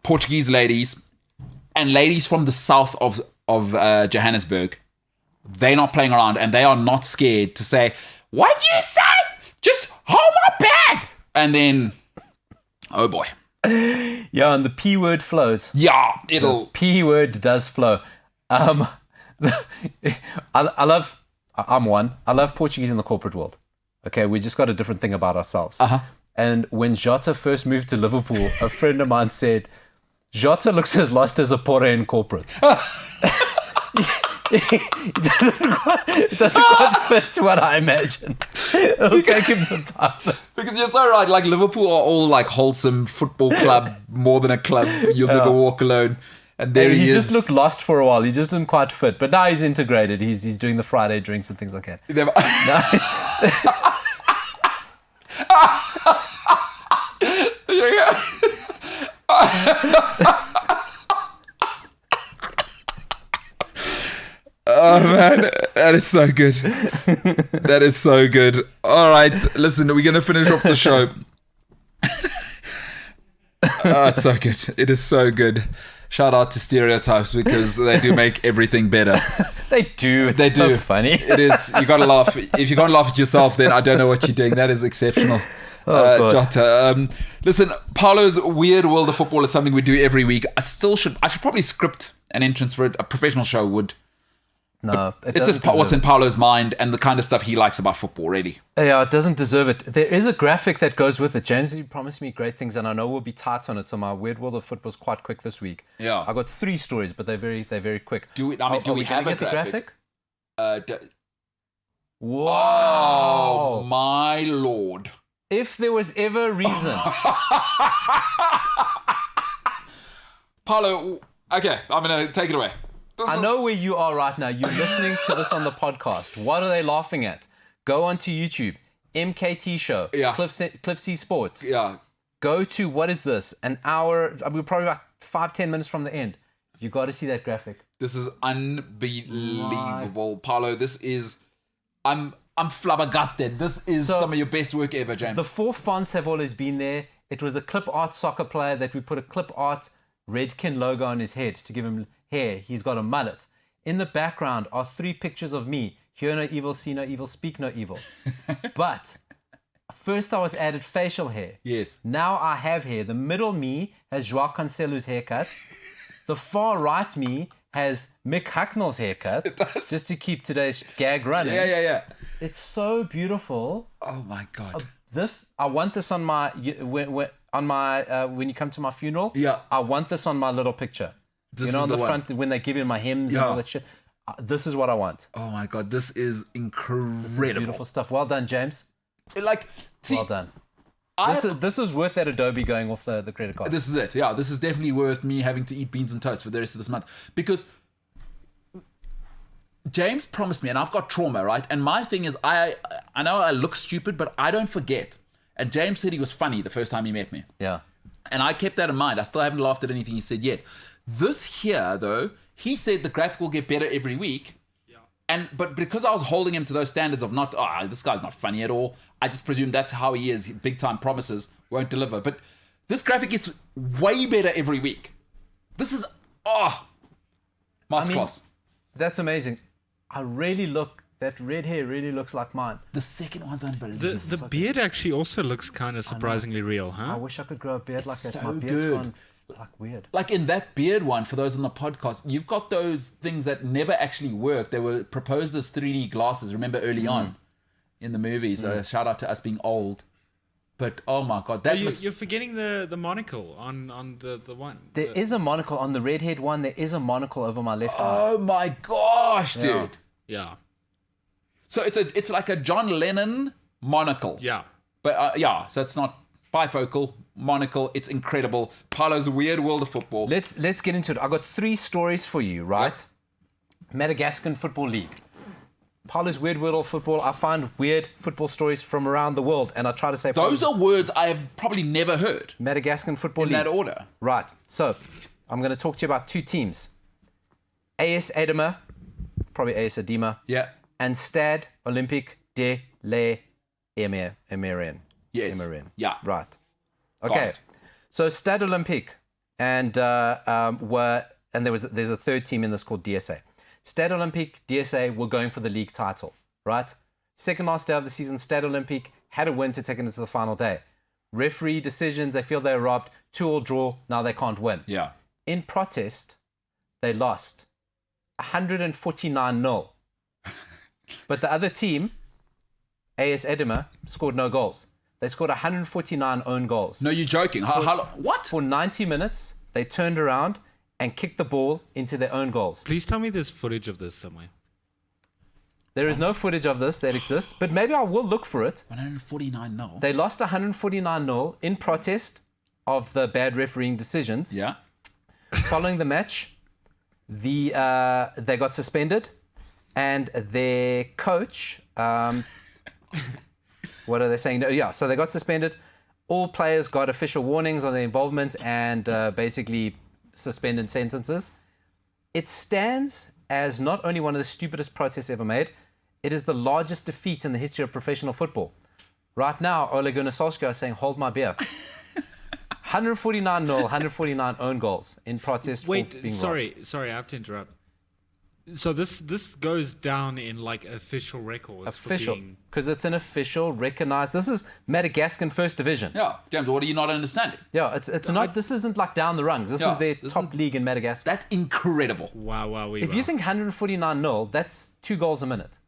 Portuguese ladies and ladies from the south of Johannesburg, they're not playing around. And they are not scared to say, what do you say? Just hold my bag. And then, oh boy. Yeah, and the P word flows. Yeah, The P word does flow. I love Portuguese in the corporate world. Okay, we just got a different thing about ourselves. And when Jota first moved to Liverpool, a friend of mine said, Jota looks as lost as a porter in corporate. It doesn't quite fit what I imagine. It'll take him some time. Because you're so right, like Liverpool are all like wholesome football club, more than a club. You'll never walk alone. And there he is. He just looked lost for a while. He just didn't quite fit. But now he's integrated. He's doing the Friday drinks and things like that. Oh man, that is so good. That is so good. All right, listen, we're going to finish off the show. Oh, it's so good. It is so good. Shout out to stereotypes because they do make everything better. They do. It's so funny. It is. You got to laugh. If you can't laugh at yourself, then I don't know what you're doing. That is exceptional. God. Jota. Listen, Paolo's Weird World of Football is something we do every week. I should probably script an entrance for it. A professional show would. No, It's just what's in Paolo's mind and the kind of stuff he likes about football, really. Yeah, it doesn't deserve it. There is a graphic that goes with it. James, you promised me great things, and I know we'll be tight on it. So my Weird World of Football is quite quick this week. Yeah. I got 3 stories, but they're very quick. Do we Are have gonna a get the graphic? Wow. Oh, my Lord. If there was ever a reason. Paolo, okay, I'm going to take it away. I know where you are right now. You're listening to this on the podcast. What are they laughing at? Go onto YouTube. MKT Show. Yeah. Cliff C Sports. Yeah. Go to, what is this? An hour. We're probably about 5-10 minutes from the end. You got to see that graphic. This is unbelievable. Paolo, this is... I'm flabbergasted. This is some of your best work ever, James. The 4 fonts have always been there. It was a clip art soccer player that we put a clip art Redkin logo on his head to give him hair. He's got a mullet. In the background are 3 pictures of me. Hear no evil, see no evil, speak no evil. But first I was added facial hair. Yes. Now I have hair. The middle me has Joao Cancelo's haircut. The far right me has Mick Hucknell's haircut. It does. Just to keep today's gag running. Yeah. It's so beautiful. Oh, my God. I want this on my when you come to my funeral. Yeah. I want this on my little picture. This on is the the one. front when they give you my hymns and all that shit. This is what I want. Oh, my God. This is incredible. Beautiful stuff. Well done, James. See, Well done. I- This is worth that Adobe going off the credit card. This is it. Yeah, this is definitely worth me having to eat beans and toast for the rest of this month. Because James promised me, and I've got trauma, right? And my thing is, I know I look stupid, but I don't forget. And James said he was funny the first time he met me. Yeah. And I kept that in mind. I still haven't laughed at anything he said yet. This here, though, he said the graphic will get better every week. But because I was holding him to those standards of not, this guy's not funny at all, I just presumed that's how he is. Big time promises won't deliver. But this graphic gets way better every week. This is, masterclass. That's amazing. That red hair really looks like mine. The second one's unbelievable. The beard actually also looks kind of surprisingly real, I huh? wish I could grow a beard like that. So My beard's good. gone like weird. Like in that beard one, for those on the podcast, you've got those things that never actually worked. They were proposed as 3D glasses, remember, early on in the movies. Shout out to us being old. But, oh my God. You're forgetting the monocle on the one. There is a monocle on the red-haired one. There is a monocle over my left eye. Oh my gosh, dude. Yeah. So it's like a John Lennon monocle. Yeah. But so it's not bifocal, monocle. It's incredible. Paolo's Weird World of Football. Let's get into it. I got 3 stories for you, right? Yep. Madagascan Football League. Paolo's Weird World of Football. I find weird football stories from around the world, and I try to say Those are words I have probably never heard Madagascan Football in League. that order. Right. So I'm going to talk to you about 2 teams: AS Adema, probably AS Adema, Yeah. and Stade Olympique de l'Emirain. Yes. Emirain. Yeah. Right. Got Okay. it. So Stade Olympique and there's a third team in this called DSA. Stade Olympique, DSA were going for the league title, right? Second last day of the season, Stade Olympique had a win to take it into the final day. Referee decisions, they feel they're robbed. 2-2 draw, now they can't win. Yeah. In protest, they lost 149-0. But the other team, AS Edema, scored no goals. They scored 149 own goals. No, you're joking. What? For 90 minutes, they turned around and kicked the ball into their own goals. Please tell me there's footage of this somewhere. There is no footage of this that exists, but maybe I will look for it. 149 no. They lost 149-0 in protest of the bad refereeing decisions. Yeah. Following the match, they got suspended, and their coach, what are they saying? No, yeah, so they got suspended. All players got official warnings on their involvement and basically suspended sentences. It stands as not only one of the stupidest protests ever made, it is the largest defeat in the history of professional football. Right now, Ole Gunnar Solskjaer is saying, hold my beer. 149-0, 149 own goals in protest for Wait, being robbed. sorry, I have to interrupt. So this goes down in like official records. Official, For being, because it's an official, recognized. This is Madagascan First Division. Yeah, James, what are you not understanding? Yeah, it's not. This isn't like down the rungs. This Yeah, is their this top league in Madagascar. That's incredible. wow. If you think 149-0, that's 2 goals a minute.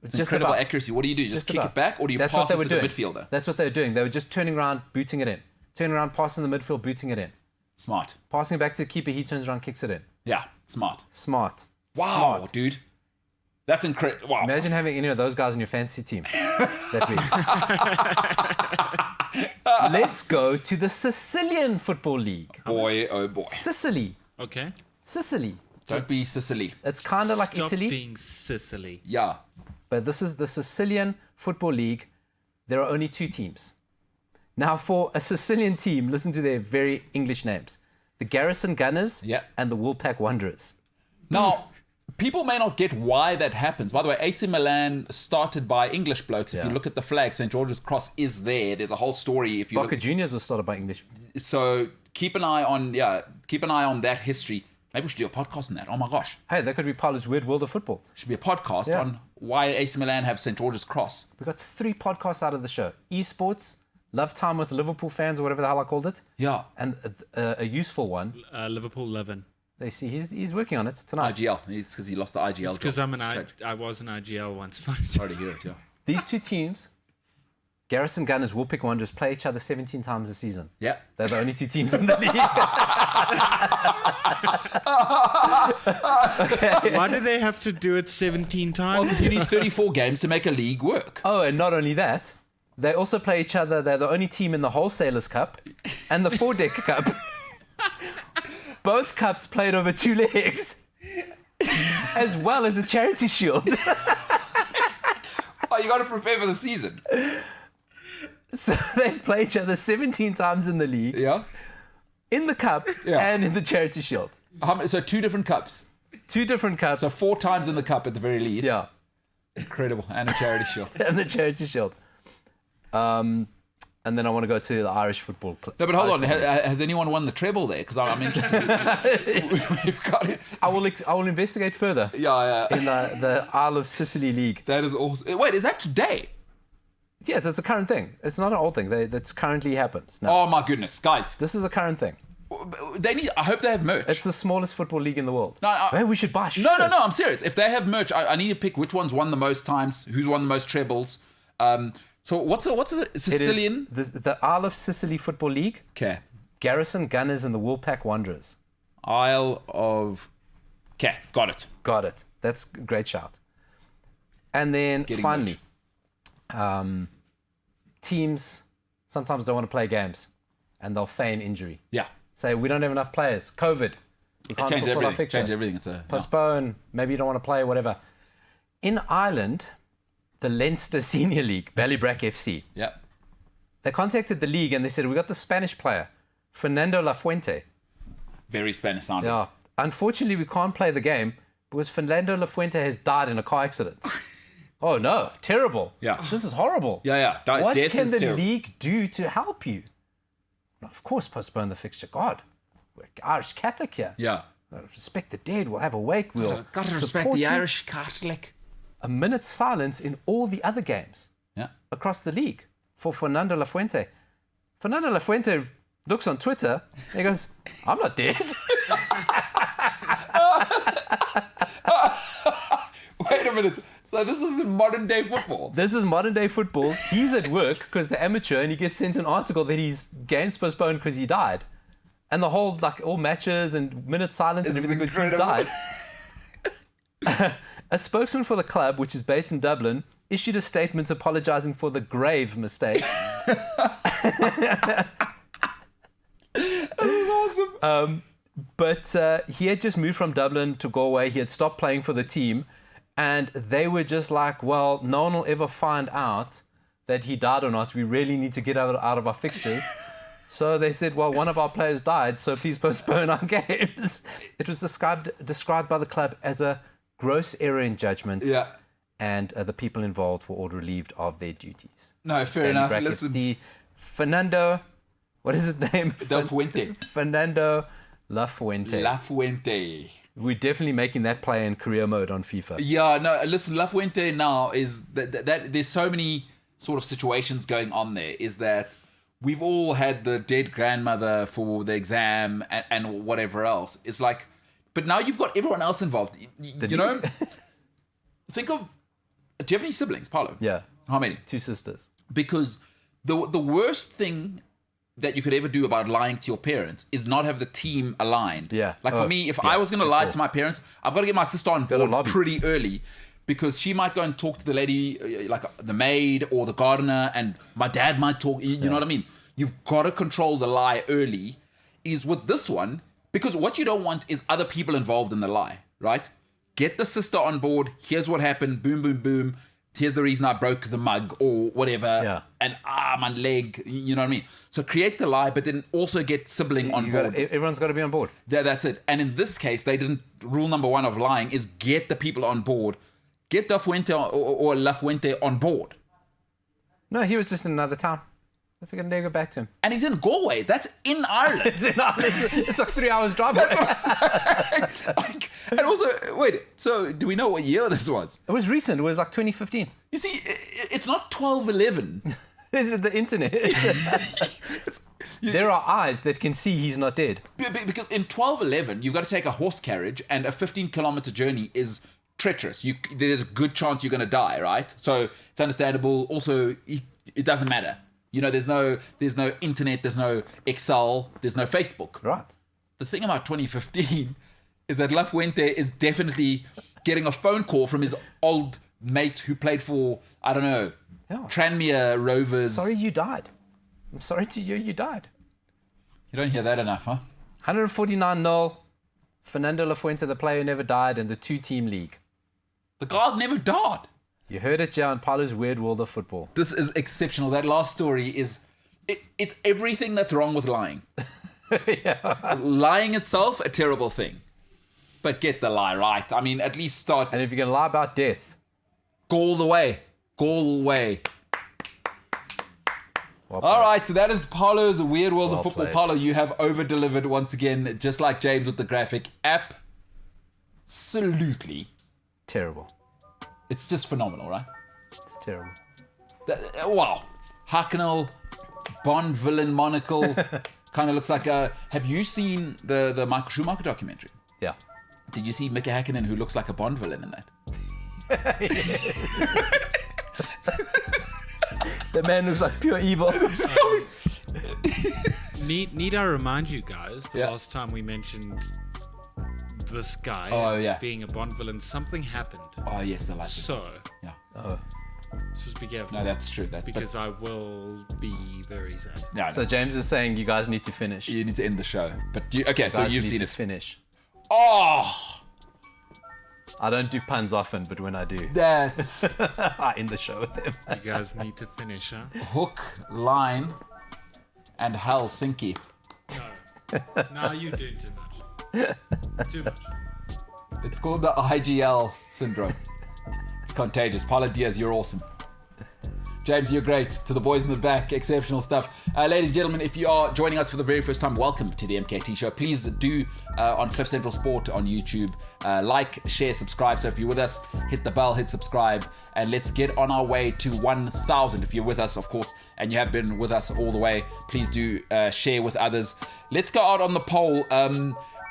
It's incredible accuracy. What do? You just kick it back, or do you pass it to the midfielder? That's what they were doing. They were just turning around, booting it in. Turning around, passing the midfield, booting it in. Smart. Passing it back to the keeper, he turns around, kicks it in. Yeah, smart. Smart. Wow, Smart. dude. That's incredible. Wow. Imagine having any of those guys in your fantasy team that week. Let's go to the Sicilian Football League. Boy, oh boy. Sicily. okay, Sicily. Don't be Sicily. It's kind of like stop Italy, being Sicily. Yeah. but this is the Sicilian Football League. There are only 2 teams. Now, for a Sicilian team, listen to their very English names. The Garrison Gunners Yeah. and the Woolpack Wanderers. Now, people may not get why that happens. By the way, AC Milan started by English blokes. If Yeah. you look at the flag, St. George's Cross is there. There's a whole story. If you Boca look, Juniors was started by English. so keep an eye on that history. Maybe we should do a podcast on that. Oh my gosh, Hey, that could be Paolo's Weird World of Football. should be a podcast Yeah. on why AC Milan have St. George's Cross. We got 3 podcasts out of the show. Esports, Love Time with Liverpool fans, or whatever the hell I called it. Yeah, And a useful one. Liverpool 11. They see he's working on it tonight. IGL. It's because he lost the IGL. Because job. I It's tragic. was an IGL once. Sorry to hear it. Yeah. These 2 teams, Garrison Gunners, Woolpack Wanderers, play each other 17 times a season. Yeah. They're the only 2 teams in the league. Why do they have to do it 17 Well, times? because you need 34 games to make a league work. Oh, and not only that, they also play each other. They're the only team in the Wholesalers Cup and the 4-Deck Cup. Both cups played over 2 legs, as well as a charity shield. Oh, you got to prepare for the season. So they play each other 17 times in the league, Yeah. in the cup, Yeah. and in the charity shield. So 2 different cups. 2 different cups. So 4 times in the cup at the very least. Yeah, Incredible. And a charity shield. and the charity shield. And then I want to go to the Irish football club. No, but hold on. Has anyone won the treble there? Because I'm interested. We've got it. I will investigate further Yeah. in the Isle of Sicily League. That is awesome. Wait, is that today? Yes, it's a current thing. It's not an old thing. That's currently happens. No, Oh my goodness, guys! this is a current thing. They need. I hope they have merch. It's the smallest football league in the world. No, Hey, we should buy shirts. no. I'm serious. If they have merch, I need to pick which one's won the most times, who's won the most trebles. So what's the It is Sicilian? the Isle of Sicily Football League, Okay, Garrison Gunners and the Woolpack Wanderers. Isle of. Okay, got it. Got it. That's a great shout. And then Getting finally, teams sometimes don't want to play games and they'll feign injury. Yeah, Say, we don't have enough players. COVID. We can't change fulfill our everything. fixture. Change everything. It's a Postpone. Maybe you don't want to play, whatever. In Ireland, the Leinster Senior League, Ballybrack FC, yeah. they contacted the league and they said, we got the Spanish player, Fernando Lafuente. Very Spanish sounding. Yeah. Unfortunately, we can't play the game because Fernando Lafuente has died in a car accident. Oh, no. Terrible. Yeah. This is horrible. Yeah. What Death can is the terrible. league do to help you? Well, of course, postpone the fixture. God, we're Irish Catholic here. Yeah. Respect the dead. We'll have a wake. We'll Got to respect support the you. Irish Catholic. A minute's silence in all the other games Yeah. across the league for Fernando Lafuente. Fernando Lafuente looks on Twitter and he goes, I'm not dead. Wait a minute. So this is modern day football. This is modern day football. He's at work because they're amateur and he gets sent an article that his game's postponed because he died. And the whole, all matches and minute silence and This is everything because he's incredible. died. A spokesman for the club, which is based in Dublin, issued a statement apologizing for the grave mistake. This is awesome. But he had just moved from Dublin to Galway. He had stopped playing for the team. And they were just like, well, no one will ever find out that he died or not. We really need to get out of our fixtures. So they said, well, one of our players died, so please postpone our games. It was described by the club as a gross error in judgment. Yeah. And the people involved were all relieved of their duties. No, fair In enough. brackets, Listen. the Fernando, What is his name? Del Fuente. Fernando Lafuente. Lafuente. We're definitely making that play in career mode on FIFA. Yeah, no, listen, Lafuente now is that there's so many sort of situations going on there. Is that we've all had the dead grandmother for the exam and whatever else. It's like, but now you've got everyone else involved. You know, think of, do you have any siblings, Paulo? Yeah. How many? 2 sisters. Because the worst thing that you could ever do about lying to your parents is not have the team aligned. Yeah. Like for me, if I was going to lie to my parents, I've got to get my sister on board pretty early, because she might go and talk to the lady, like the maid or the gardener, and my dad might talk. You know what I mean? You've got to control the lie early. Is with this one, because what you don't want is other people involved in the lie, right? Get the sister on board. Here's what happened. Boom, boom, boom. Here's the reason I broke the mug or whatever. Yeah. And my leg, you know what I mean? So create the lie, but then also get sibling on board. Everyone's got to be on board. Yeah, that's it. And in this case, they didn't. Rule number 1 of lying is get the people on board. Get Da Fuente or La Fuente on board. No, he was just in another town. I think I never go back to him. And he's in Galway. That's in Ireland. It's like 3 hours drive away. And also, wait, so do we know what year this was? It was recent. It was like 2015. You see, it's not 12/11. This is the internet. There are eyes that can see he's not dead. Because in 12/11, you've got to take a horse carriage, and a 15-kilometer journey is treacherous. There's a good chance you're going to die, right? So it's understandable. Also, it doesn't matter. You know, there's no internet, there's no Excel, there's no Facebook. Right. The thing about 2015 is that La Fuente is definitely getting a phone call from his old mate who played for, I don't know, Tranmere Rovers. Sorry you died. I'm sorry to you died. You don't hear that enough, huh? 149-0. Fernando Lafuente, the player who never died, in the 2-team league. The guy never died. You heard it here on Paulo's Weird World of Football. This is exceptional. That last story is... It's everything that's wrong with lying. Lying itself, a terrible thing. But get the lie right. I mean, at least start... And if you're going to lie about death... Go all the way. Go all the way. All right, that is Paulo's Weird World of Football. Paulo, you have over-delivered once again, just like James with the graphic. Absolutely. Terrible. It's just phenomenal, right? It's terrible. Wow. Hacknell, Bond villain monocle. Kind of looks like a... Have you seen the Michael Schumacher documentary? Yeah. Did you see Mickey Hakkinen, who looks like a Bond villain in that? The man looks like pure evil. Need I remind you guys, the last time we mentioned this guy being a Bond villain, something happened. Oh, yes, the light. So, just be careful. No, that's true. Because I will be very sad. No. So James is saying you guys need to finish. You need to end the show. But so you've seen it. Finish. Oh! I don't do puns often, but when I do, that's... I end the show with them. You guys need to finish, huh? Hook, line, and Helsinki. No, you're doing too much. Too much. It's called the IGL syndrome. It's contagious. Paulo Diaz, you're awesome. James, you're great. To the boys in the back, exceptional stuff. Ladies and gentlemen, if you are joining us for the very first time, welcome to the MKT Show. Please do, on Cliff Central Sport on YouTube, like, share, subscribe. So if you're with us, hit the bell, hit subscribe, and let's get on our way to 1,000. If you're with us, of course, and you have been with us all the way, please do share with others. Let's go out on the poll.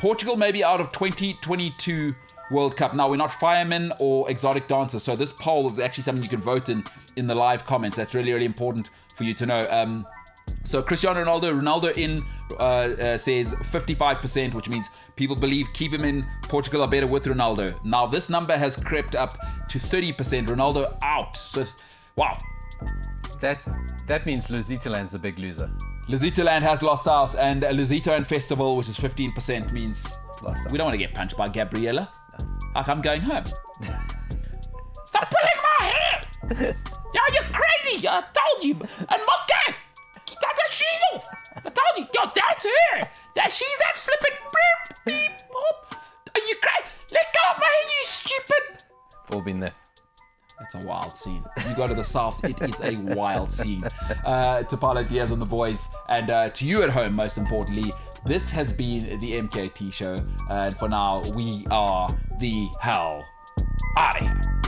Portugal may be out of 2022 World Cup. Now, we're not firemen or exotic dancers, so this poll is actually something you can vote in the live comments. That's really, really important for you to know. So Cristiano Ronaldo in says 55%, which means people believe keep him in. Portugal are better with Ronaldo. Now, this number has crept up to 30%. Ronaldo out. So, wow. That means Lusitaland's the big loser. Lusitaland has lost out, and Lusito and Festival, which is 15%, means we don't want to get punched by Gabriella. Like, I'm going home. Stop pulling my hair! Yeah, you're crazy! I told you! And Mocha! Take your shoes off! I told you! Yo, that's her! She's that flippin' beep, beep, boop! Are you crazy? Let go of my hair, you stupid! We've all been there. That's a wild scene. You go to the south, it is a wild scene. To Paulo Diaz and the boys, and to you at home, most importantly, this has been the MKT Show. And for now, we are the hell out of here.